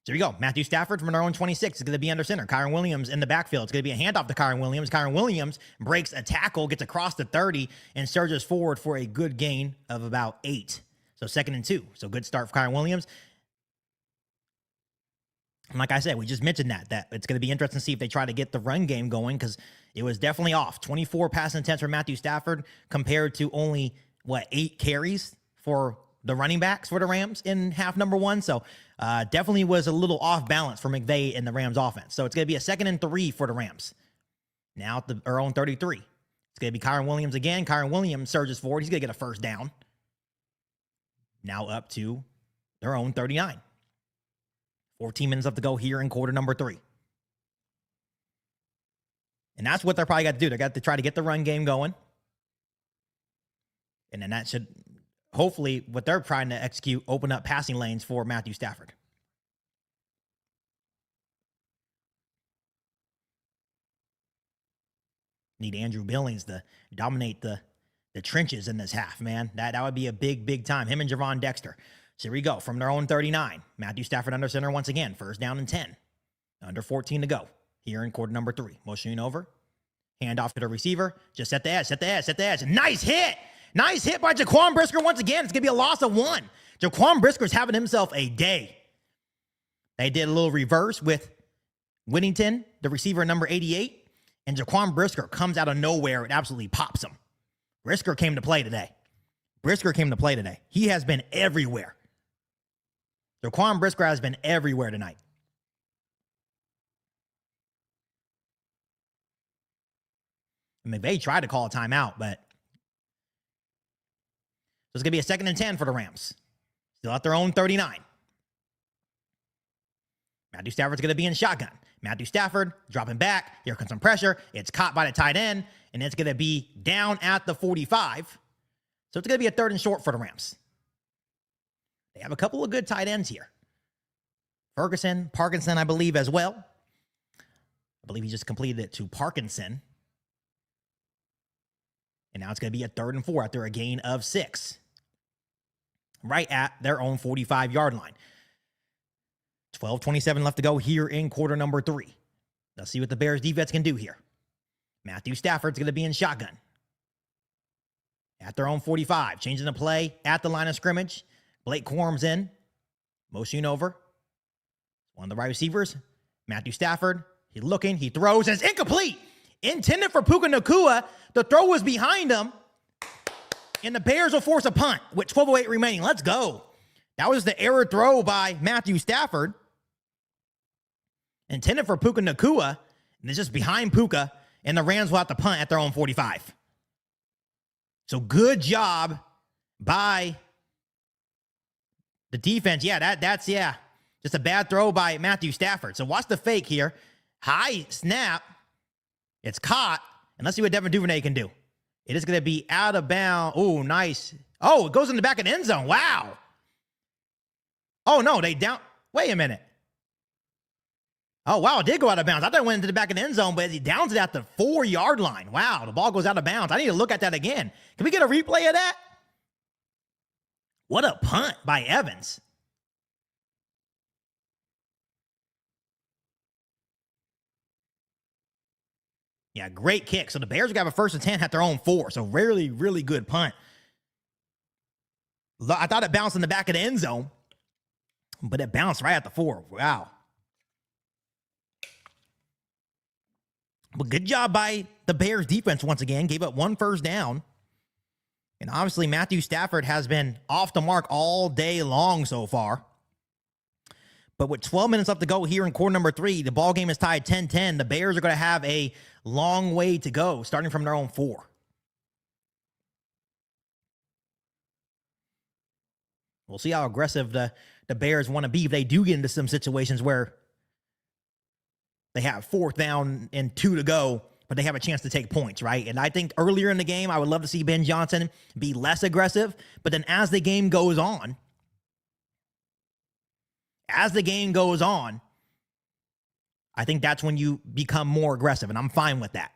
So here we go. Matthew Stafford from their own 26 is going to be under center. Kyron Williams in the backfield. It's going to be a handoff to Kyron Williams. Kyron Williams breaks a tackle, gets across the 30, and surges forward for a good gain of about 8. So 2nd and 2. So good start for Kyron Williams. And like I said, we just mentioned that it's going to be interesting to see if they try to get the run game going, because it was definitely off. 24 passing attempts for Matthew Stafford compared to only, 8 carries for the running backs for the Rams in half number 1. So definitely was a little off balance for McVay and the Rams offense. So it's going to be a 2nd and 3 for the Rams. Now at their own 33. It's going to be Kyron Williams again. Kyron Williams surges forward. He's going to get a first down. Now up to their own 39. 14 minutes left to go here in quarter number 3. And that's what they're probably got to do. They got to try to get the run game going. And then that should, hopefully, what they're trying to execute, open up passing lanes for Matthew Stafford. Need Andrew Billings to dominate the trenches in this half, man. That would be a big time. Him and Javon Dexter. So here we go. From their own 39. Matthew Stafford under center once again. First down and 10. Under 14 to go here in quarter number 3. Motioning over. Hand off to the receiver. Just set the edge. Nice hit. Nice hit by Jaquan Brisker once again. It's going to be a loss of 1. Jaquan Brisker's having himself a day. They did a little reverse with Whittington, the receiver number 88. And Jaquan Brisker comes out of nowhere and absolutely pops him. Brisker came to play today. He has been everywhere. Jaquan Brisker has been everywhere tonight. McVay tried to call a timeout, but so it's going to be a 2nd and 10 for the Rams. Still at their own 39. Matthew Stafford's going to be in shotgun. Matthew Stafford dropping back. Here comes some pressure. It's caught by the tight end, and it's going to be down at the 45. So it's going to be a 3rd and short for the Rams. They have a couple of good tight ends here. Parkinson, I believe, as well. I believe he just completed it to Parkinson. And now it's going to be a 3rd and 4 after a gain of 6. Right at their own 45-yard line. 12:27 left to go here in quarter number 3. Let's see what the Bears defense can do here. Matthew Stafford's going to be in shotgun. At their own 45. Changing the play at the line of scrimmage. Blake Corum's in. Motion over. One of the right receivers. Matthew Stafford. He's looking. He throws. And it's incomplete. Intended for Puka Nacua. The throw was behind him. And the Bears will force a punt with 12:08 remaining. Let's go. That was the error throw by Matthew Stafford. Intended for Puka Nacua. And it's just behind Puka. And the Rams will have to punt at their own 45. So good job by the defense. Yeah, that's just a bad throw by Matthew Stafford. So watch the fake here. High snap. It's caught. And let's see what Devin Duvernay can do. It is going to be out of bounds. Oh, nice. Oh, it goes in the back of the end zone. Wow. Oh, no, they down. Wait a minute. Oh, wow, it did go out of bounds. I thought it went into the back of the end zone, but he downs it at the 4-yard line. Wow, the ball goes out of bounds. I need to look at that again. Can we get a replay of that? What a punt by Evans. Yeah, great kick. So the Bears are going to have a 1st and 10 at their own 4. So really, really good punt. I thought it bounced in the back of the end zone, but it bounced right at the 4. Wow. But good job by the Bears defense once again. Gave up 1 first down. And obviously Matthew Stafford has been off the mark all day long so far. But with 12 minutes left to go here in quarter number 3, the ball game is tied 10-10. The Bears are going to have a long way to go, starting from their own 4. We'll see how aggressive the Bears want to be if they do get into some situations where they have 4th down and 2 to go, but they have a chance to take points, right? And I think earlier in the game, I would love to see Ben Johnson be less aggressive. But then as the game goes on, I think that's when you become more aggressive, and I'm fine with that.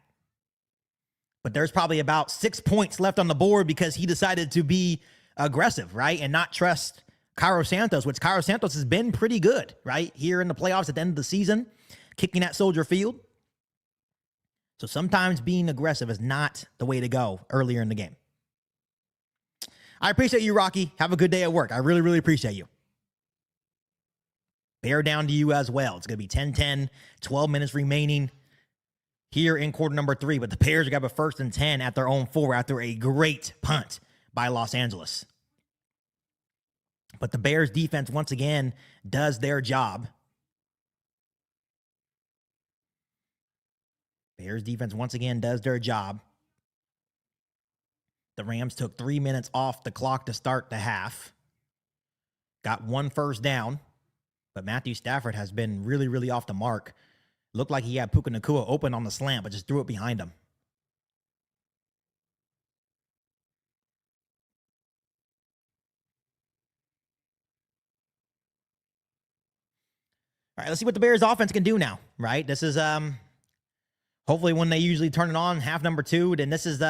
But there's probably about 6 points left on the board because he decided to be aggressive, right? And not trust Cairo Santos, which Cairo Santos has been pretty good, right? Here in the playoffs at the end of the season, kicking at Soldier Field. So sometimes being aggressive is not the way to go earlier in the game. I appreciate you, Rocky. Have a good day at work. I really, really appreciate you. Bear down to you as well. It's going to be 10-10, 12 minutes remaining here in quarter number 3. But the Bears are going to have a 1st and 10 at their own 4 after a great punt by Los Angeles. But the Bears defense, once again, does their job. Bears defense, once again, does their job. The Rams took 3 minutes off the clock to start the half. Got 1 first down. But Matthew Stafford has been really, really off the mark. Looked like he had Puka Nacua open on the slant, but just threw it behind him. All right, let's see what the Bears offense can do now, right? This is hopefully when they usually turn it on, half number 2, then this is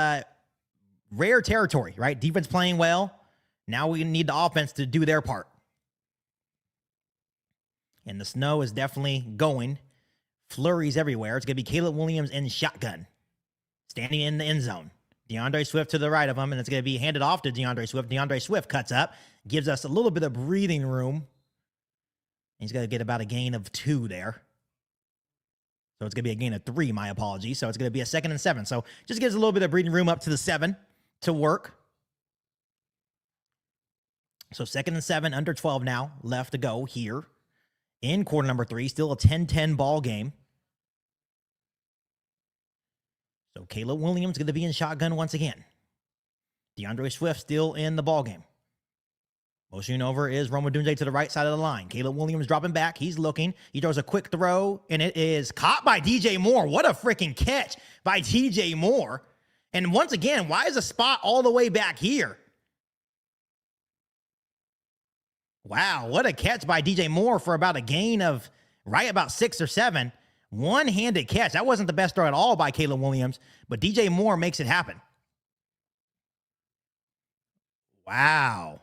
rare territory, right? Defense playing well. Now we need the offense to do their part. And the snow is definitely going. Flurries everywhere. It's going to be Caleb Williams in shotgun. Standing in the end zone. DeAndre Swift to the right of him, and it's going to be handed off to DeAndre Swift. DeAndre Swift cuts up, gives us a little bit of breathing room. He's going to get about a gain of 2 there. So it's going to be a gain of 3, my apologies. So it's going to be a 2nd and 7. So just gives a little bit of breathing room up to the 7 to work. So 2nd and 7, under 12 now, left to go here in quarter number 3. Still a 10-10 ball game. So Caleb Williams going to be in shotgun once again. DeAndre Swift still in the ball game. Motioning over is Rome Odunze to the right side of the line. Caleb Williams dropping back. He's looking. He throws a quick throw, and it is caught by DJ Moore. What a freaking catch by DJ Moore. And once again, why is the spot all the way back here? Wow, what a catch by DJ Moore for about a gain of right about 6 or 7. One-handed catch. That wasn't the best throw at all by Caleb Williams, but DJ Moore makes it happen. Wow.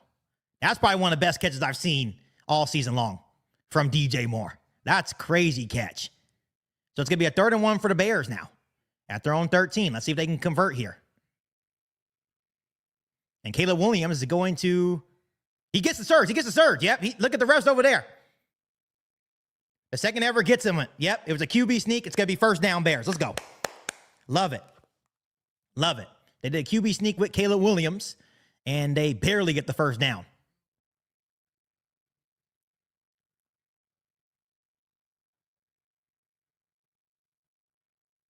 That's probably one of the best catches I've seen all season long from DJ Moore. That's crazy catch. So it's going to be a 3rd and 1 for the Bears now at their own 13. Let's see if they can convert here. And Caleb Williams is going to... He gets the surge. He gets the surge. Yep. Look at the refs over there. The second ever gets him. Yep. It was a QB sneak. It's going to be 1st down Bears. Let's go. Love it. Love it. They did a QB sneak with Caleb Williams, and they barely get the 1st down.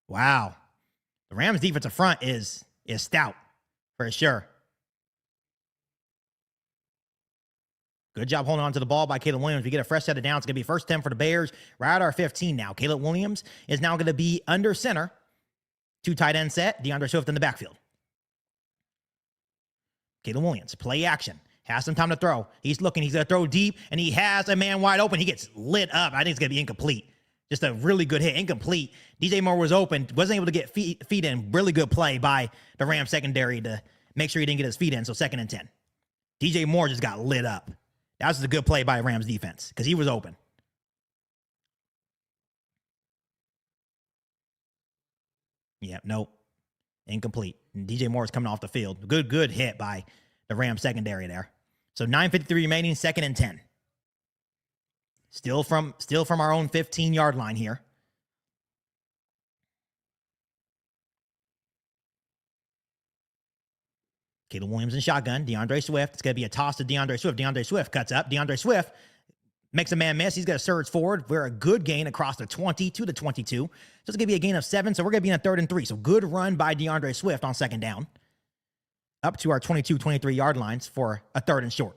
Wow. The Rams defensive front is stout for sure. Good job holding on to the ball by Caleb Williams. We get a fresh set of downs. It's going to be 1st 10 for the Bears. Right at our 15 now. Caleb Williams is now going to be under center. 2 tight end set. DeAndre Swift in the backfield. Caleb Williams, play action. Has some time to throw. He's looking. He's going to throw deep, and he has a man wide open. He gets lit up. I think it's going to be incomplete. Just a really good hit. Incomplete. DJ Moore was open. Wasn't able to get feet in. Really good play by the Rams secondary to make sure he didn't get his feet in. So 2nd and 10. DJ Moore just got lit up. That was a good play by Rams defense because he was open. Yeah, nope. Incomplete. And DJ Moore is coming off the field. Good hit by the Rams secondary there. So 9:53 remaining, 2nd and 10. Still from our own 15-yard line here. Caleb Williams in shotgun. DeAndre Swift. It's going to be a toss to DeAndre Swift. DeAndre Swift cuts up. DeAndre Swift makes a man miss. He's going to surge forward for a good gain across the 20 to the 22. So it's going to be a gain of 7. So we're going to be in a 3rd and 3. So good run by DeAndre Swift on 2nd down. Up to our 22, 23-yard lines for a 3rd and short.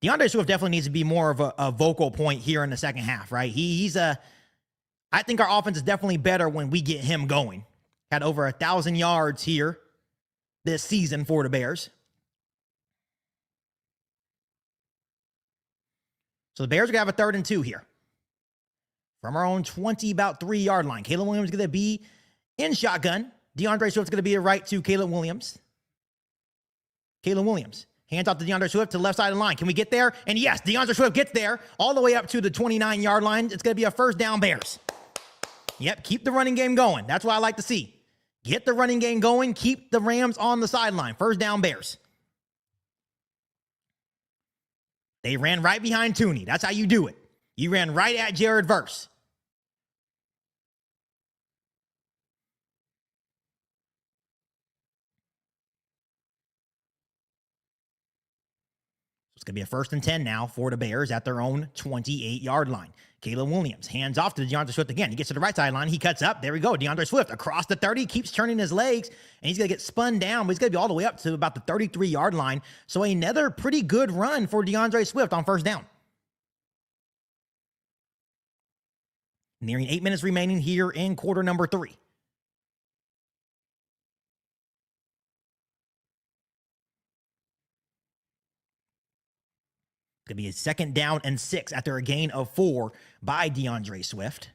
DeAndre Swift definitely needs to be more of a vocal point here in the second half, right? I think our offense is definitely better when we get him going. Had over 1,000 yards here this season for the Bears. So the Bears are going to have a 3rd and 2 here. From our own 20, about 3-yard line. Caleb Williams is going to be in shotgun. DeAndre Swift's going to be a right to Caleb Williams. Caleb Williams Hands off to DeAndre Swift to the left side of the line. Can we get there? And yes, DeAndre Swift gets there all the way up to the 29-yard line. It's going to be a first down Bears. Yep, keep the running game going. That's what I like to see. Get the running game going. Keep the Rams on the sideline. First down Bears. They ran right behind Tooney. That's how you do it. You ran right at Jared Verse. It's going to be a 1st and 10 now for the Bears at their own 28-yard line. Caleb Williams hands off to DeAndre Swift again. He gets to the right sideline. He cuts up. There we go. DeAndre Swift across the 30, keeps turning his legs, and he's going to get spun down, but he's going to be all the way up to about the 33-yard line. So another pretty good run for DeAndre Swift on first down. Nearing 8 minutes remaining here in quarter number 3. Could be a 2nd down and 6 after a gain of 4 by DeAndre Swift.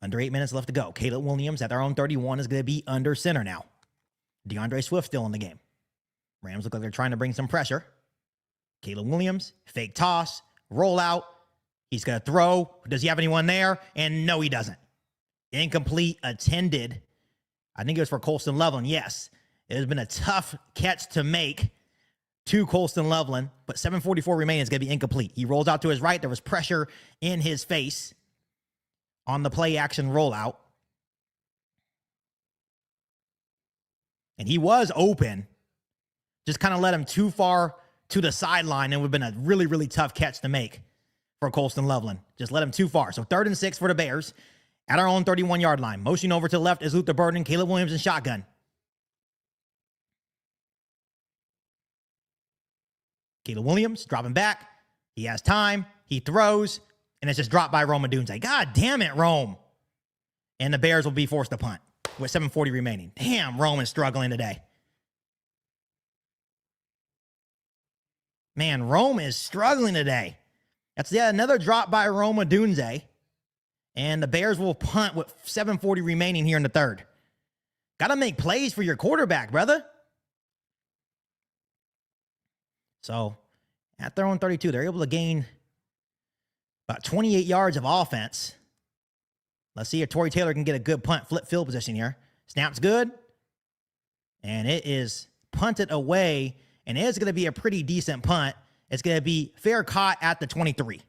Under 8 minutes left to go. Caleb Williams at their own 31 is going to be under center now. DeAndre Swift still in the game. Rams look like they're trying to bring some pressure. Caleb Williams, fake toss, roll out. He's going to throw. Does he have anyone there? And no, he doesn't. Incomplete, attended. I think it was for Colston Loveland. Yes, it has been a tough catch to make to Colston Loveland, but 7:44 remaining is going to be incomplete. He rolls out to his right. There was pressure in his face on the play action rollout. And he was open. Just kind of let him too far to the sideline. It would have been a really, really tough catch to make for Colston Loveland. Just let him too far. So 3rd and 6 for the Bears at our own 31-yard line. Motion over to the left is Luther Burden, Caleb Williams in shotgun. Caleb Williams dropping back. He has time. He throws, and it's just dropped by Rome Odunze. God damn it, Rome. And the Bears will be forced to punt with 7:40 remaining. Damn, Rome is struggling today. Man, Rome is struggling today. That's another drop by Rome Odunze. And the Bears will punt with 7:40 remaining here in the 3rd. Got to make plays for your quarterback, brother. So, at their own 32, they're able to gain about 28 yards of offense. Let's see if Tory Taylor can get a good punt, flip field position here. Snap's good. And it is punted away. And it's going to be a pretty decent punt. It's going to be fair caught at the 23.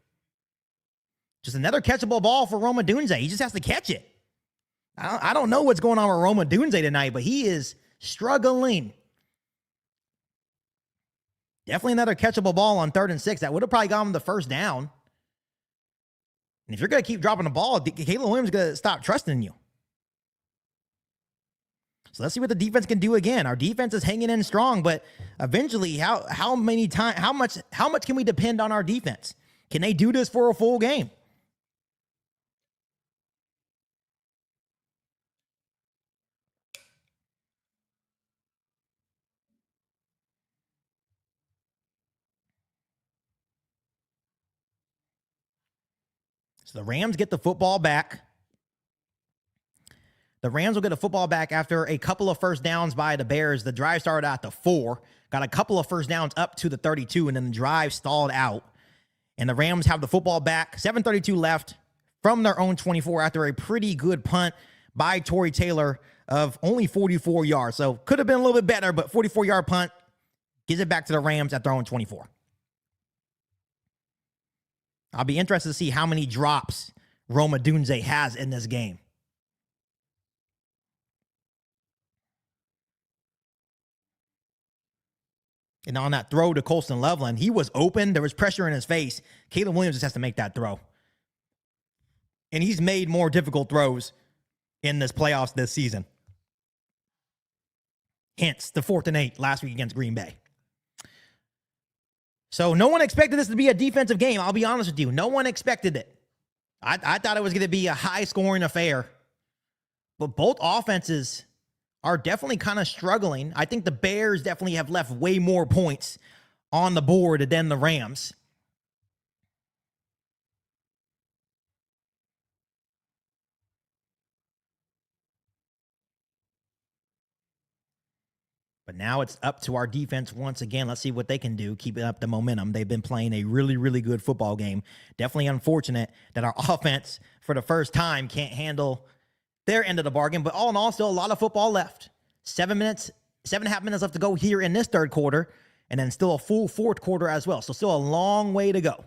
Just another catchable ball for Rome Odunze. He just has to catch it. I don't know what's going on with Rome Odunze tonight, but he is struggling. Definitely another catchable ball on 3rd and 6. That would have probably gotten him the first down. And if you're going to keep dropping the ball, Caleb Williams is going to stop trusting you. So let's see what the defense can do again. Our defense is hanging in strong, but eventually, how much can we depend on our defense? Can they do this for a full game? So the Rams get the football back. The Rams will get a football back after a couple of first downs by the Bears. The drive started at the 4, got a couple of first downs up to the 32, and then the drive stalled out. And the Rams have the football back. 7:32 left from their own 24 after a pretty good punt by Tory Taylor of only 44 yards. So could have been a little bit better, but 44-yard punt gives it back to the Rams at their own 24. I'll be interested to see how many drops Rome Odunze has in this game. And on that throw to Colston Loveland, he was open. There was pressure in his face. Caleb Williams just has to make that throw. And he's made more difficult throws in this playoffs this season. Hence the 4th and 8 last week against Green Bay. So no one expected this to be a defensive game. I'll be honest with you. No one expected it. I thought it was going to be a high-scoring affair. But both offenses are definitely kind of struggling. I think the Bears definitely have left way more points on the board than the Rams. But now it's up to our defense once again. Let's see what they can do, keeping up the momentum. They've been playing a really, really good football game. Definitely unfortunate that our offense, for the first time, can't handle their end of the bargain. But all in all, still a lot of football left. 7.5 minutes left to go here in this third quarter, and then still a full fourth quarter as well. So still a long way to go.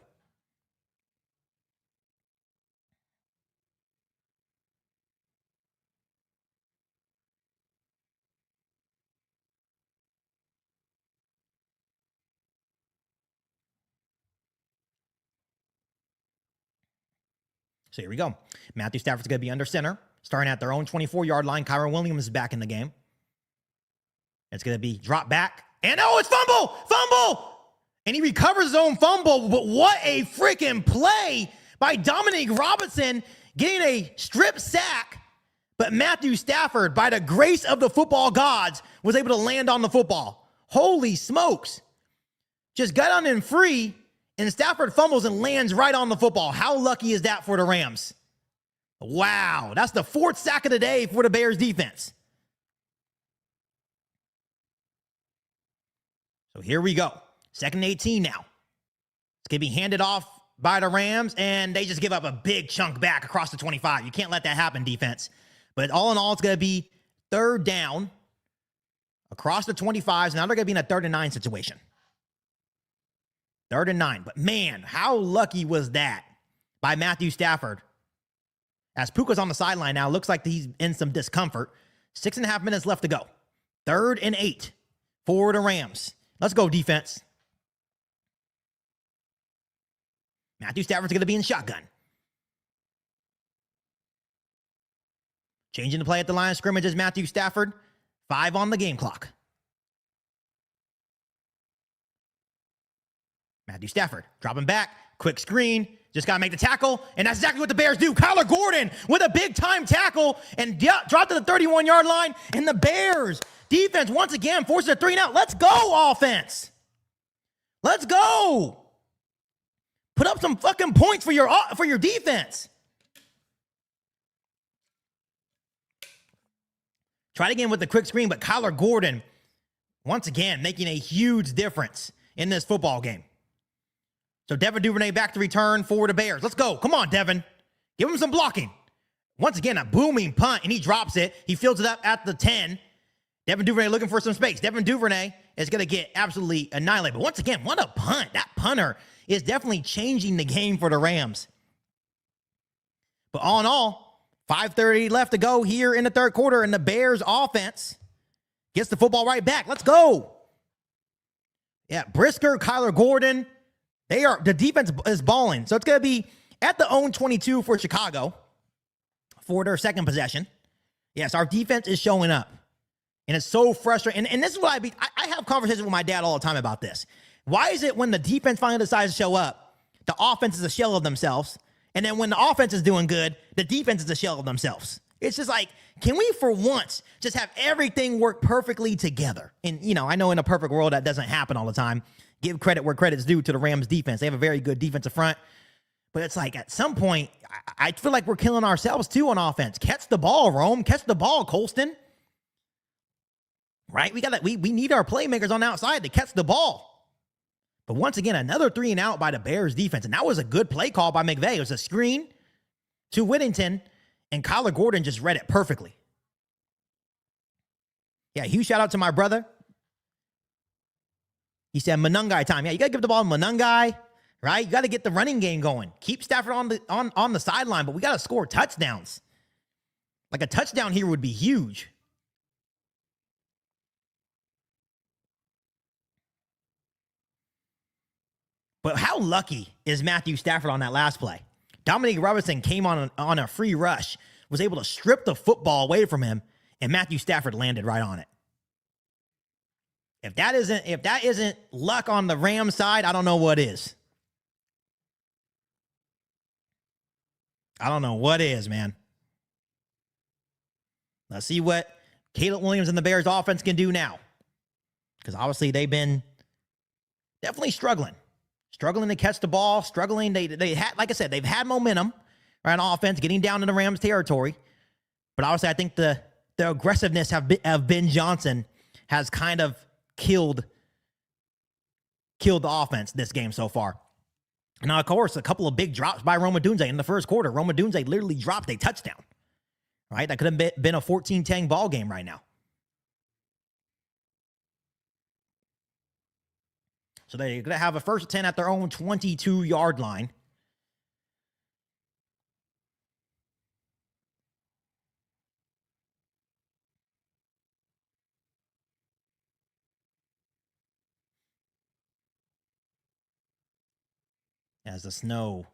So here we go. Matthew Stafford's going to be under center, starting at their own 24-yard line. Kyron Williams is back in the game. It's going to be drop back. And oh, it's fumble! And he recovers his own fumble. But what a freaking play by Dominique Robinson, getting a strip sack. But Matthew Stafford, by the grace of the football gods, was able to land on the football. Holy smokes. Just got on in free, and Stafford fumbles and lands right on the football. How lucky is that for the Rams? Wow, that's the fourth sack of the day for the Bears defense. So here we go. 2nd and 18 now. It's going to be handed off by the Rams, and they just give up a big chunk back across the 25. You can't let that happen, defense. But all in all, it's going to be 3rd down across the 25s. Now they're going to be in a 3rd and 9 situation. 3rd and 9. But man, how lucky was that by Matthew Stafford? As Puka's on the sideline now, looks like he's in some discomfort. 6.5 minutes left to go. 3rd and 8 for the Rams. Let's go, defense. Matthew Stafford's going to be in shotgun. Changing the play at the line of scrimmage is Matthew Stafford. 5 on the game clock. Matthew Stafford dropping back. Quick screen. Just got to make the tackle. And that's exactly what the Bears do. Kyler Gordon with a big-time tackle and dropped to the 31-yard line. And the Bears defense once again forces a 3-and-out. Let's go, offense. Let's go. Put up some fucking points for your defense. Tried again with the quick screen, but Kyler Gordon, once again, making a huge difference in this football game. So Devin Duvernay back to return for the Bears. Let's go. Come on, Devin. Give him some blocking. Once again, a booming punt, and he drops it. He fields it up at the 10. Devin Duvernay looking for some space. Devin Duvernay is going to get absolutely annihilated. But once again, what a punt. That punter is definitely changing the game for the Rams. But all in all, 5:30 left to go here in the third quarter, and the Bears offense gets the football right back. Let's go. Yeah, Brisker, Kyler Gordon, the defense is balling. So it's going to be at the own 22 for Chicago for their second possession. Yes, our defense is showing up. And it's so frustrating. And this is what I have conversations with my dad all the time about this. Why is it when the defense finally decides to show up, the offense is a shell of themselves, and then when the offense is doing good, the defense is a shell of themselves? It's just like, can we for once just have everything work perfectly together? And, I know in a perfect world that doesn't happen all the time. Give credit where credit's due to the Rams defense. They have a very good defensive front. But it's like at some point, I feel like we're killing ourselves too on offense. Catch the ball, Rome. Catch the ball, Colston. Right? We need our playmakers on the outside to catch the ball. But once again, another 3-and-out by the Bears defense. And that was a good play call by McVay. It was a screen to Whittington, and Kyler Gordon just read it perfectly. Yeah, huge shout out to my brother. He said Manungai time. Yeah, you got to give the ball to Manungai, right? You got to get the running game going. Keep Stafford on the sideline, but we got to score touchdowns. Like a touchdown here would be huge. But how lucky is Matthew Stafford on that last play? Dominique Robinson came on a free rush, was able to strip the football away from him, and Matthew Stafford landed right on it. If that isn't luck on the Rams side, I don't know what is. I don't know what is, man. Let's see what Caleb Williams and the Bears offense can do now. Because obviously they've been definitely struggling to catch the ball, struggling. They had, like I said, they've had momentum right on offense, getting down in the Rams territory. But obviously I think the aggressiveness of Ben Johnson has kind of killed the offense this game so far. Now, of course, a couple of big drops by Rome Odunze in the first quarter. Rome Odunze literally dropped a touchdown, right? That could have been a 14-10 ball game right now. So they're going to have a first and 10 at their own 22-yard line. As the snow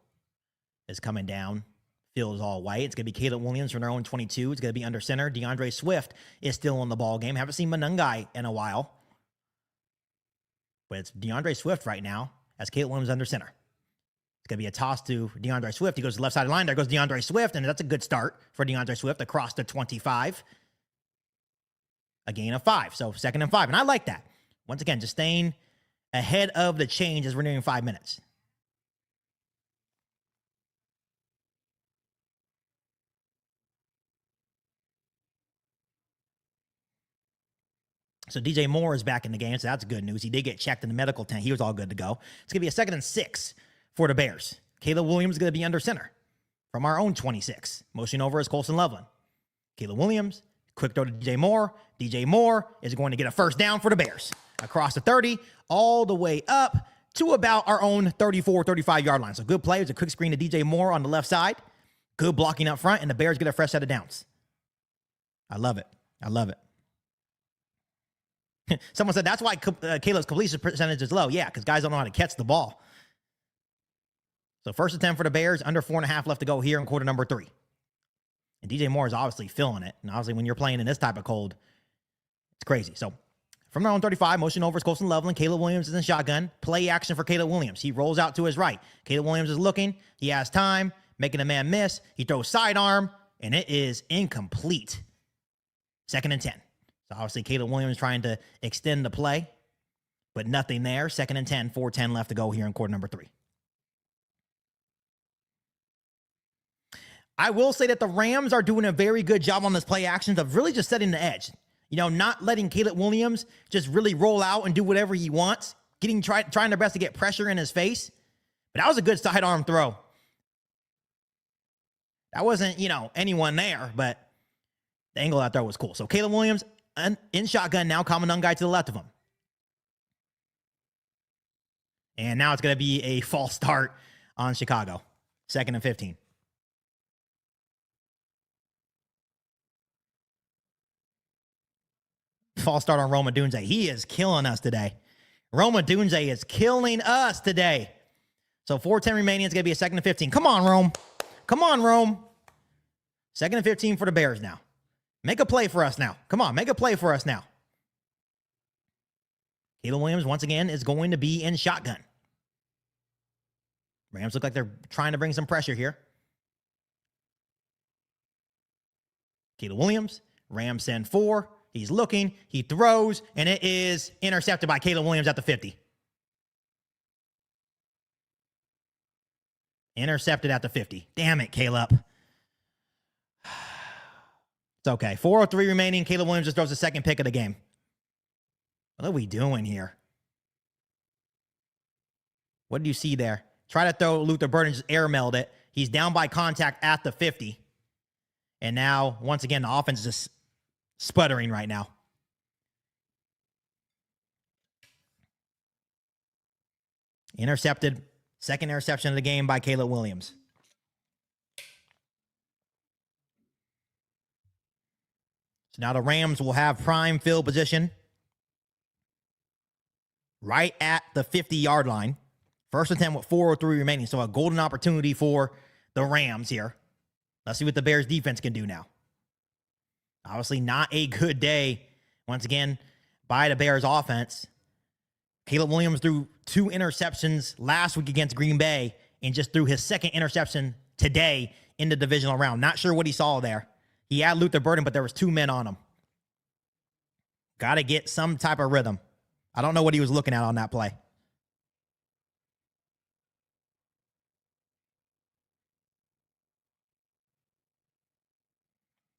is coming down, field is all white. It's going to be Caleb Williams from their own 22. It's going to be under center. DeAndre Swift is still in the ball game. Haven't seen Manungai in a while. But it's DeAndre Swift right now as Caleb Williams under center. It's going to be a toss to DeAndre Swift. He goes to the left side of the line. There goes DeAndre Swift, and that's a good start for DeAndre Swift across the 25. A gain of 5, so 2nd and 5. And I like that. Once again, just staying ahead of the change as we're nearing 5 minutes. So DJ Moore is back in the game, so that's good news. He did get checked in the medical tent. He was all good to go. It's going to be a 2nd and 6 for the Bears. Caleb Williams is going to be under center from our own 26. Motion over is Colson Loveland. Caleb Williams, quick throw to DJ Moore. DJ Moore is going to get a first down for the Bears. Across the 30, all the way up to about our own 34, 35-yard line. So good play. It's a quick screen to DJ Moore on the left side. Good blocking up front, and the Bears get a fresh set of downs. I love it. I love it. Someone said that's why Caleb's completion percentage is low. Yeah, because guys don't know how to catch the ball. So 1st and 10 for the Bears, under 4.5 left to go here in quarter number 3. And DJ Moore is obviously feeling it. And obviously when you're playing in this type of cold, it's crazy. So from their own 35, motion over is Colson Loveland. Caleb Williams is in shotgun. Play action for Caleb Williams. He rolls out to his right. Caleb Williams is looking. He has time, making a man miss. He throws sidearm, and it is incomplete. 2nd and 10. So obviously Caleb Williams trying to extend the play, but nothing there. 2nd and 10, 4:10 left to go here in quarter number 3. I will say that the Rams are doing a very good job on this play actions of really just setting the edge. You know, not letting Caleb Williams just really roll out and do whatever he wants, trying their best to get pressure in his face. But that was a good sidearm throw. That wasn't, anyone there, but the angle of that throw was cool. So Caleb Williams in shotgun now, Kamanungai to the left of him. And now it's going to be a false start on Chicago. 2nd and 15. False start on Rome Odunze. He is killing us today. Rome Odunze is killing us today. So 4:10 remaining. It's going to be a 2nd and 15. Come on, Rome. Come on, Rome. 2nd and 15 for the Bears now. Make a play for us now. Come on, make a play for us now. Caleb Williams, once again, is going to be in shotgun. Rams look like they're trying to bring some pressure here. Caleb Williams, Rams send 4. He's looking, he throws, and it is intercepted by Caleb Williams at the 50. Intercepted at the 50. Damn it, Caleb. It's okay. 4:03 remaining. Caleb Williams just throws the 2nd pick of the game. What are we doing here? What did you see there? Try to throw Luther Burden, just airmailed it. He's down by contact at the 50. And now, once again, the offense is just sputtering right now. Intercepted. 2nd interception of the game by Caleb Williams. So now the Rams will have prime field position right at the 50-yard line. 1st and 10 with 4:03 remaining. So a golden opportunity for the Rams here. Let's see what the Bears defense can do now. Obviously not a good day, once again, by the Bears offense. Caleb Williams threw 2 interceptions last week against Green Bay and just threw his 2nd interception today in the divisional round. Not sure what he saw there. He had Luther Burden, but there was 2 men on him. Got to get some type of rhythm. I don't know what he was looking at on that play.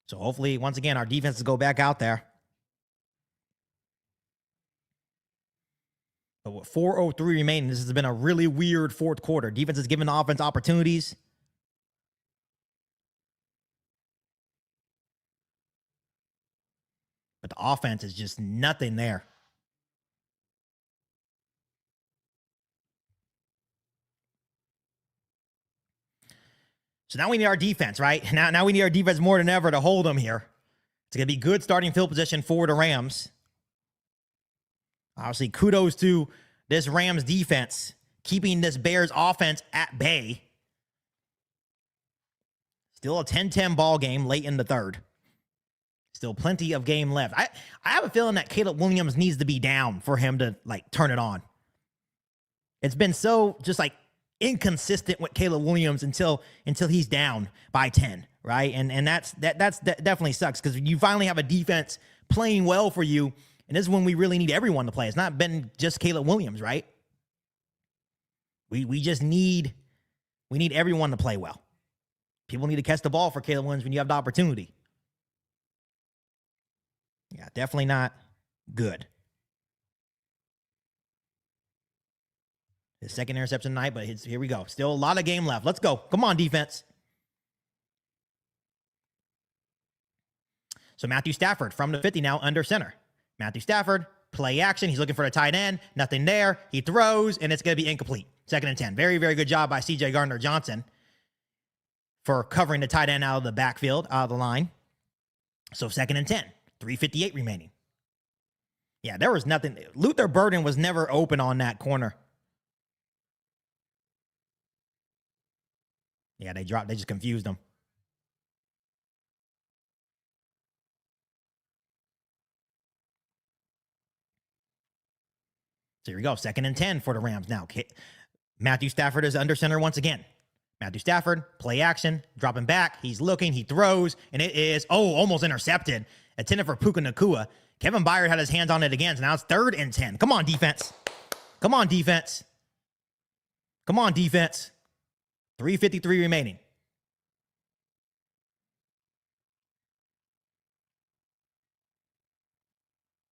So hopefully, once again, our defenses go back out there. But with 4:03 remaining, this has been a really weird fourth quarter. Defense has given the offense opportunities. But the offense is just nothing there. So now we need our defense, right? Now we need our defense more than ever to hold them here. It's going to be good starting field position for the Rams. Obviously, kudos to this Rams defense, keeping this Bears offense at bay. Still a 10-10 ball game late in the third. Still plenty of game left. I have a feeling that Caleb Williams needs to be down for him to, like, turn it on. It's been so just, like, inconsistent with Caleb Williams until he's down by 10, right? And that definitely sucks, because you finally have a defense playing well for you, and this is when we really need everyone to play. It's not been just Caleb Williams, right? We just need everyone to play well. People need to catch the ball for Caleb Williams when you have the opportunity. Yeah, definitely not good. His second interception tonight, but here we go. Still a lot of game left. Let's go. Come on, defense. So Matthew Stafford from the 50 now under center. Matthew Stafford, play action. He's looking for the tight end. Nothing there. He throws, and it's going to be incomplete. 2nd and 10. Very, very good job by C.J. Gardner-Johnson for covering the tight end out of the backfield, out of the line. So 2nd and 10. 3:58 remaining. Yeah, there was nothing. Luther Burden was never open on that corner. Yeah, they just confused him. So here we go. 2nd and 10 for the Rams now. Matthew Stafford is under center once again. Matthew Stafford, play action, dropping back. He's looking, he throws, and it is, almost intercepted. Intended for Puka Nacua. Kevin Byard had his hands on it again, so now it's 3rd and 10. Come on, defense. Come on, defense. Come on, defense. 3:53 remaining.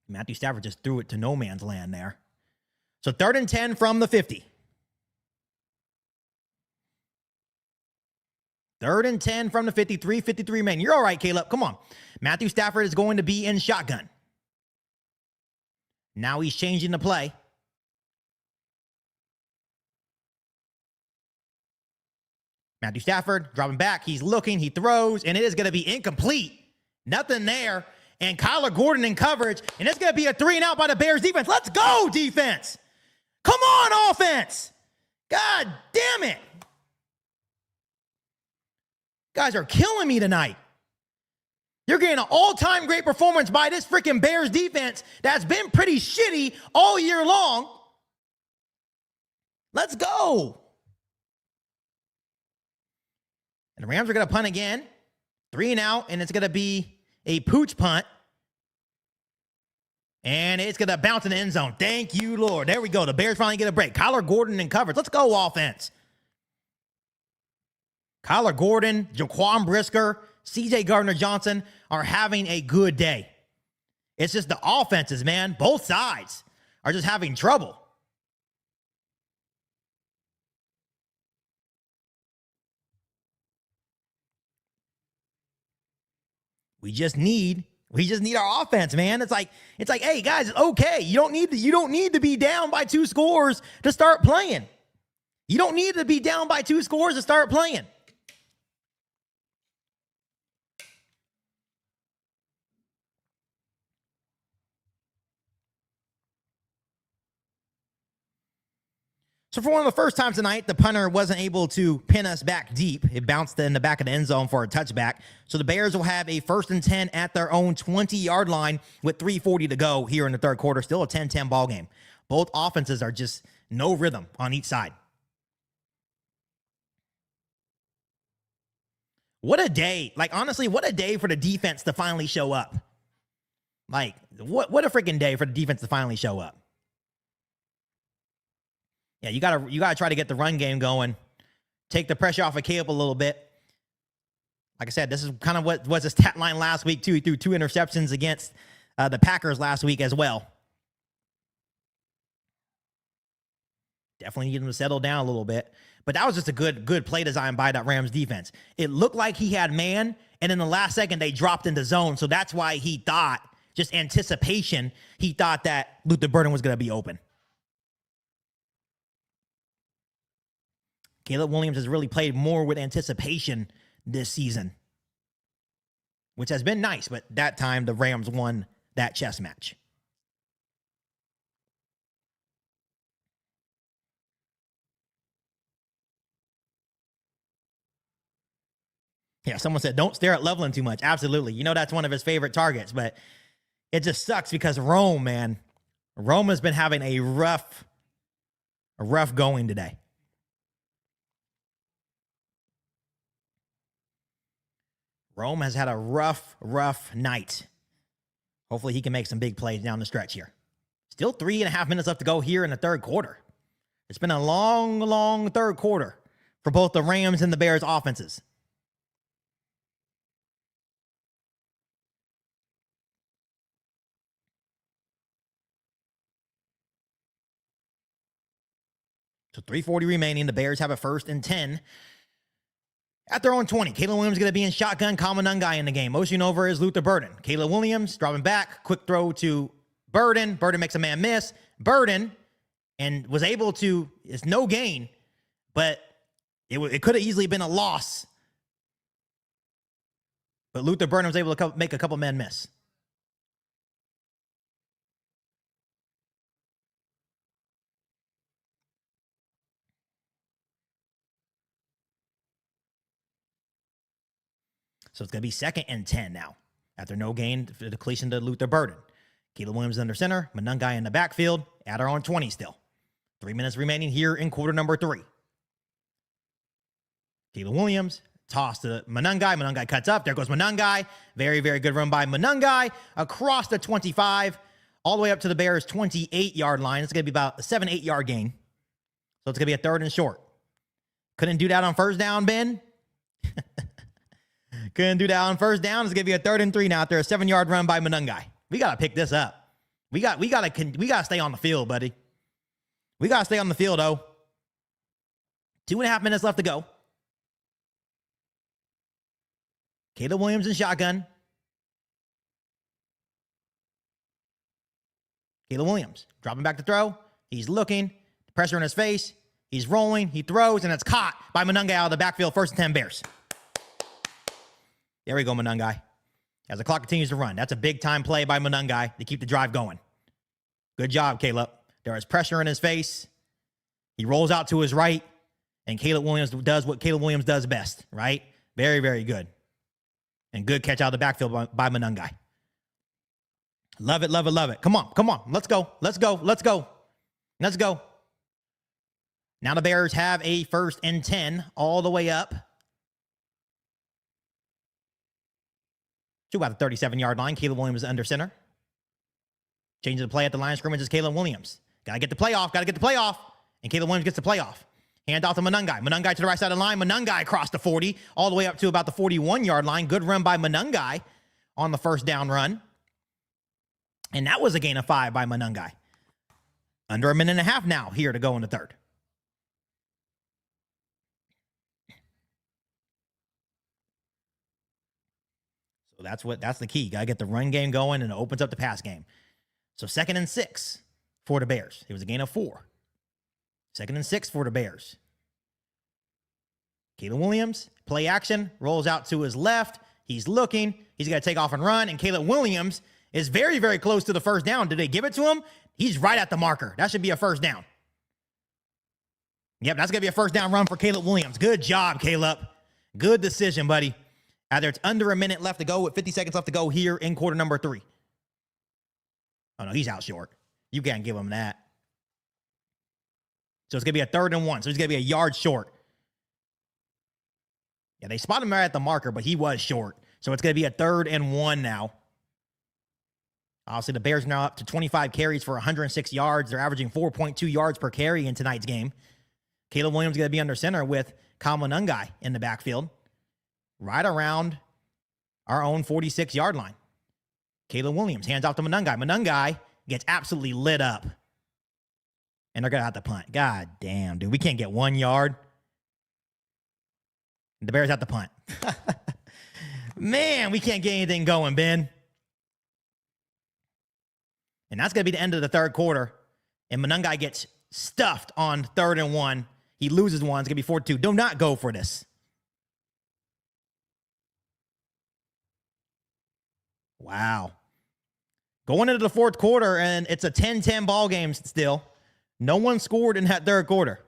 Matthew Stafford just threw it to no man's land there. So 3rd and 10 from the 50. 3rd and 10 from the 50, 3:53 remaining. You're all right, Caleb. Come on. Matthew Stafford is going to be in shotgun. Now he's changing the play. Matthew Stafford dropping back. He's looking. He throws, and it is going to be incomplete. Nothing there. And Kyler Gordon in coverage, and it's going to be a 3-and-out by the Bears defense. Let's go, defense. Come on, offense. God damn it. Guys are killing me tonight. You're getting an all-time great performance by this freaking Bears defense that's been pretty shitty all year long. Let's go. And the Rams are going to punt again. 3-and-out, and it's going to be a pooch punt. And it's going to bounce in the end zone. Thank you, Lord. There we go. The Bears finally get a break. Kyler Gordon in coverage. Let's go, offense. Kyler Gordon, Jaquan Brisker, C.J. Gardner-Johnson are having a good day. It's just the offenses, man. Both sides are just having trouble. We just need our offense, man. It's like, hey guys, it's okay. You don't need to be down by 2 scores to start playing. You don't need to be down by 2 scores to start playing. So for one of the first times tonight, the punter wasn't able to pin us back deep. It bounced in the back of the end zone for a touchback. So the Bears will have a 1st and 10 at their own 20-yard line with 3:40 to go here in the third quarter. Still a 10-10 ball game. Both offenses are just no rhythm on each side. What a day. Like, honestly, what a day for the defense to finally show up. Like, what a freaking day for the defense to finally show up. Yeah, you gotta try to get the run game going, take the pressure off of Caleb a little bit. Like I said, this is kind of what was his stat line last week too. He threw 2 interceptions against the Packers last week as well. Definitely need him to settle down a little bit. But that was just a good play design by that Rams defense. It looked like he had man, and in the last second, they dropped into zone. So that's why he thought, just anticipation, he thought that Luther Burden was going to be open. Caleb Williams has really played more with anticipation this season, which has been nice, but that time the Rams won that chess match. Yeah, someone said, don't stare at Loveland too much. Absolutely. You know, that's one of his favorite targets, but it just sucks because Rome, man, Rome has been having a rough going today. Rome has had a rough night. Hopefully he can make some big plays down the stretch here. Still 3.5 minutes left to go here in the third quarter. It's been a long third quarter for both the Rams and the Bears offenses. So 3:40 remaining. The Bears have a 1st and 10 at their own 20. Caleb Williams going to be in shotgun. Kamanungai in the game. Motion over is Luther Burden. Caleb Williams dropping back. Quick throw to Burden. Burden makes a man miss. Burden and was able to, it's no gain, but it could have easily been a loss. But Luther Burden was able to make a couple men miss. So it's going to be 2nd and 10 now. After no gain, the depletion to Luther Burden. Caleb Williams under center. Manungai in the backfield. At our own 20 still. 3 minutes remaining here in quarter number 3. Caleb Williams. Toss to Manungai. Manungai cuts up. There goes Manungai. Very good run by Manungai. Across the 25. All the way up to the Bears' 28-yard line. It's going to be about a 7-8 yard gain. So it's going to be a 3rd and short. Couldn't do that on 1st down, Ben. Couldn't do that on 1st down. It's going to be a 3rd and 3 now after a 7-yard run by Manungai. We got to pick this up. We got to stay on the field, buddy. We got to stay on the field, though. 2.5 minutes left to go. Caleb Williams in shotgun. Caleb Williams dropping back to throw. He's looking. Pressure in his face. He's rolling. He throws, and it's caught by Manungai out of the backfield. 1st and 10 Bears. There we go, Manungai. As the clock continues to run. That's a big-time play by Manungai to keep the drive going. Good job, Caleb. There is pressure in his face. He rolls out to his right, and Caleb Williams does what Caleb Williams does best, right? Very good. And good catch out of the backfield by Manungai. Love it. Come on. Let's go. Now the Bears have a 1st and 10 all the way up to about the 37-yard line. Caleb Williams under center. Changing the play at the line of scrimmage is Caleb Williams. Got to get the play off. And Caleb Williams gets the play off. Hand off to Manungai. Manungai to the right side of the line. Manungai across the 40, all the way up to about the 41-yard line. Good run by Manungai on the 1st down run. And that was a gain of 5 by Manungai. Under a minute and a half now here to go in the 3rd. So that's the key. Got to get the run game going, and it opens up the pass game. So 2nd and 6 for the Bears. It was a gain of 4. 2nd and 6 for the Bears. Caleb Williams, play action, rolls out to his left. He's looking. He's got to take off and run. And Caleb Williams is very close to the 1st down. Did they give it to him? He's right at the marker. That should be a 1st down. Yep, that's going to be a 1st down run for Caleb Williams. Good job, Caleb. Good decision, buddy. Either it's under a minute left to go with 50 seconds left to go here in quarter number 3. Oh, no, he's out short. You can't give him that. So it's going to be a 3rd and 1. So he's going to be a yard short. Yeah, they spot him right at the marker, but he was short. So it's going to be a 3rd and 1 now. Obviously, the Bears are now up to 25 carries for 106 yards. They're averaging 4.2 yards per carry in tonight's game. Caleb Williams is going to be under center with Kamanungai in the backfield. Right around our own 46-yard line. Caleb Williams hands off to Manungai. Manungai gets absolutely lit up. And they're going to have to punt. God damn, dude. We can't get 1 yard. The Bears have to punt. Man, we can't get anything going, Ben. And that's going to be the end of the third quarter. And Monangai gets stuffed on 3rd and 1. He loses one. It's going to be 4-2. Do not go for this. Wow. Going into the fourth quarter, and it's a 10-10 ball game still. No one scored in that third quarter.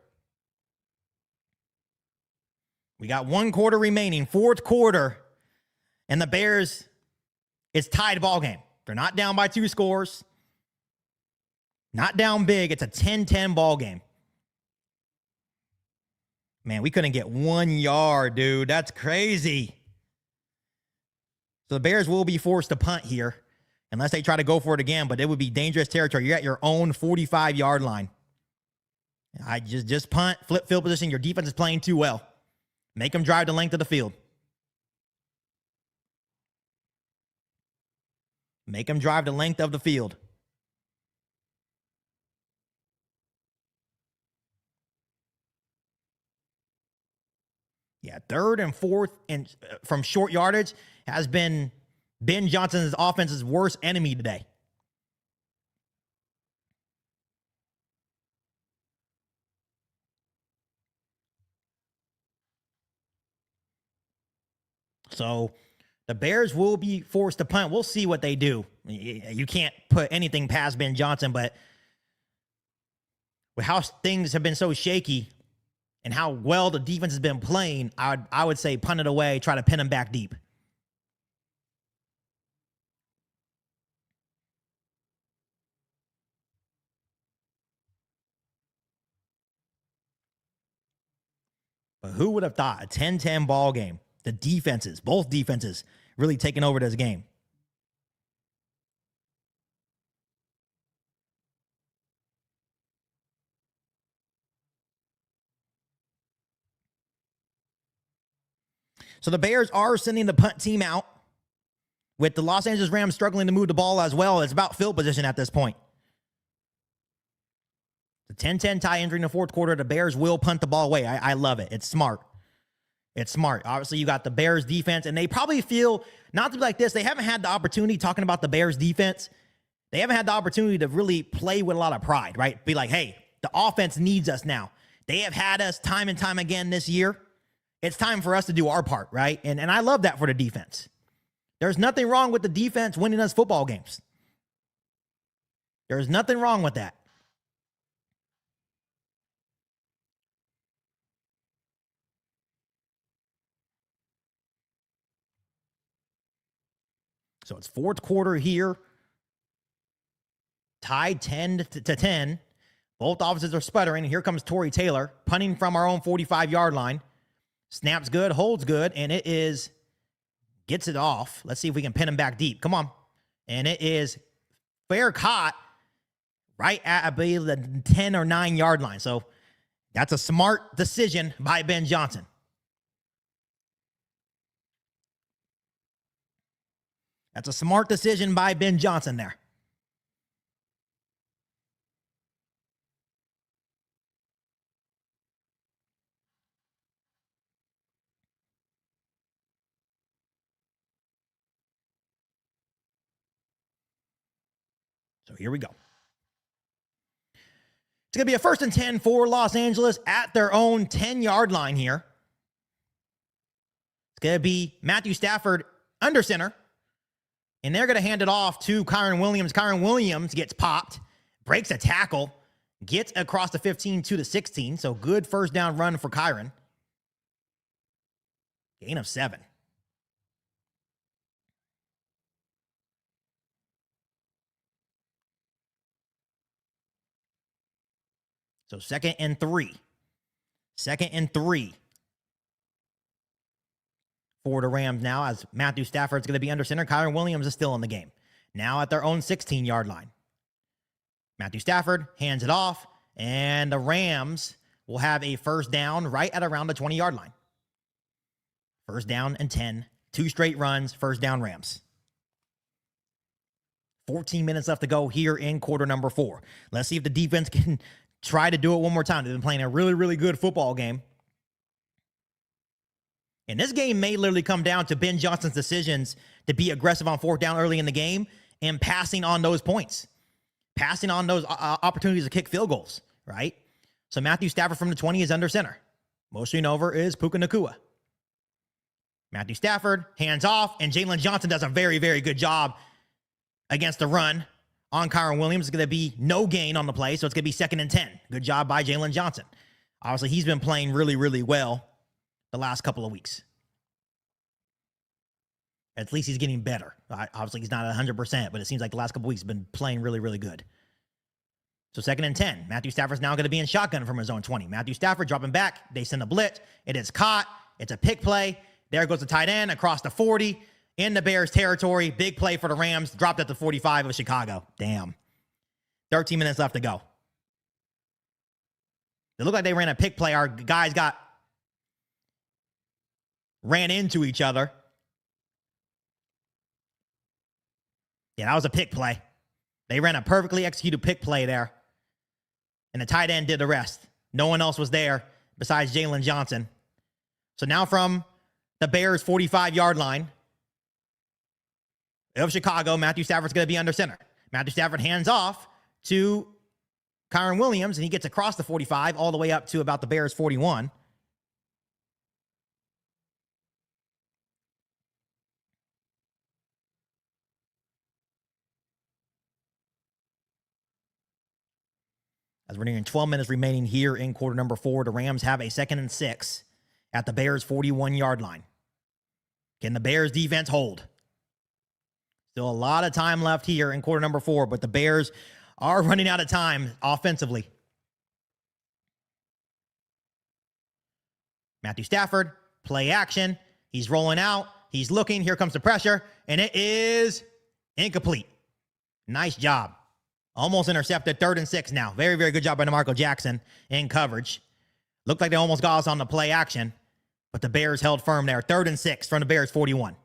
We got 1 quarter remaining, fourth quarter, and the Bears, it's tied ball game. They're not down by 2 scores. Not down big. It's a 10-10 ball game. Man, we couldn't get 1 yard, dude. That's crazy. So the Bears will be forced to punt here unless they try to go for it again, but it would be dangerous territory. You're at your own 45-yard line. I just punt, flip field position. Your defense is playing too well. Make them drive the length of the field. Make them drive the length of the field. Yeah, 3rd and 4th and from short yardage has been Ben Johnson's offense's worst enemy today. So the Bears will be forced to punt. We'll see what they do. You can't put anything past Ben Johnson, but with how things have been so shaky and how well the defense has been playing, I would say punt it away, try to pin him back deep. But who would have thought a 10-10 ball game? The defenses, both defenses, really taking over this game. So the Bears are sending the punt team out with the Los Angeles Rams struggling to move the ball as well. It's about field position at this point. The 10-10 tie entering the fourth quarter. The Bears will punt the ball away. I love it. It's smart. It's smart. Obviously, you got the Bears defense, and they probably feel not to be like this. They haven't had the opportunity, talking about the Bears defense, they haven't had the opportunity to really play with a lot of pride, right? Be like, hey, the offense needs us now. They have had us time and time again this year. It's time for us to do our part, right? And I love that for the defense. There's nothing wrong with the defense winning us football games. There's nothing wrong with that. So it's fourth quarter here. Tied 10-10. Both offenses are sputtering. Here comes Torrey Taylor, punting from our own 45-yard line. Snaps good, holds good, and it is, gets it off. Let's see if we can pin him back deep. Come on. And it is fair caught right at, I believe, the 10 or 9-yard line. So that's a smart decision by Ben Johnson. That's a smart decision by Ben Johnson there. So here we go. It's going to be a 1st and 10 for Los Angeles at their own 10-yard line here. It's going to be Matthew Stafford under center. And they're going to hand it off to Kyren Williams. Kyren Williams gets popped, breaks a tackle, gets across the 15 to the 16. So good first down run for Kyren. Gain of 7. So 2nd and 3. 2nd and 3. For the Rams now, as Matthew Stafford's going to be under center. Kyren Williams is still in the game. Now at their own 16-yard line. Matthew Stafford hands it off, and the Rams will have a first down right at around the 20-yard line. First down and 10. 2 straight runs, first down Rams. 14 minutes left to go here in quarter number 4. Let's see if the defense can try to do it one more time. They've been playing a really, really good football game. And this game may literally come down to Ben Johnson's decisions to be aggressive on fourth down early in the game and passing on those points, passing on those opportunities to kick field goals, right? So Matthew Stafford from the 20 is under center. Motioning over is Puka Nacua. Matthew Stafford, hands off, and Jalen Johnson does a very, very good job against the run on Kyron Williams. It's going to be no gain on the play, so it's going to be 2nd and 10. Good job by Jalen Johnson. Obviously, he's been playing really, really well the last couple of weeks. At least he's getting better. Obviously, he's not 100%, but it seems like the last couple of weeks he's been playing really, really good. So 2nd and 10. Matthew Stafford's now going to be in shotgun from his own 20. Matthew Stafford dropping back. They send a blitz. It is caught. It's a pick play. There goes the tight end across the 40 in the Bears territory. Big play for the Rams. Dropped at the 45 of Chicago. Damn. 13 minutes left to go. It looked like they ran a pick play. Our guys ran into each other. Yeah, that was a pick play. They ran a perfectly executed pick play there. And the tight end did the rest. No one else was there besides Jalen Johnson. So now from the Bears' 45-yard line of Chicago, Matthew Stafford's going to be under center. Matthew Stafford hands off to Kyron Williams, and he gets across the 45 all the way up to about the Bears' 41. As we're nearing 12 minutes remaining here in quarter number 4, the Rams have a 2nd and 6 at the Bears' 41-yard line. Can the Bears defense hold? Still a lot of time left here in quarter number 4, but the Bears are running out of time offensively. Matthew Stafford, play action. He's rolling out. He's looking. Here comes the pressure, and it is incomplete. Nice job. Almost intercepted. 3rd and 6 now. Very, very good job by DeMarco Jackson in coverage. Looked like they almost got us on the play action, but the Bears held firm there. 3rd and 6 from the Bears' 41.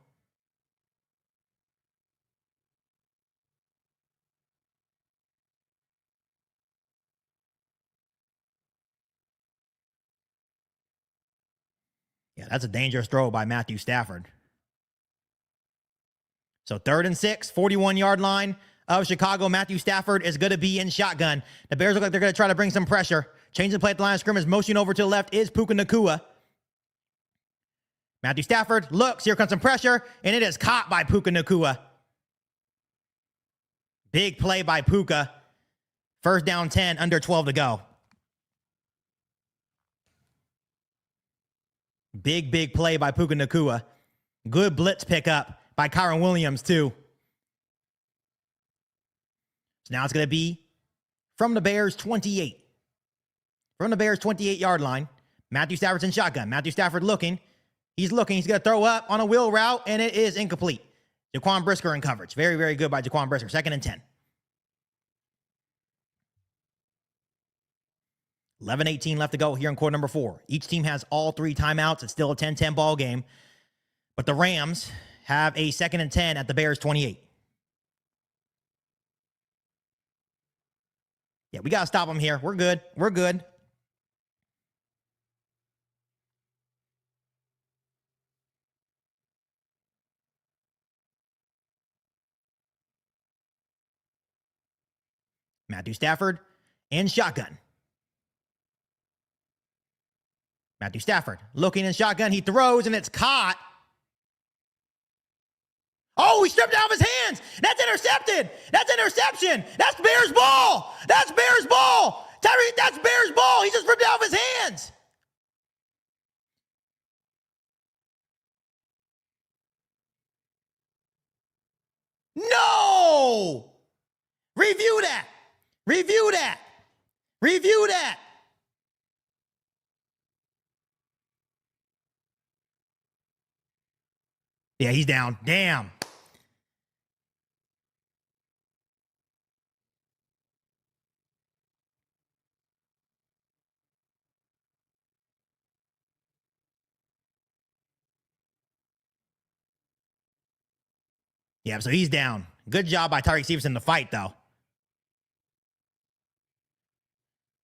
Yeah, that's a dangerous throw by Matthew Stafford. So 3rd and 6, 41-yard line of Chicago. Matthew Stafford is going to be in shotgun. The Bears look like they're going to try to bring some pressure. Change the play at the line of scrimmage. Motion over to the left is Puka Nacua. Matthew Stafford looks. Here comes some pressure, and it is caught by Puka Nacua. Big play by Puka. 1st down 10, under 12 to go. Big, big play by Puka Nacua. Good blitz pickup by Kyron Williams, too. So now it's going to be from the Bears' 28. From the Bears' 28-yard line, Matthew Stafford's in shotgun. Matthew Stafford looking. He's looking. He's going to throw up on a wheel route, and it is incomplete. Jaquan Brisker in coverage. Very, very good by Jaquan Brisker. 2nd and 10. 11:18 left to go here in quarter number 4. Each team has all 3 timeouts. It's still a 10-10 ball game. But the Rams have a 2nd and 10 at the Bears' 28. Yeah, we got to stop them here. We're good. We're good. Matthew Stafford in shotgun. Matthew Stafford looking in shotgun. He throws, and it's caught. Oh, he stripped it out of his hands. That's intercepted. That's interception. That's Bears ball. That's Bears ball. Tyree, that's Bears ball. He just ripped it out of his hands. No! Review that. Review that. Review that. Yeah, he's down. Damn. Yeah, so he's down. Good job by Tyreek Stevenson to fight, though.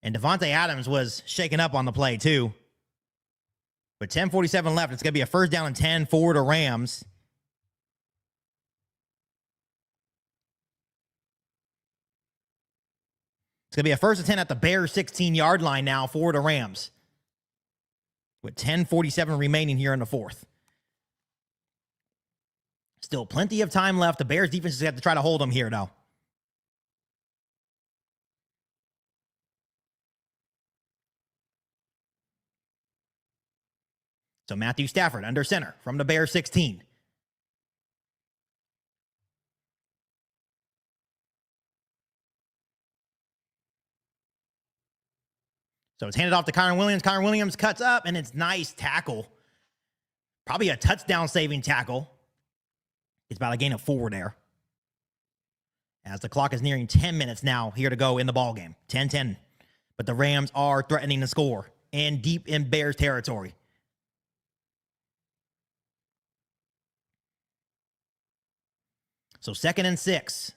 And Devontae Adams was shaken up on the play, too. With 10:47 left, it's going to be a first down and 10 for the Rams. It's going to be a first and 10 at the Bears 16-yard line now for the Rams. With 10:47 remaining here in the fourth. Still plenty of time left. The Bears defense is going to have to try to hold them here, though. So Matthew Stafford under center from the Bears 16. So it's handed off to Kyren Williams. Kyren Williams cuts up, and it's nice tackle. Probably a touchdown-saving tackle. It's about a gain of 4 there. As the clock is nearing 10 minutes now here to go in the ballgame. 10-10. But the Rams are threatening to score and deep in Bears territory. So 2nd and 6.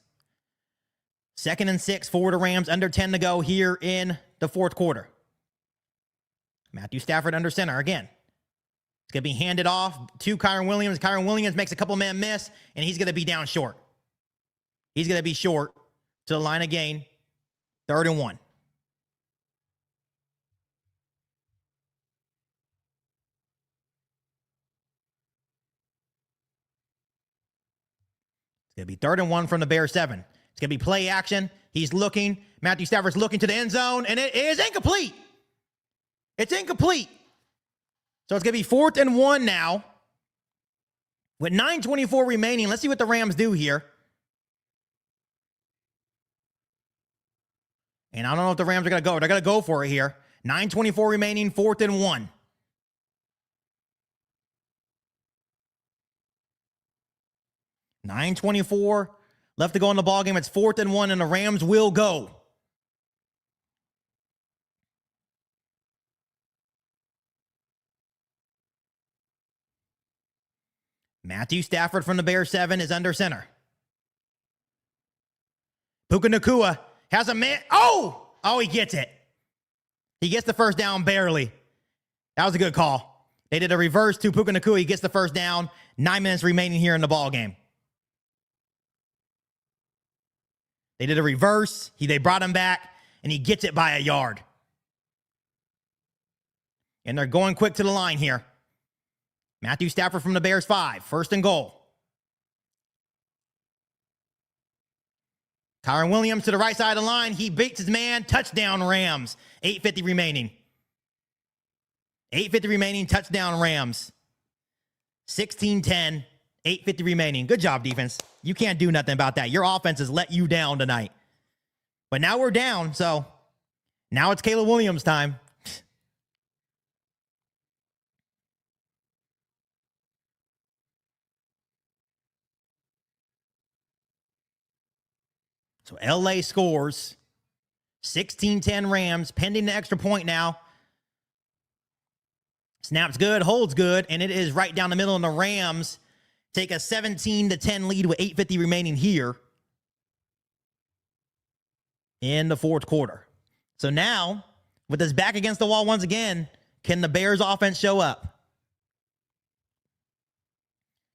2nd and 6 for the Rams. Under 10 to go here in the fourth quarter. Matthew Stafford under center again. It's going to be handed off to Kyren Williams. Kyren Williams makes a couple-man miss, and he's going to be down short. He's going to be short to the line of gain. 3rd and 1. It's going to be 3rd and 1 from the Bears 7. It's going to be play action. He's looking. Matthew Stafford's looking to the end zone, and it is incomplete. It's incomplete. So it's going to be 4th and 1 now. With 9:24 remaining, let's see what the Rams do here. And I don't know if the Rams are going to go. They're going to go for it here. 9:24 remaining, 4th and 1. $9:24 left to go in the ballgame. It's 4th and 1, and the Rams will go. Matthew Stafford from the Bears 7 is under center. Puka Nacua has a man. Oh, he gets it. He gets the first down barely. That was a good call. They did a reverse to Puka Nacua. He gets the first down. 9 minutes remaining here in the ball game. They did a reverse. They brought him back, and he gets it by a yard. And they're going quick to the line here. Matthew Stafford from the Bears 5. 1st and goal. Kyren Williams to the right side of the line. He beats his man. Touchdown Rams. 8:50 remaining. 8:50 remaining. Touchdown Rams. 16-10. 8:50 remaining. Good job, defense. You can't do nothing about that. Your offense has let you down tonight. But now we're down, so now it's Caleb Williams' time. So LA scores. 16-10 Rams, pending the extra point now. Snaps good, holds good, and it is right down the middle, and the Rams take a 17-10 lead with 8:50 remaining here in the fourth quarter. So now, with this back against the wall once again, can the Bears offense show up?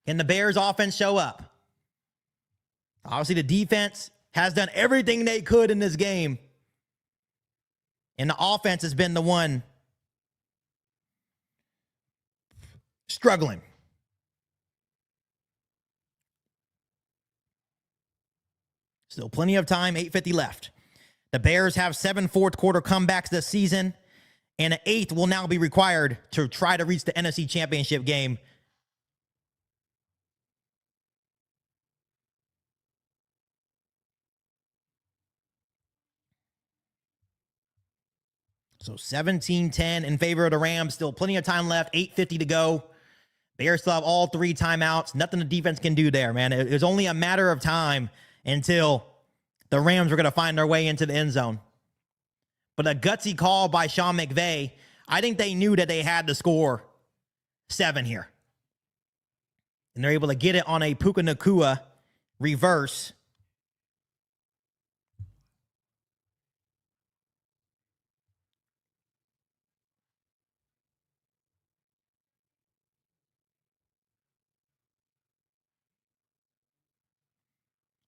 Can the Bears offense show up? Obviously, the defense has done everything they could in this game. And the offense has been the one struggling. Still plenty of time, 8:50 left. The Bears have 7 fourth quarter comebacks this season, and an 8th will now be required to try to reach the NFC Championship game. So 17-10 in favor of the Rams. Still plenty of time left. 8:50 to go. Bears still have all 3 timeouts. Nothing the defense can do there, man. It was only a matter of time until the Rams were going to find their way into the end zone. But a gutsy call by Sean McVay. I think they knew that they had to score 7 here. And they're able to get it on a Puka Nacua reverse.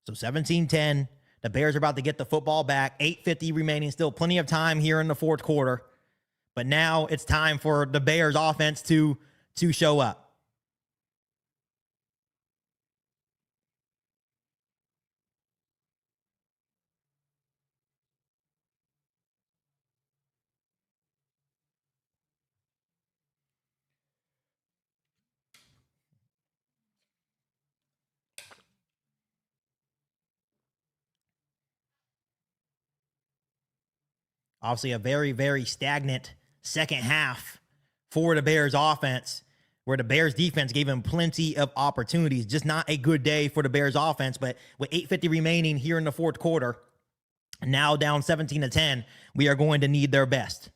So 17-10. The Bears are about to get the football back. 8:50 remaining. Still plenty of time here in the fourth quarter. But now it's time for the Bears offense to show up. Obviously, a very, very stagnant second half for the Bears offense, where the Bears defense gave them plenty of opportunities. Just not a good day for the Bears offense. But with 8:50 remaining here in the fourth quarter, now down 17-10, we are going to need their best.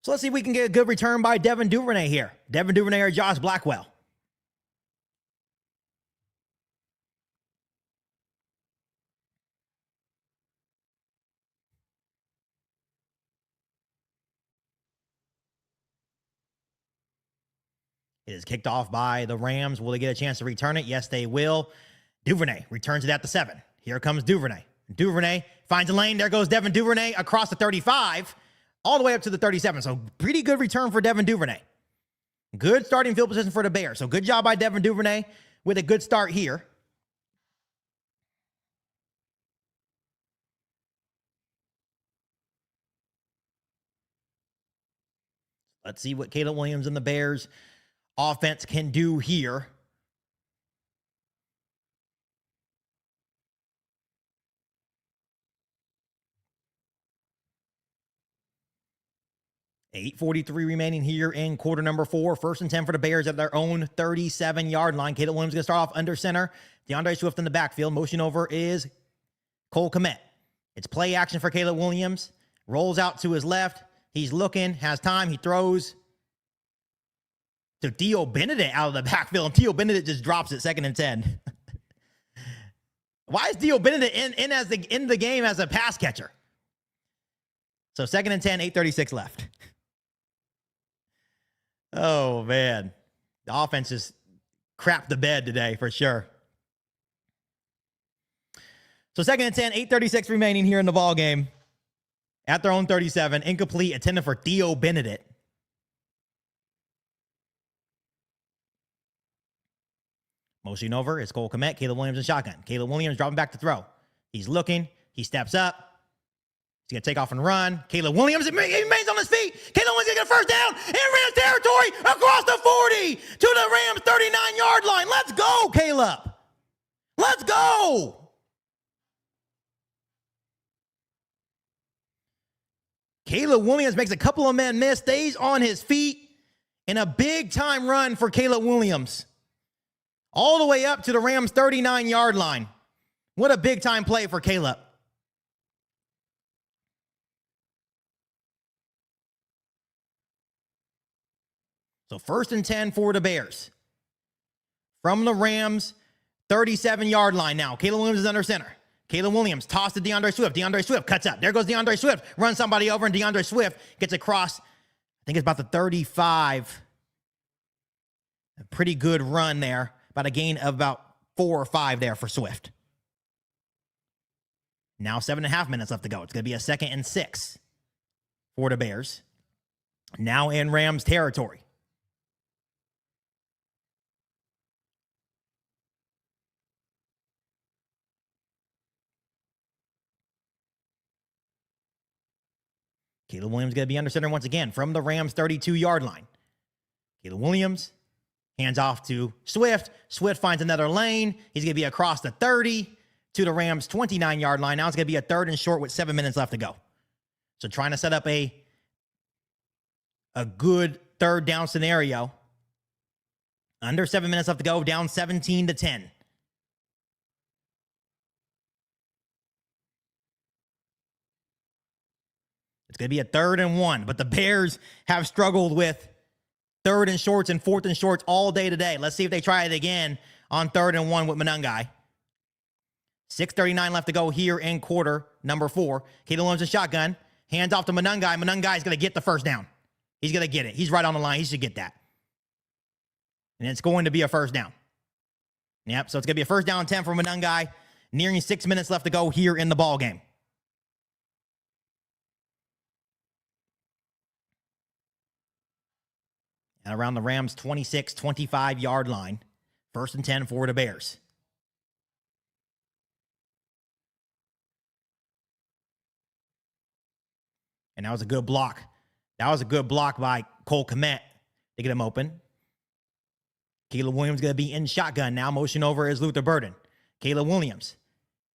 So let's see if we can get a good return by Devin Duvernay here. Devin Duvernay or Josh Blackwell. It is kicked off by the Rams. Will they get a chance to return it? Yes, they will. Duvernay returns it at the 7. Here comes Duvernay. Duvernay finds a lane. There goes Devin Duvernay across the 35, all the way up to the 37. So pretty good return for Devin Duvernay. Good starting field position for the Bears. So good job by Devin Duvernay with a good start here. Let's see what Caleb Williams and the Bears offense can do here. $8:43 remaining here in quarter number 4. 1st and 10 for the Bears at their own 37-yard line. Caleb Williams going to start off under center. DeAndre Swift in the backfield. Motion over is Cole Kmet. It's play action for Caleb Williams. Rolls out to his left. He's looking, has time. He throws to Theo Benedict out of the backfield. And Theo Benedict just drops it 2nd and 10. Why is Theo Benedict in the game as a pass catcher? So 2nd and 10, 8:36 left. Oh, man. The offense just crapped the bed today for sure. So 2nd and 10, 8:36 remaining here in the ball game. At their own 37, incomplete, intended for Theo Benedict. Motion over, it's Cole Kmet, Caleb Williams in shotgun. Caleb Williams dropping back to throw. He's looking, he steps up. He's going to take off and run. Caleb Williams, he remains on his feet. Caleb Williams going to get a first down in Rams territory across the 40 to the Rams 39-yard line. Let's go, Caleb. Let's go. Caleb Williams makes a couple of men miss, stays on his feet, and a big-time run for Caleb Williams. All the way up to the Rams' 39-yard line. What a big-time play for Caleb. So 1st and 10 for the Bears. From the Rams' 37-yard line now. Caleb Williams is under center. Caleb Williams tossed to DeAndre Swift. DeAndre Swift cuts up. There goes DeAndre Swift. Runs somebody over, and DeAndre Swift gets across, I think it's about the 35. A pretty good run there. About a gain of about 4 or 5 there for Swift. Now 7.5 minutes left to go. It's going to be a 2nd and 6 for the Bears. Now in Rams territory. Caleb Williams going to be under center once again from the Rams' 32-yard line. Caleb Williams hands off to Swift. Swift finds another lane. He's going to be across the 30 to the Rams' 29-yard line. Now it's going to be a 3rd and short with 7 minutes left to go. So trying to set up a good 3rd down scenario. Under 7 minutes left to go, down 17-10. It's going to be a 3rd and 1, but the Bears have struggled with 3rd and shorts and 4th and shorts all day today. Let's see if they try it again on 3rd and 1 with Monangai. 6:39 left to go here in quarter number 4. Caleb Williams in shotgun. Hands off to Monungai. Monungai's going to get the first down. He's going to get it. He's right on the line. He should get that. And it's going to be a first down. Yep, so it's going to be a first down 10 for Monungai. Nearing 6 minutes left to go here in the ball game. And around the Rams' 26, 25-yard line. First and 10 for the Bears. And that was a good block. That was a good block by Cole Kmet to get him open. Caleb Williams going to be in shotgun now. Motion over is Luther Burden. Caleb Williams.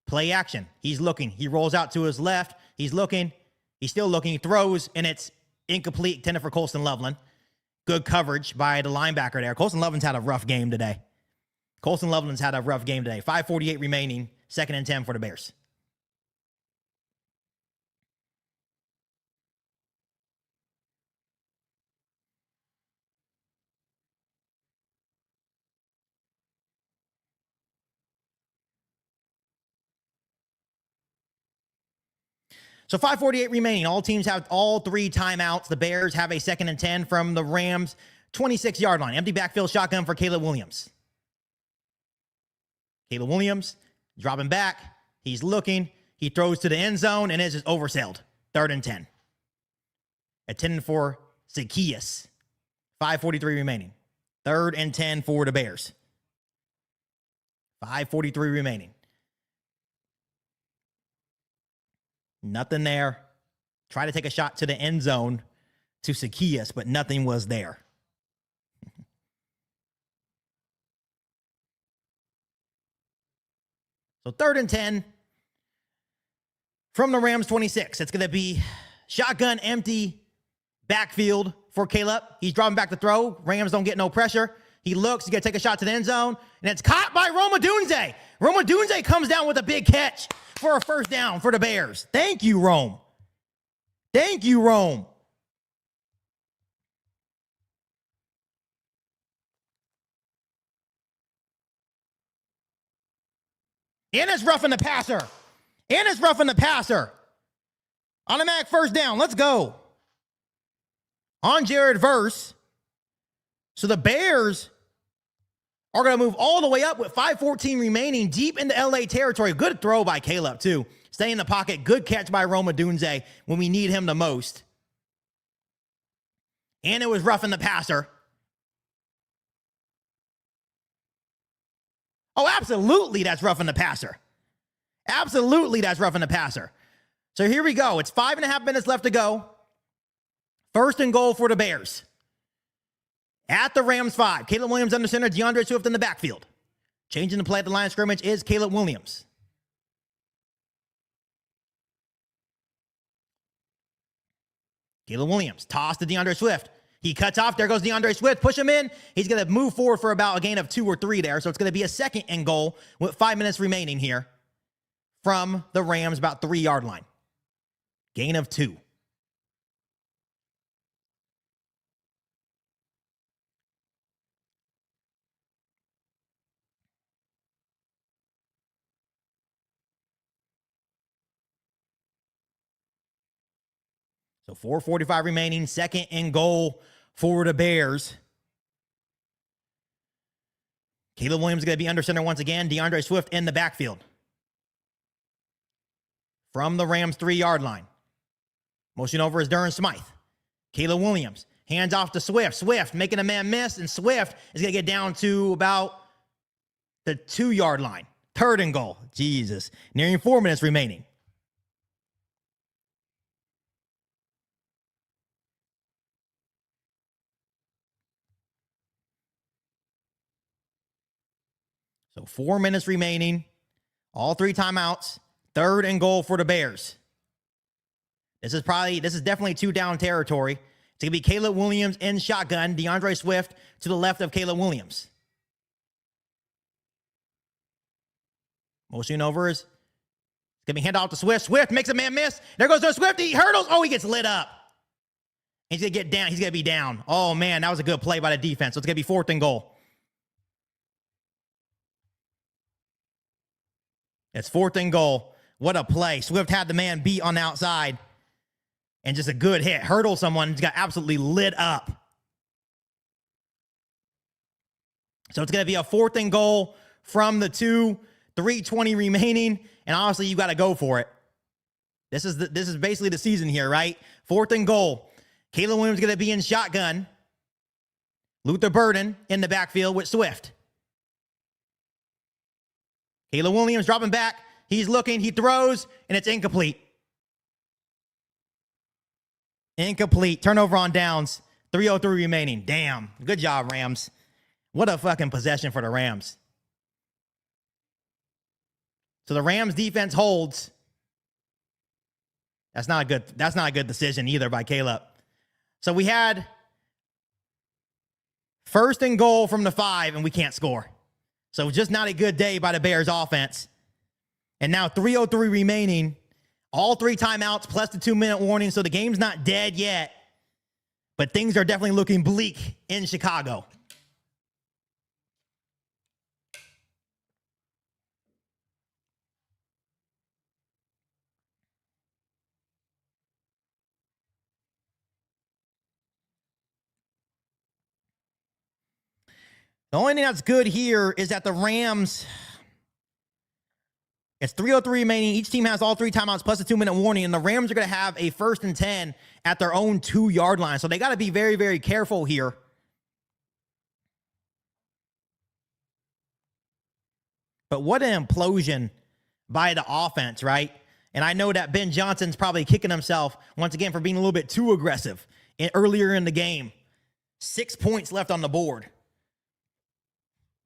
Play action. He's looking. He rolls out to his left. He's looking. He's still looking. He throws, and it's incomplete. Intended for Colston Loveland. Good coverage by the linebacker there. Colston Loveland's had a rough game today. 5:48 remaining. Second and 10 for the Bears. So 5:48 remaining. All teams have all three timeouts. The Bears have a second and 10 from the Rams' 26-yard line. Empty backfield shotgun for Caleb Williams. Caleb Williams dropping back. He's looking. He throws to the end zone, and it's just oversailed. Third and 10. Attending for Zacchaeus. 5:43 remaining. Third and 10 for the Bears. 5:43 remaining. Nothing there. Try to take a shot to the end zone to Zacchaeus, but nothing was there. So third and 10 from the Rams 26. It's going to be shotgun empty backfield for Caleb. He's dropping back to throw. Rams don't get no pressure. He looks. He's going to take a shot to the end zone, and it's caught by Roma Dunze. Roma Dunze comes down with a big catch for a first down for the Bears. Thank you, Rome. Thank you, Rome. And it's roughing the passer. And it's roughing the passer. Automatic first down. Let's go. On Jared Verse. So the Bears are going to move all the way up with 5:14 remaining, deep into LA territory. Good throw by Caleb, too. Stay in the pocket. Good catch by Roma Dunze when we need him the most. And it was roughing the passer. Oh, absolutely, that's roughing the passer. Absolutely, that's roughing the passer. So here we go. It's 5.5 minutes left to go. First and goal for the Bears. At the Rams 5. Caleb Williams under center. DeAndre Swift in the backfield. Changing the play at the line of scrimmage is Caleb Williams. Caleb Williams. Toss to DeAndre Swift. He cuts off. There goes DeAndre Swift. Push him in. He's going to move forward for about a gain of 2 or 3 there. So it's going to be a second and goal with 5 minutes remaining here from the Rams, about 3-yard line. Gain of 2. So 4:45 remaining, second and goal for the Bears. Caleb Williams is going to be under center once again. DeAndre Swift in the backfield. From the Rams 3-yard line. Motion over is Durham Smythe. Caleb Williams, hands off to Swift. Swift making a man miss, and Swift is going to get down to about the 2-yard line. Third and goal. Jesus. Nearing 4 minutes remaining. So 4 minutes remaining. All 3 timeouts. Third and goal for the Bears. This is definitely 2-down territory. It's going to be Caleb Williams in shotgun. DeAndre Swift to the left of Caleb Williams. Motion over is going to be hand off to Swift. Swift makes a man miss. There goes to Swift. He hurdles. Oh, he gets lit up. He's going to get down. He's going to be down. Oh, man, that was a good play by the defense. So it's going to be 4th and goal. It's 4th and goal. What a play. Swift had the man beat on the outside. And just a good hit. Hurdle someone, got absolutely lit up. So it's going to be a 4th and goal from the 2, 3:20 remaining. And honestly, you got to go for it. This is basically the season here, right? 4th and goal. Caleb Williams going to be in shotgun. Luther Burden in the backfield with Swift. Caleb Williams dropping back. He's looking, he throws, and it's incomplete. Incomplete. Turnover on downs. 3:03 remaining. Damn. Good job, Rams. What a fucking possession for the Rams. So the Rams defense holds. That's not a good decision either by Caleb. So we had 1st and goal from the 5, and we can't score. So just not a good day by the Bears offense. And now 3:03 remaining. All 3 timeouts plus the 2-minute warning. So the game's not dead yet. But things are definitely looking bleak in Chicago. The only thing that's good here is that the Rams, it's 3:03 remaining. Each team has all 3 timeouts plus a 2-minute warning, and the Rams are going to have a 1st and 10 at their own 2-yard line. So they got to be very, very careful here. But what an implosion by the offense, right? And I know that Ben Johnson's probably kicking himself once again for being a little bit too aggressive earlier in the game. 6 points left on the board.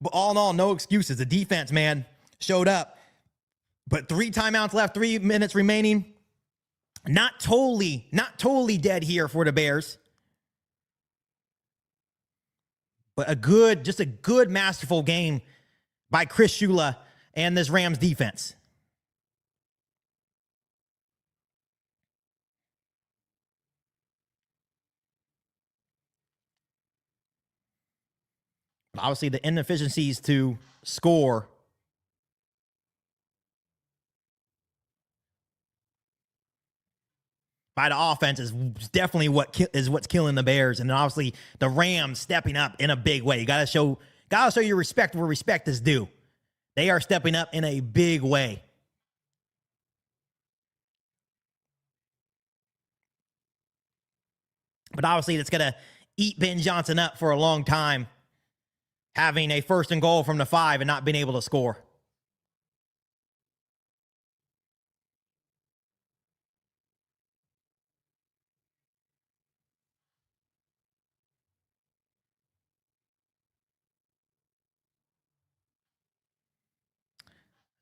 But all in all, no excuses. The defense, man, showed up. But 3 timeouts left, 3 minutes remaining. Not totally dead here for the Bears. But just a good masterful game by Chris Shula and this Rams defense. But obviously, the inefficiencies to score by the offense is definitely what's killing the Bears. And obviously, the Rams stepping up in a big way. You gotta show your respect where respect is due. They are stepping up in a big way. But obviously, it's gonna eat Ben Johnson up for a long time, having a 1st and goal from the 5 and not being able to score.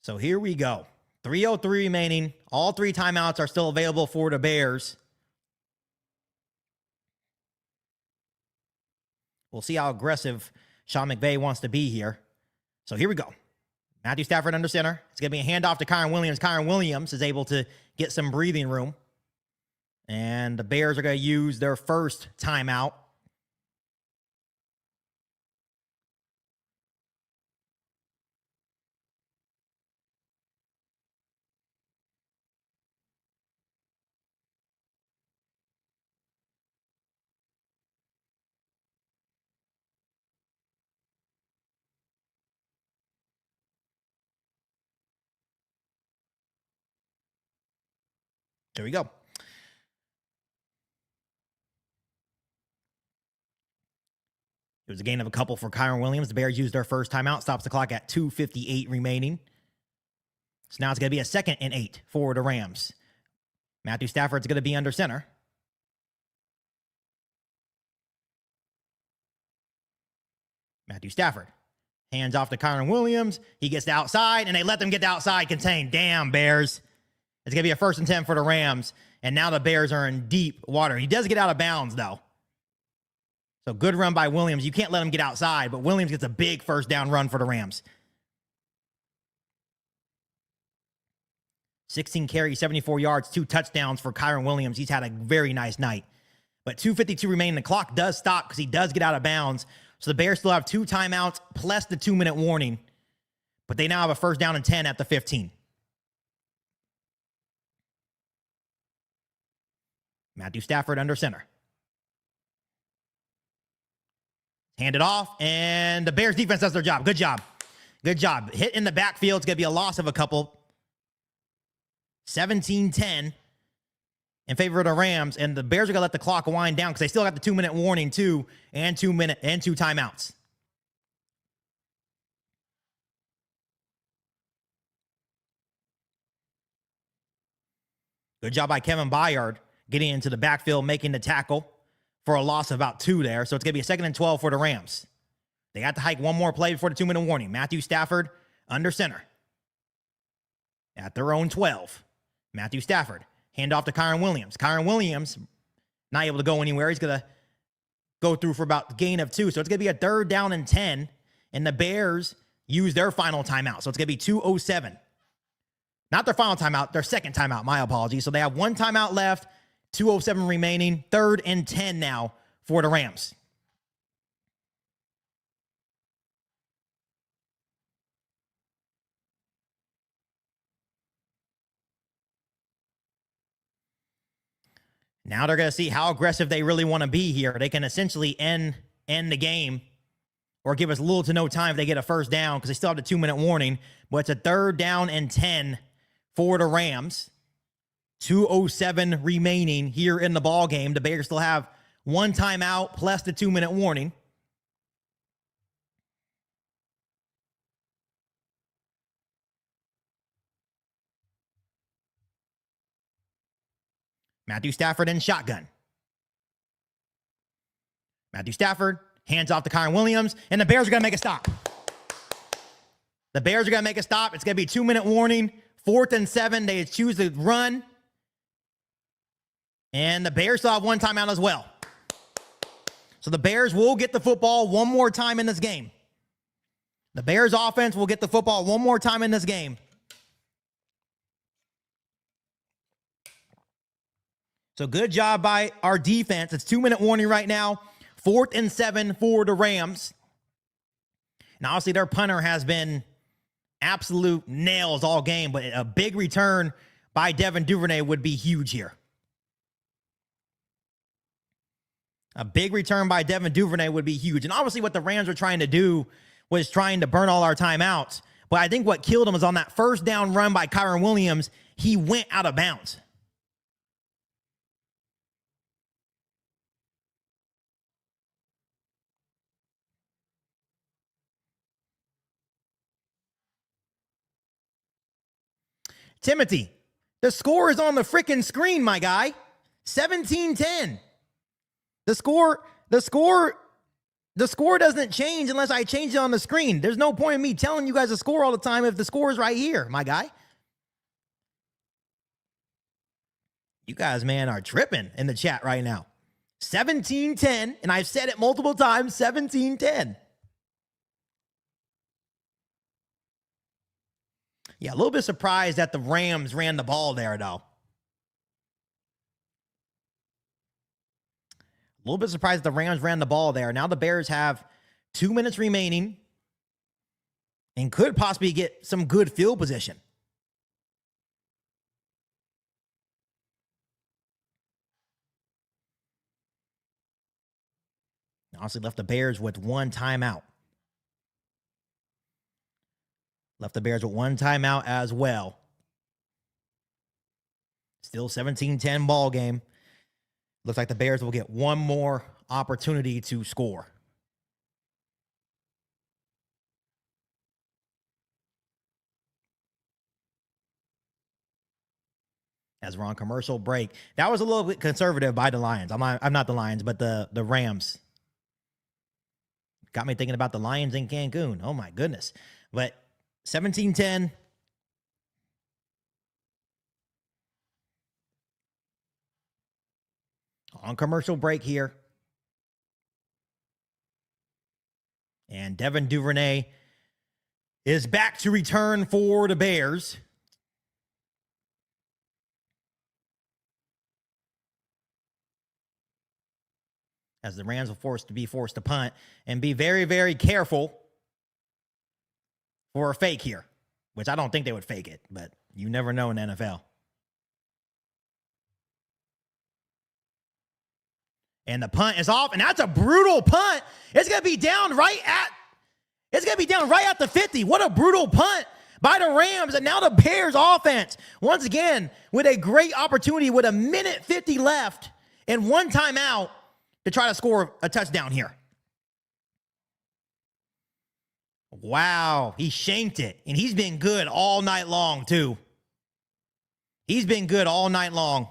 So here we go. 3:03 remaining. All 3 timeouts are still available for the Bears. We'll see how aggressive Sean McVay wants to be here. So here we go. Matthew Stafford under center. It's going to be a handoff to Kyron Williams. Kyron Williams is able to get some breathing room. And the Bears are going to use their 1st timeout. There we go. It was a gain of a couple for Kyron Williams. The Bears used their 1st timeout. Stops the clock at 2:58 remaining. So now it's going to be a 2nd and 8 for the Rams. Matthew Stafford's going to be under center. Matthew Stafford. Hands off to Kyron Williams. He gets to outside, and they let them get to outside contained. Damn, Bears. It's going to be a 1st and 10 for the Rams. And now the Bears are in deep water. He does get out of bounds, though. So good run by Williams. You can't let him get outside, but Williams gets a big 1st down run for the Rams. 16 carries, 74 yards, 2 touchdowns for Kyron Williams. He's had a very nice night. But 2:52 remaining. The clock does stop because he does get out of bounds. So the Bears still have 2 timeouts plus the 2-minute warning. But they now have a 1st down and 10 at the 15. Matthew Stafford under center. Hand it off, and the Bears defense does their job. Good job. Good job. Hit in the backfield. It's going to be a loss of a couple. 17-10 in favor of the Rams, and the Bears are going to let the clock wind down because they still got the 2-minute warning too, and 2 timeouts. Good job by Kevin Byard getting into the backfield, making the tackle for a loss of about 2 there. So it's going to be a 2nd and 12 for the Rams. They got to hike one more play before the 2-minute warning. Matthew Stafford under center at their own 12. Matthew Stafford, hand off to Kyren Williams. Kyren Williams not able to go anywhere. He's going to go through for about the gain of 2. So it's going to be a 3rd down and 10, and the Bears use their final timeout. So it's going to be 2:07. Not their final timeout, their second timeout. My apologies. So they have 1 timeout left, 2:07 remaining, 3rd and 10 now for the Rams. Now they're going to see how aggressive they really want to be here. They can essentially end the game or give us little to no time if they get a first down because they still have the 2-minute warning. But it's a 3rd down and 10 for the Rams. 2:07 remaining here in the ball game. The Bears still have 1 timeout plus the 2-minute warning. Matthew Stafford in shotgun. Matthew Stafford hands off to Kyren Williams, and the Bears are going to make a stop. The Bears are going to make a stop. It's going to be 2-minute warning, 4th and 7. They choose to run, and the Bears still have 1 timeout as well. So the Bears will get the football one more time in this game. The Bears offense will get the football one more time in this game. So good job by our defense. It's 2-minute warning right now. 4th and 7 for the Rams. Now, obviously, their punter has been absolute nails all game, but a big return by Devin Duvernay would be huge here. A big return by Devin Duvernay would be huge. And obviously what the Rams were trying to do was trying to burn all our timeouts. But I think what killed them was on that first down run by Kyren Williams, he went out of bounds. Timothy, the score is on the freaking screen, my guy. 17-10. The score doesn't change unless I change it on the screen. There's no point in me telling you guys the score all the time if the score is right here, my guy. You guys, man, are tripping in the chat right now. 17-10, and I've said it multiple times, 17-10. Yeah, a little bit surprised that the Rams ran the ball there, though. A little bit surprised that the Rams ran the ball there. Now the Bears have 2 minutes remaining and could possibly get some good field position. Honestly, left the Bears with 1 timeout. Left the Bears with 1 timeout as well. Still 17-10 ball game. Looks like the Bears will get 1 more opportunity to score. As we're on commercial break. That was a little bit conservative by the Lions. I'm not the Lions, but the Rams. Got me thinking about the Lions in Cancun. Oh my goodness. But 17-10. On commercial break here. And Devin Duvernay is back to return for the Bears. As the Rams will be forced to punt and be very, very careful for a fake here, which I don't think they would fake it, but you never know in the NFL. And the punt is off, and that's a brutal punt. It's going to be down right at the 50. What a brutal punt by the Rams. And now the Bears offense, once again, with a great opportunity with 1:50 left and one timeout to try to score a touchdown here. Wow, he shanked it. And he's been good all night long, too. He's been good all night long.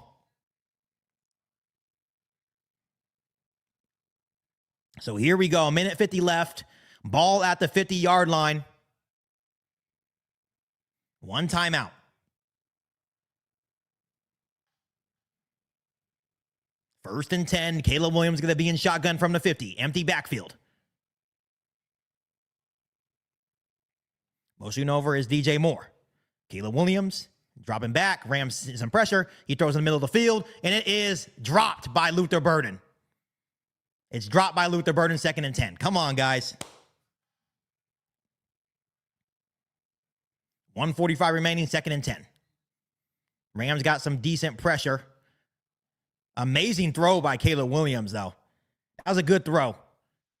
So here we go, 1:50 left. Ball at the 50-yard line. One timeout. First and 10. Caleb Williams going to be in shotgun from the 50. Empty backfield. Motion over is DJ Moore. Caleb Williams dropping back. Rams some pressure. He throws in the middle of the field, and it is dropped by Luther Burden. It's dropped by Luther Burden, 2nd and 10. Come on, guys. 1:45 remaining, 2nd and 10. Rams got some decent pressure. Amazing throw by Caleb Williams, though. That was a good throw.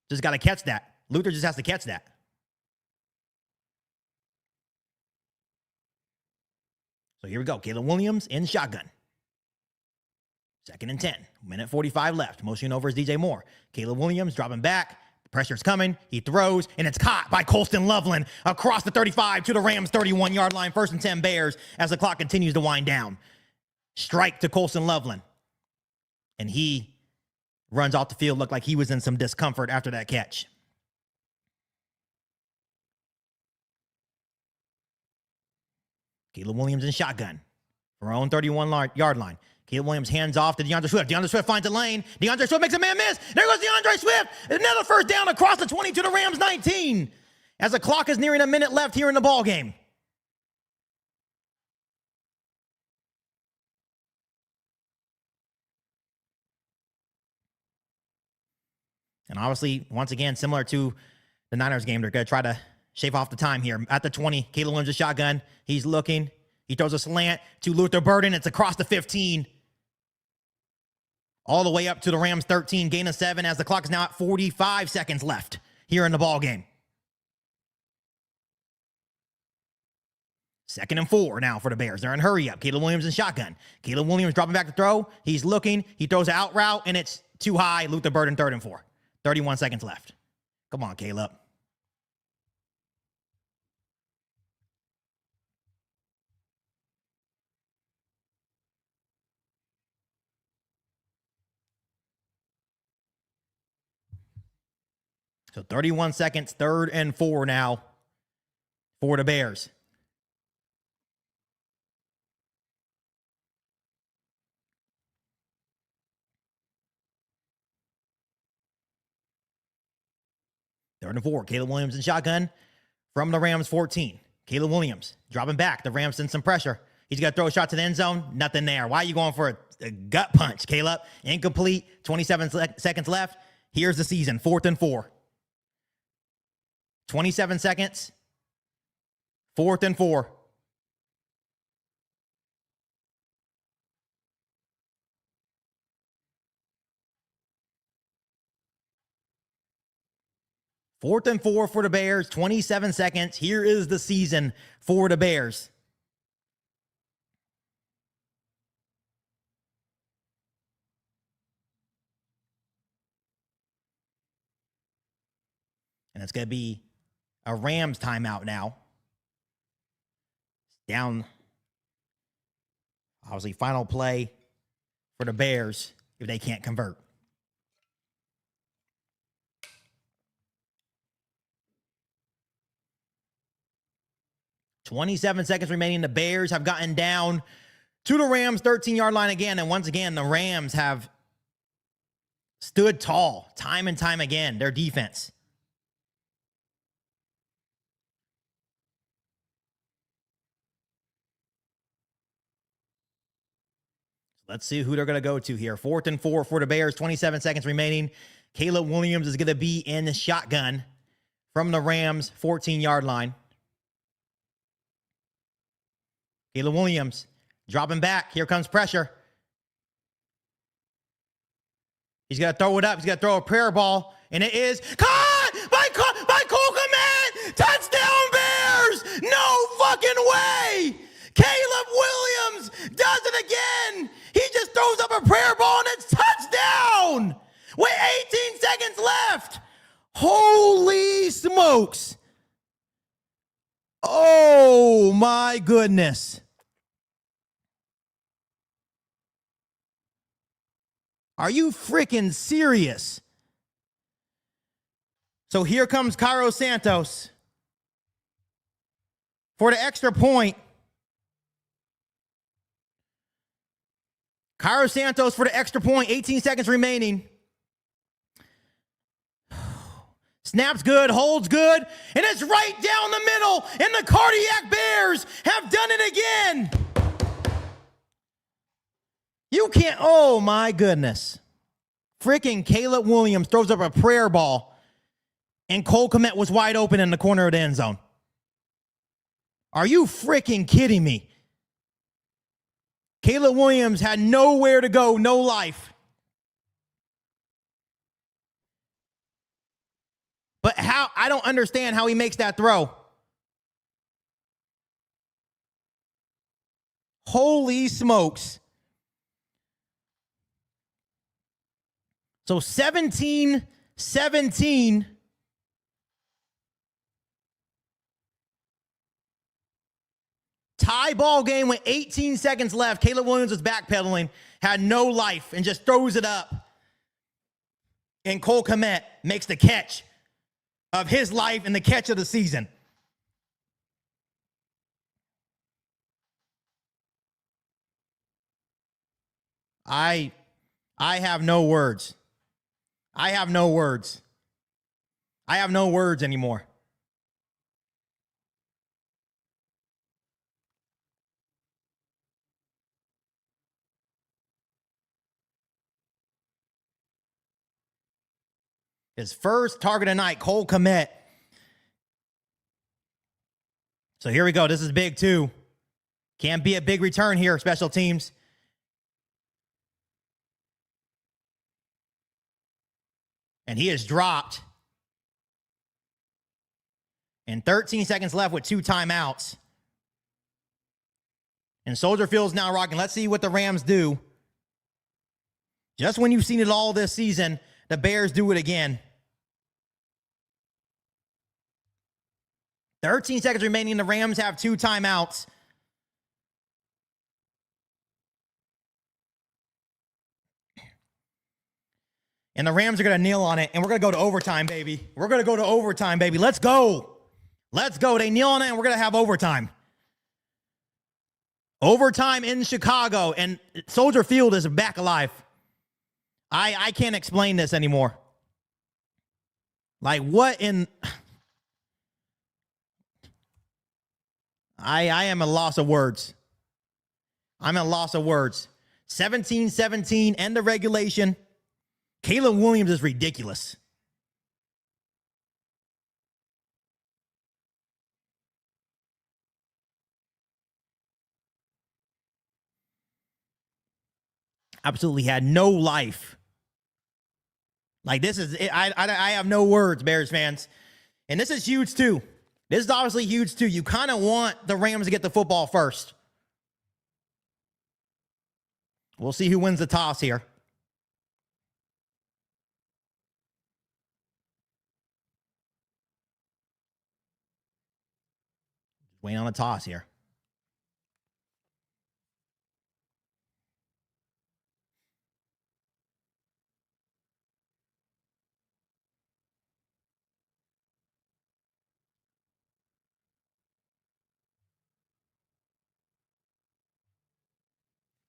Just got to catch that. Luther just has to catch that. So here we go. Caleb Williams in shotgun. 2nd and 10. 1:45 left. Motion over is DJ Moore. Caleb Williams dropping back. The pressure's coming. He throws, and it's caught by Colston Loveland across the 35 to the Rams' 31-yard line. 1st and 10 Bears as the clock continues to wind down. Strike to Colston Loveland. And he runs off the field. Looked like he was in some discomfort after that catch. Caleb Williams in shotgun. From our own 31-yard line. Caleb Williams hands off to DeAndre Swift. DeAndre Swift finds a lane. DeAndre Swift makes a man miss. There goes DeAndre Swift. Another first down across the 20 to the Rams 19. As the clock is nearing a minute left here in the ball game. And obviously, once again, similar to the Niners game, they're going to try to shave off the time here. At the 20, Caleb Williams a shotgun. He's looking. He throws a slant to Luther Burden. It's across the 15. All the way up to the Rams 13, gain of 7 as the clock is now at 45 seconds left here in the ball game. 2nd and 4 now for the Bears. They're in hurry up. Caleb Williams in shotgun. Caleb Williams dropping back to throw. He's looking. He throws an out route, and it's too high. Luther Burden 3rd and 4. 31 seconds left. Come on, Caleb. So 31 seconds, 3rd and 4 now for the Bears. Third and 4. Caleb Williams in shotgun from the Rams 14. Caleb Williams dropping back. The Rams send some pressure. He's going to throw a shot to the end zone. Nothing there. Why are you going for a gut punch, Caleb? Incomplete. 27 seconds left. Here's the season. 4th and 4. 27 seconds. 4th and 4. Fourth and 4 for the Bears, 27 seconds. Here is the season for the Bears. And it's going to be a Rams timeout now. Down, obviously, final play for the Bears if they can't convert. .27 seconds remaining. The Bears have gotten down to the Rams' 13-yard line again. And once again, the Rams have stood tall time and time again, their defense. Let's see who they're going to go to here. 4th and 4 for the Bears, 27 seconds remaining. Caleb Williams is going to be in the shotgun from the Rams' 14-yard line. Caleb Williams dropping back. Here comes pressure. He's got to throw it up. He's got to throw a prayer ball. And it is caught by Cole Kmet. Touchdown Bears. No fucking way. Caleb Williams does it again. He just throws up a prayer ball and it's touchdown with 18 seconds left. Holy smokes. Oh my goodness. Are you freaking serious? So here comes Cairo Santos for the extra point. Cairo Santos for the extra point, 18 seconds remaining. Snaps good, holds good, and it's right down the middle, and the Cardiac Bears have done it again. You can't, oh my goodness. Freaking Caleb Williams throws up a prayer ball, and Cole Kmet was wide open in the corner of the end zone. Are you freaking kidding me? Caleb Williams had nowhere to go, no life. But how, I don't understand how he makes that throw. Holy smokes. So 17-17. Tie ball game with 18 seconds left. Caleb Williams was backpedaling, had no life, and just throws it up. And Cole Kmet makes the catch of his life and the catch of the season. I have no words. I have no words. I have no words anymore. His first target of night, Cole Kmet. So here we go. This is big too. Can't be a big return here, special teams. And he is dropped. And 13 seconds left with 2 timeouts. And Soldier Field's now rocking. Let's see what the Rams do. Just when you've seen it all this season, the Bears do it again. 13 seconds remaining. The Rams have 2 timeouts. And the Rams are going to kneel on it, and we're going to go to overtime, baby. We're going to go to overtime, baby. Let's go. Let's go. They kneel on it, and we're going to have overtime. Overtime in Chicago, and Soldier Field is back alive. I can't explain this anymore. Like, what in... I am a loss of words. I'm at a loss of words. 17-17, end of regulation. Caleb Williams is ridiculous. Absolutely had no life. Like, this is, I have no words, Bears fans. And this is huge too. This is obviously huge too. You kind of want the Rams to get the football first. We'll see who wins the toss here. Waiting on a toss here.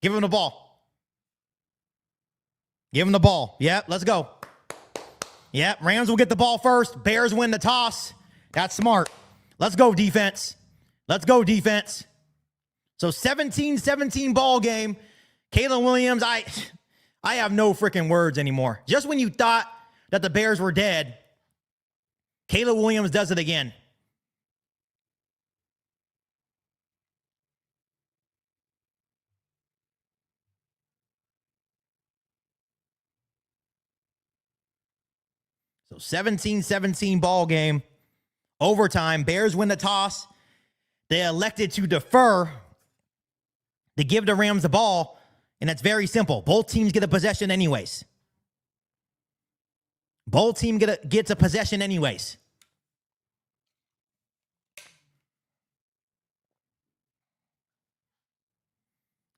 Give him the ball. Give him the ball. Yep, let's go. Yep, Rams will get the ball first. Bears win the toss. That's smart. Let's go, defense. Let's go, defense. So 17-17 ball game. Caleb Williams, I have no freaking words anymore. Just when you thought that the Bears were dead, Caleb Williams does it again. So 17-17 ball game. Overtime. Bears win the toss. They elected to defer to give the Rams the ball. And it's very simple. Both teams get a possession anyways. Both team gets a possession anyways.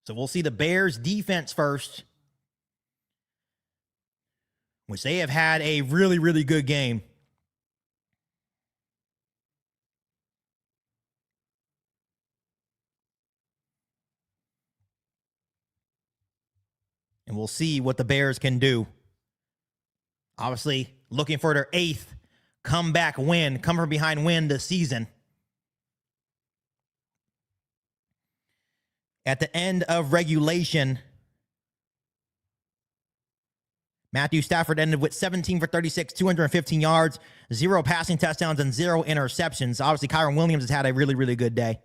So we'll see the Bears defense first, which they have had a really, really good game. And we'll see what the Bears can do. Obviously, looking for their 8th comeback win, come from behind win this season. At the end of regulation, Matthew Stafford ended with 17 for 36, 215 yards, 0 passing touchdowns, and 0 interceptions. Obviously, Kyron Williams has had a really, really good day.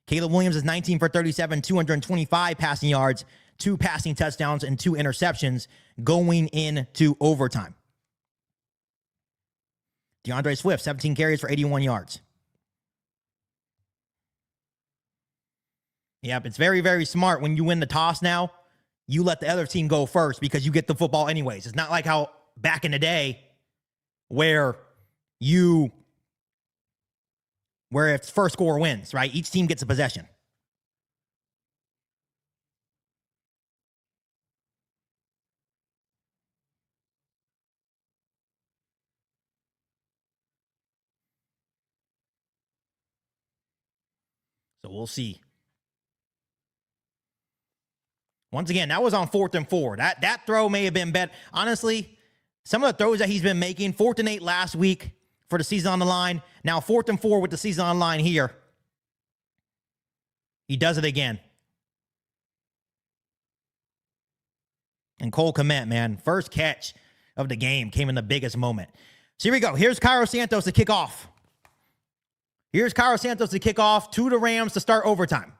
Caleb Williams is 19 for 37, 225 passing yards, 2 passing touchdowns, and 2 interceptions going into overtime. DeAndre Swift, 17 carries for 81 yards. Yep, it's very, very smart when you win the toss now. You let the other team go first because you get the football anyways. It's not like how back in the day where if first score wins, right? Each team gets a possession. So we'll see. Once again, that was on 4th and 4. That throw may have been better. Honestly, some of the throws that he's been making, 4th and 8 last week for the season on the line. Now 4th and 4 with the season on the line here. He does it again. And Cole Kmet, man, first catch of the game came in the biggest moment. So here we go. Here's Cairo Santos to kick off. Here's Cairo Santos to kick off to the Rams to start overtime.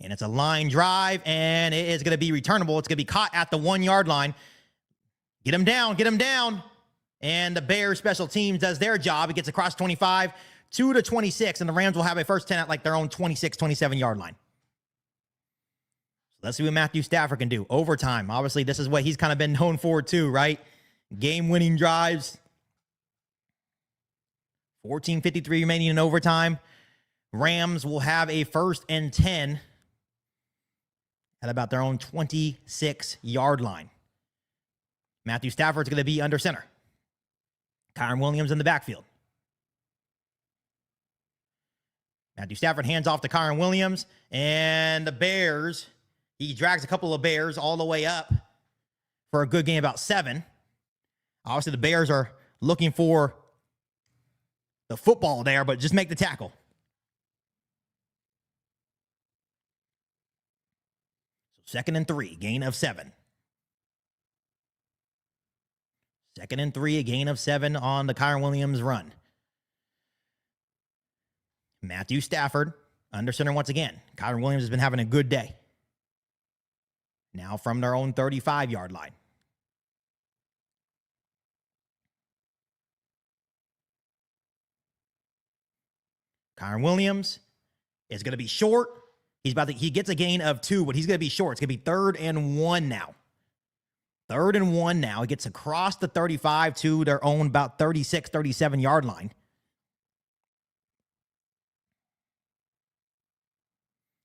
And it's a line drive, and it is going to be returnable. It's going to be caught at the 1-yard line. Get him down, get him down. And the Bears special teams does their job. It gets across 25, 2 to 26, and the Rams will have a first 10 at like their own 26, 27-yard line. Let's see what Matthew Stafford can do. Overtime. Obviously, this is what he's kind of been known for too, right? Game-winning drives. 14:53 remaining in overtime. Rams will have a first and 10 at about their own 26-yard line. Matthew Stafford's going to be under center. Kyron Williams in the backfield. Matthew Stafford hands off to Kyron Williams, and the Bears, he drags a couple of Bears all the way up for a good game, about 7. Obviously, the Bears are looking for the football there, but just make the tackle. So 2nd and 3, gain of 7. 2nd and 3, a gain of 7 on the Kyron Williams run. Matthew Stafford under center once again. Kyron Williams has been having a good day. Now from their own 35-yard line. Kyron Williams is going to be short. He gets a gain of 2, but he's going to be short. It's going to be 3rd and 1 now. 3rd and 1 now. He gets across the 35 to their own about 36, 37-yard line.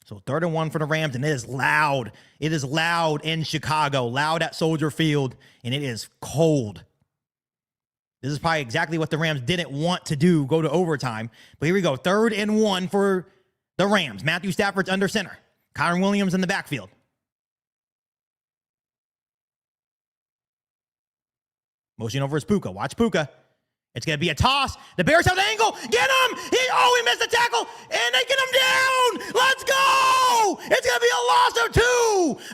So 3rd and 1 for the Rams, and it is loud. It is loud in Chicago, loud at Soldier Field, and it is cold. This is probably exactly what the Rams didn't want to do, go to overtime. But here we go, 3rd and 1 for the Rams. Matthew Stafford's under center. Kyron Williams in the backfield. Motion over is Puka. Watch Puka. It's going to be a toss. The Bears have the angle. Get him! He missed the tackle, and they get him down! Let's go! It's going to be a loss of 2,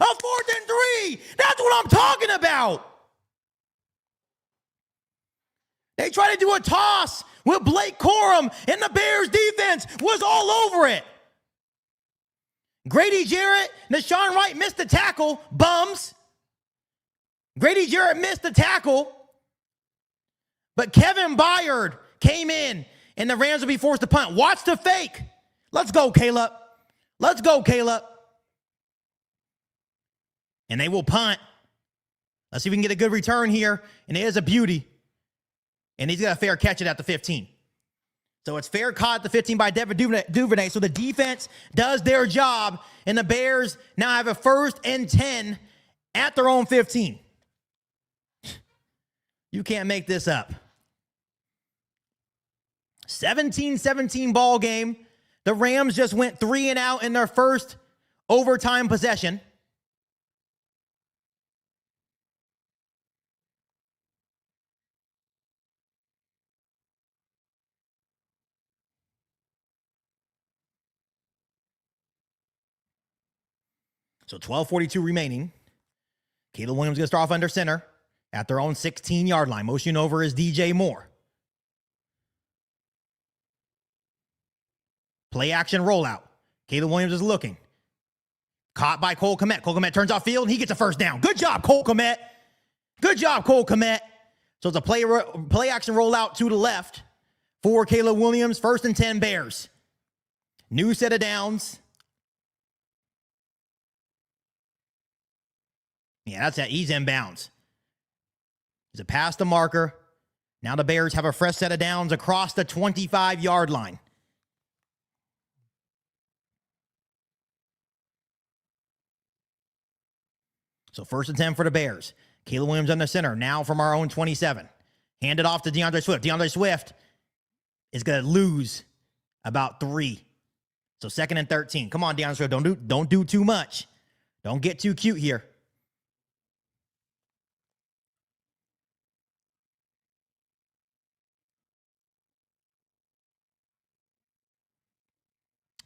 a 4th and 3. That's what I'm talking about. They tried to do a toss with Blake Corum, and the Bears defense was all over it. Grady Jarrett, Nashawn Wright missed the tackle, bums. Grady Jarrett missed the tackle, but Kevin Byard came in, and the Rams will be forced to punt. Watch the fake. Let's go, Caleb. Let's go, Caleb. And they will punt. Let's see if we can get a good return here. And it is a beauty. And he's got a fair catch it at the 15. So it's fair caught at the 15 by Devin Duvernay. So the defense does their job, and the Bears now have a 1st and 10 at their own 15. You can't make this up. 17-17 ball game. The Rams just went 3 and out in their first overtime possession. So 12:42 remaining. Caleb Williams going to start off under center at their own 16-yard line. Motion over is DJ Moore. Play action rollout. Caleb Williams is looking. Caught by Cole Kmet. Cole Kmet turns off field and he gets a first down. Good job, Cole Kmet. Good job, Cole Kmet. So it's a play action rollout to the left for Caleb Williams. 1st and 10 Bears. New set of downs. Yeah, that's that. He's inbounds. He's a pass to marker. Now the Bears have a fresh set of downs across the 25-yard line. So 1st and 10 for the Bears. Caleb Williams on the center, now from our own 27. Hand it off to DeAndre Swift. DeAndre Swift is going to lose about 3. So 2nd and 13. Come on, DeAndre Swift. Don't do too much. Don't get too cute here.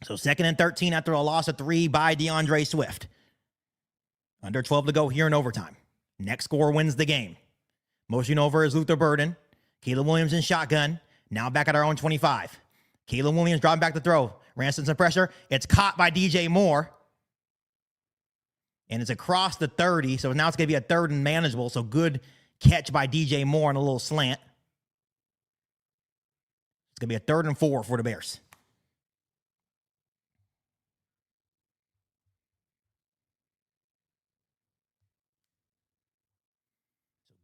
So 2nd and 13 after a loss of 3 by DeAndre Swift. Under 12 to go here in overtime. Next score wins the game. Motion over is Luther Burden. Caleb Williams in shotgun. Now back at our own 25. Caleb Williams dropping back to throw. Ransom some pressure. It's caught by DJ Moore. And it's across the 30. So now it's going to be a 3rd and manageable. So good catch by DJ Moore on a little slant. It's going to be a 3rd and 4 for the Bears.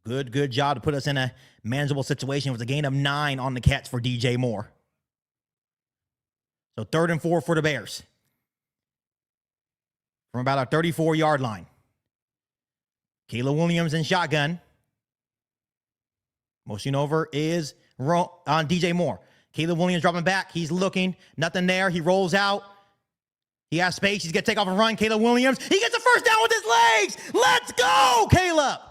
Good job to put us in a manageable situation. It was a gain of 9 on the catch for DJ Moore. So 3rd and 4 for the Bears. From about our 34-yard line. Caleb Williams in shotgun. Motion over is on DJ Moore. Caleb Williams dropping back. He's looking. Nothing there. He rolls out. He has space. He's going to take off and run. Caleb Williams. He gets a first down with his legs. Let's go, Caleb.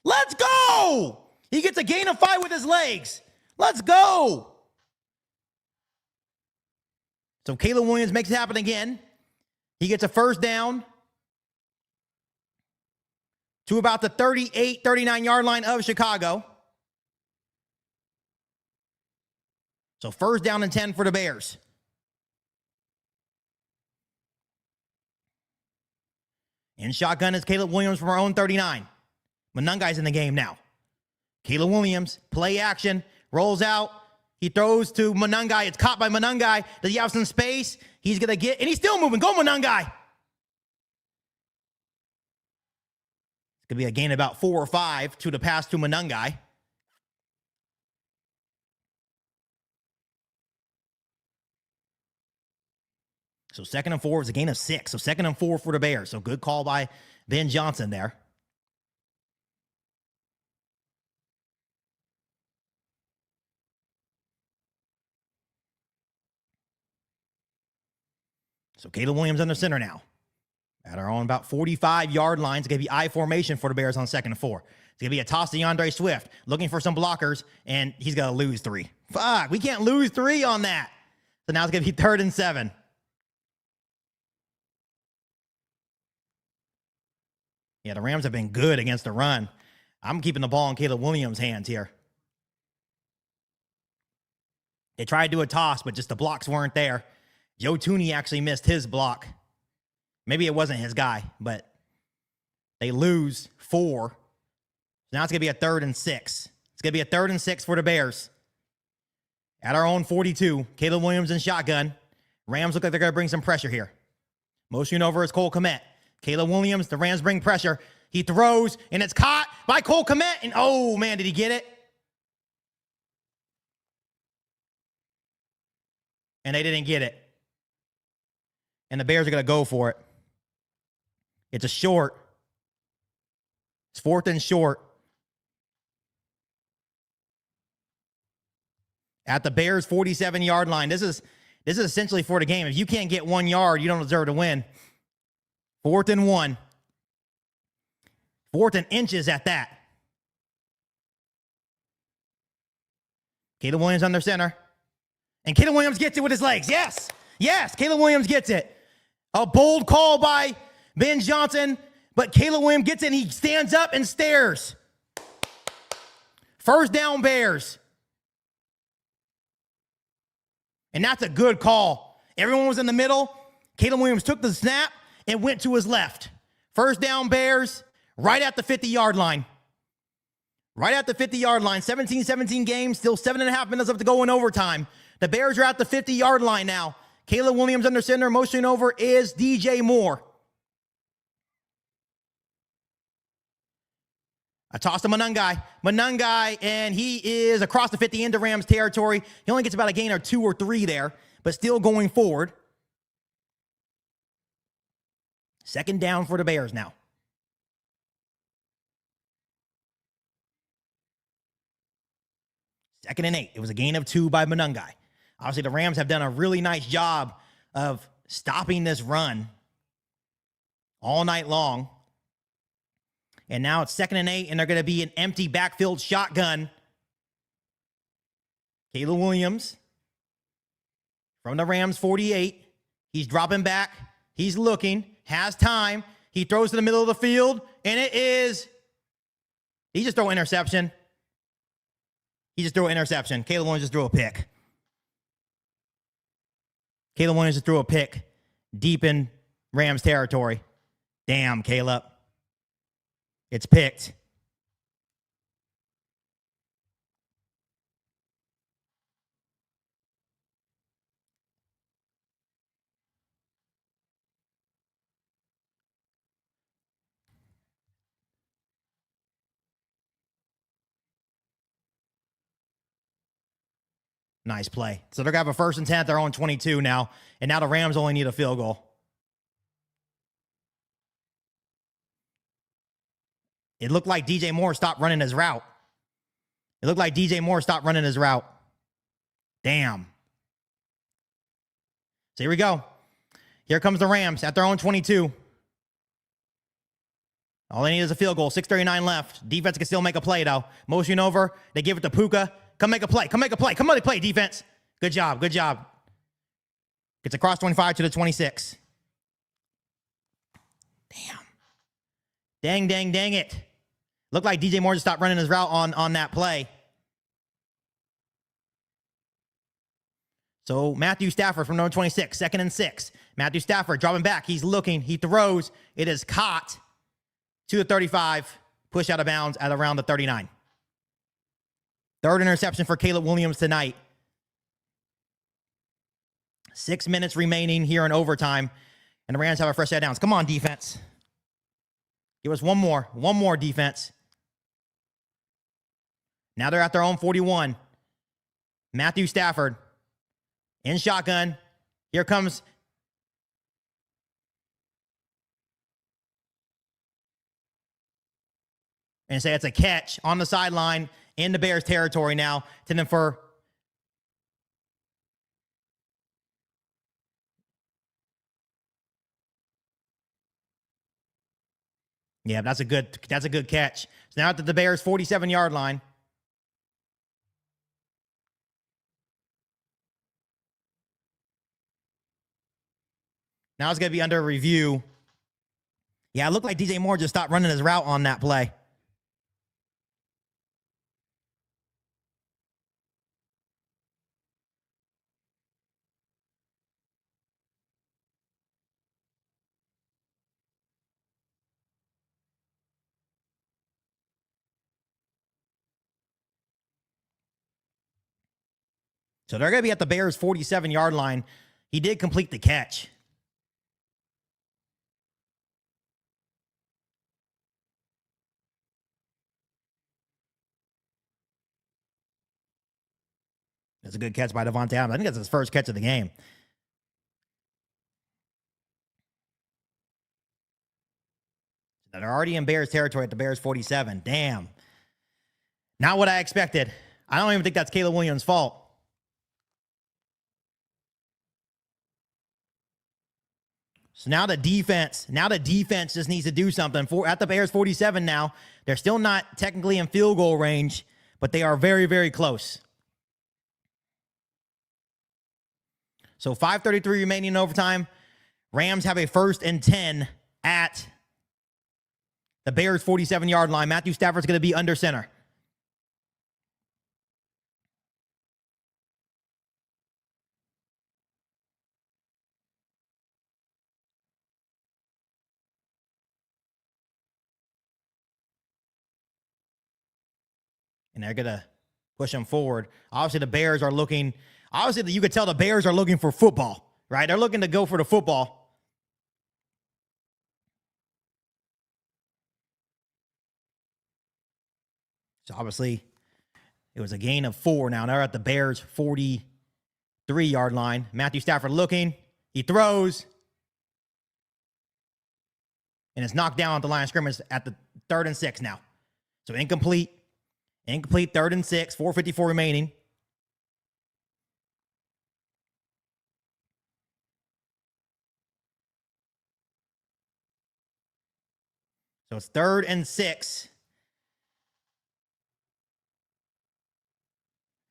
Let's go! He gets a gain of 5 with his legs. Let's go! So Caleb Williams makes it happen again. He gets a first down to about the 38, 39-yard line of Chicago. So 1st down and 10 for the Bears. In shotgun is Caleb Williams from our own 39. Monungai's in the game now. Caleb Williams, play action, rolls out. He throws to Monungai. It's caught by Monungai. Does he have some space? He's going to get, and he's still moving. Go, Monungai. It's going to be a gain of about 4 or 5 to the pass to Monungai. So 2nd and 4 is a gain of 6. So 2nd and 4 for the Bears. So good call by Ben Johnson there. So Caleb Williams under center now. At our own about 45-yard line. It's going to be I formation for the Bears on 2nd and 4. It's going to be a toss to DeAndre Swift. Looking for some blockers, and he's going to lose 3. Fuck, we can't lose 3 on that. So now it's going to be 3rd and 7. Yeah, the Rams have been good against the run. I'm keeping the ball in Caleb Williams' hands here. They tried to do a toss, but just the blocks weren't there. Joe Tooney actually missed his block. Maybe it wasn't his guy, but they lose 4. Now it's going to be a 3rd and 6. It's going to be a 3rd and 6 for the Bears. At our own 42, Caleb Williams in shotgun. Rams look like they're going to bring some pressure here. Motion over is Cole Kmet. Caleb Williams, the Rams bring pressure. He throws, and it's caught by Cole Kmet. And, oh, man, did he get it? And they didn't get it. And the Bears are going to go for it. It's a short. It's 4th and short. At the Bears' 47-yard line. This is essentially for the game. If you can't get 1 yard, you don't deserve to win. 4th and 1. 4th and inches at that. Caleb Williams under center. And Caleb Williams gets it with his legs. Yes. Yes, Caleb Williams gets it. A bold call by Ben Johnson, but Caleb Williams gets it and he stands up and stares. First down, Bears. And that's a good call. Everyone was in the middle. Caleb Williams took the snap and went to his left. First down, Bears, right at the 50-yard line. Right at the 50-yard line. 17-17 game, still 7.5 minutes left to go in overtime. The Bears are at the 50-yard line now. Caleb Williams under center. Motioning over is DJ Moore. I tossed to Monungai, and he is across the 50 into Rams territory. He only gets about a gain or 2 or 3 there, but still going forward. Second down for the Bears now. 2nd and 8. It was a gain of 2 by Monungai. Obviously, the Rams have done a really nice job of stopping this run all night long. And now it's 2nd and 8, and they're going to be an empty backfield shotgun. Caleb Williams from the Rams 48. He's dropping back. He's looking. Has time. He throws to the middle of the field, and it is... He just threw an interception. Caleb Williams just threw a pick. Caleb Williams just threw a pick deep in Rams territory. Damn, Caleb. It's picked. Nice play. So they're going to have a 1st and 10 at their own 22 now. And now the Rams only need a field goal. It looked like DJ Moore stopped running his route. Damn. So here we go. Here comes the Rams at their own 22. All they need is a field goal. 6:39 left. Defense can still make a play, though. Motion over. They give it to Puka. Come make a play. Come on, they play, defense. Good job. Gets across 25 to the 26. Damn. Dang it. Looked like DJ Moore just stopped running his route on that play. So Matthew Stafford from number 26, 2nd and 6. Matthew Stafford dropping back. He's looking. He throws. It is caught to the 35. Push out of bounds at around the 39. 3rd interception for Caleb Williams tonight. 6 minutes remaining here in overtime. And the Rams have a fresh set of downs. Come on, defense. Give us one more defense. Now they're at their own 41. Matthew Stafford in shotgun. Here comes. And say it's a catch on the sideline in the Bears territory now. To them for yeah, that's a good catch. So now at the Bears 47-yard line. Now it's going to be under review. Yeah, it looked like DJ Moore just stopped running his route on that play. So they're going to be at the Bears' 47-yard line. He did complete the catch. That's a good catch by Devontae Adams. I think that's his first catch of the game. They're already in Bears territory at the Bears 47. Damn. Not what I expected. I don't even think that's Caleb Williams' fault. So now the defense just needs to do something. At the Bears 47 now, they're still not technically in field goal range, but they are very, very close. So 5:33 remaining in overtime. Rams have a 1st and 10 at the Bears 47-yard line. Matthew Stafford's going to be under center. And they're going to push him forward. Obviously, the Bears are looking. Obviously, you could tell the Bears are looking for football, right? They're looking to go for the football. So obviously, it was a gain of 4 now. They're at the Bears' 43-yard line. Matthew Stafford looking. He throws. And it's knocked down at the line of scrimmage at the 3rd and 6 now. So incomplete. Incomplete, 3rd and 6, 4:54 remaining. So it's 3rd and 6.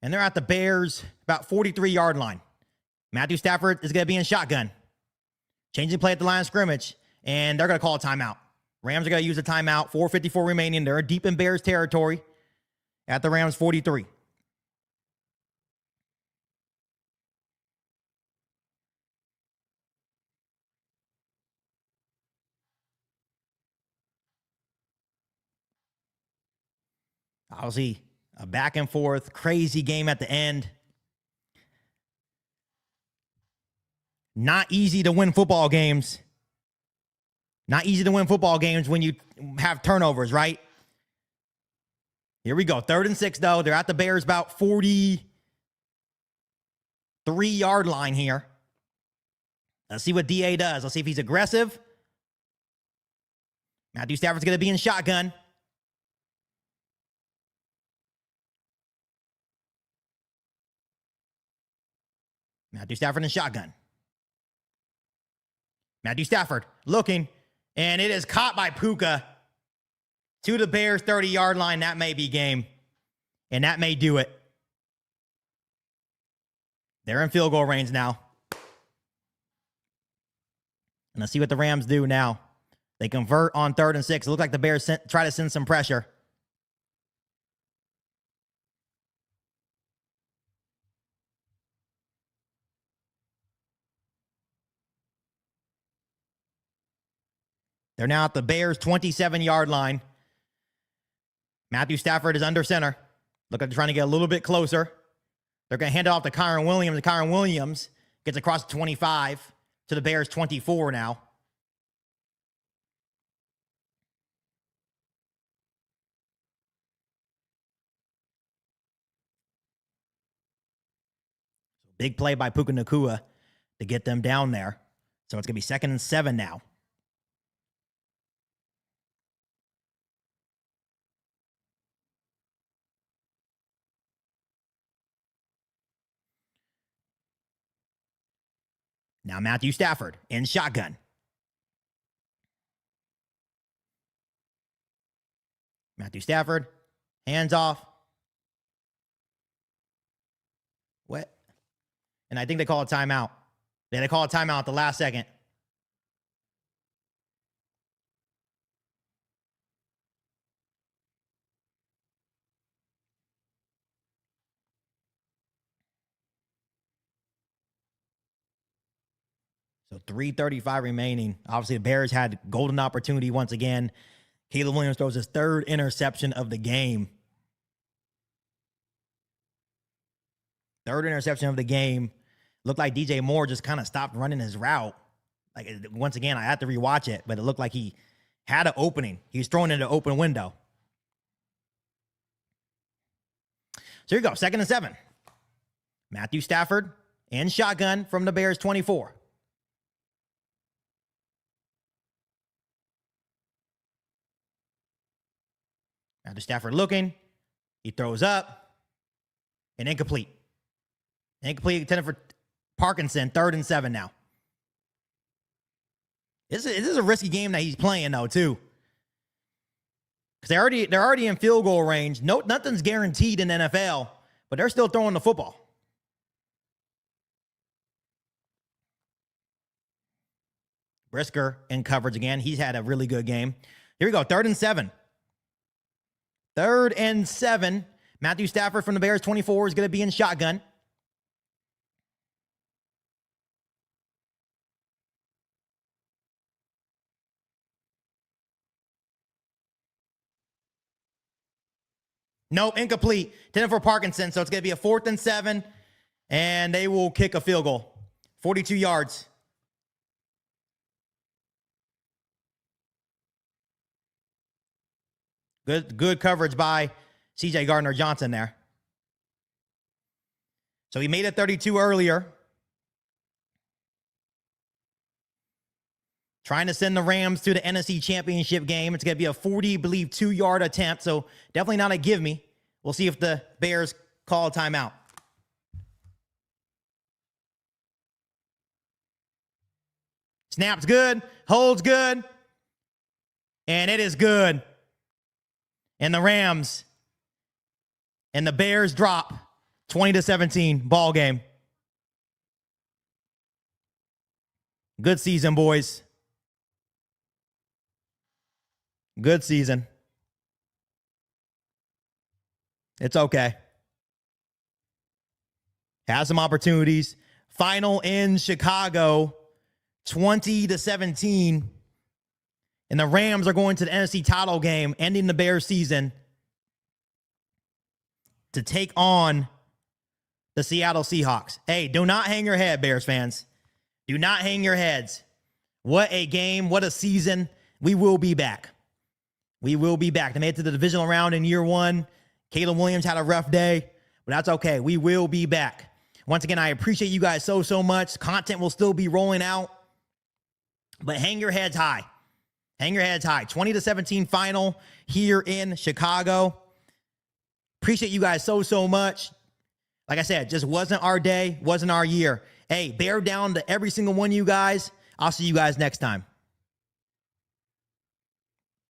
And they're at the Bears' about 43-yard line. Matthew Stafford is going to be in shotgun. Changing play at the line of scrimmage. And they're going to call a timeout. Rams are going to use a timeout. 4:54 remaining. They're deep in Bears territory at the Rams 43. Obviously, a back and forth, crazy game at the end. Not easy to win football games. Not easy to win football games when you have turnovers, right? Here we go. 3rd and 6, though. They're at the Bears' about 43-yard line here. Let's see what DA does. Let's see if he's aggressive. Matthew Stafford's going to be in shotgun. Matthew Stafford in shotgun. Matthew Stafford looking, and it is caught by Puka to the Bears' 30-yard line. That may be game, and that may do it. They're in field goal range now. And let's see what the Rams do now. They convert on 3rd and 6. It looks like the Bears try to send some pressure. They're now at the Bears' 27-yard line. Matthew Stafford is under center. Look like they're trying to get a little bit closer. They're going to hand it off to Kyron Williams. And Kyron Williams gets across the 25 to the Bears' 24 now. Big play by Puka Nacua to get them down there. So it's going to be 2nd and 7 now. Now Matthew Stafford in shotgun. Matthew Stafford, hands off. What? And I think they call a timeout. They call a timeout at the last second. So 3:35 remaining. Obviously, the Bears had golden opportunity once again. Caleb Williams throws his 3rd interception of the game. Third interception of the game. Looked like DJ Moore just kind of stopped running his route. Like, once again, I had to rewatch it, but it looked like he had an opening. He was throwing in an open window. So here you go, 2nd and 7. Matthew Stafford in shotgun from the Bears 24. Matthew Stafford looking. He throws up. And incomplete. Incomplete, intended for Parkinson, 3rd and 7 now. This is a risky game that he's playing, though, too. Because they're already in field goal range. Nothing's guaranteed in the NFL, but they're still throwing the football. Brisker in coverage again. He's had a really good game. Here we go, 3rd and 7. 3rd and 7. Matthew Stafford from the Bears 24 is going to be in shotgun. No, incomplete. 10 for Parkinson, so it's going to be a 4th and 7, and they will kick a field goal. 42 yards. Good coverage by C.J. Gardner-Johnson there. So he made it 32 earlier. Trying to send the Rams to the NFC Championship game. It's going to be a 2-yard attempt, so definitely not a give me. We'll see if the Bears call a timeout. Snap's good, holds good, and it is good. And the Rams and the Bears drop 20-17 ball game. Good season, boys. Good season. It's okay. Has some opportunities. Final in Chicago, 20-17. And the Rams are going to the NFC title game, ending the Bears season, to take on the Seattle Seahawks. Hey, do not hang your head, Bears fans. Do not hang your heads. What a game. What a season. We will be back. We will be back. They made it to the divisional round in year 1. Caleb Williams had a rough day, but that's okay. We will be back. Once again, I appreciate you guys so much. Content will still be rolling out, but hang your heads high. Hang your heads high. 20-17 final here in Chicago. Appreciate you guys so much. Like I said, just wasn't our day, wasn't our year. Hey, bear down to every single one of you guys. I'll see you guys next time.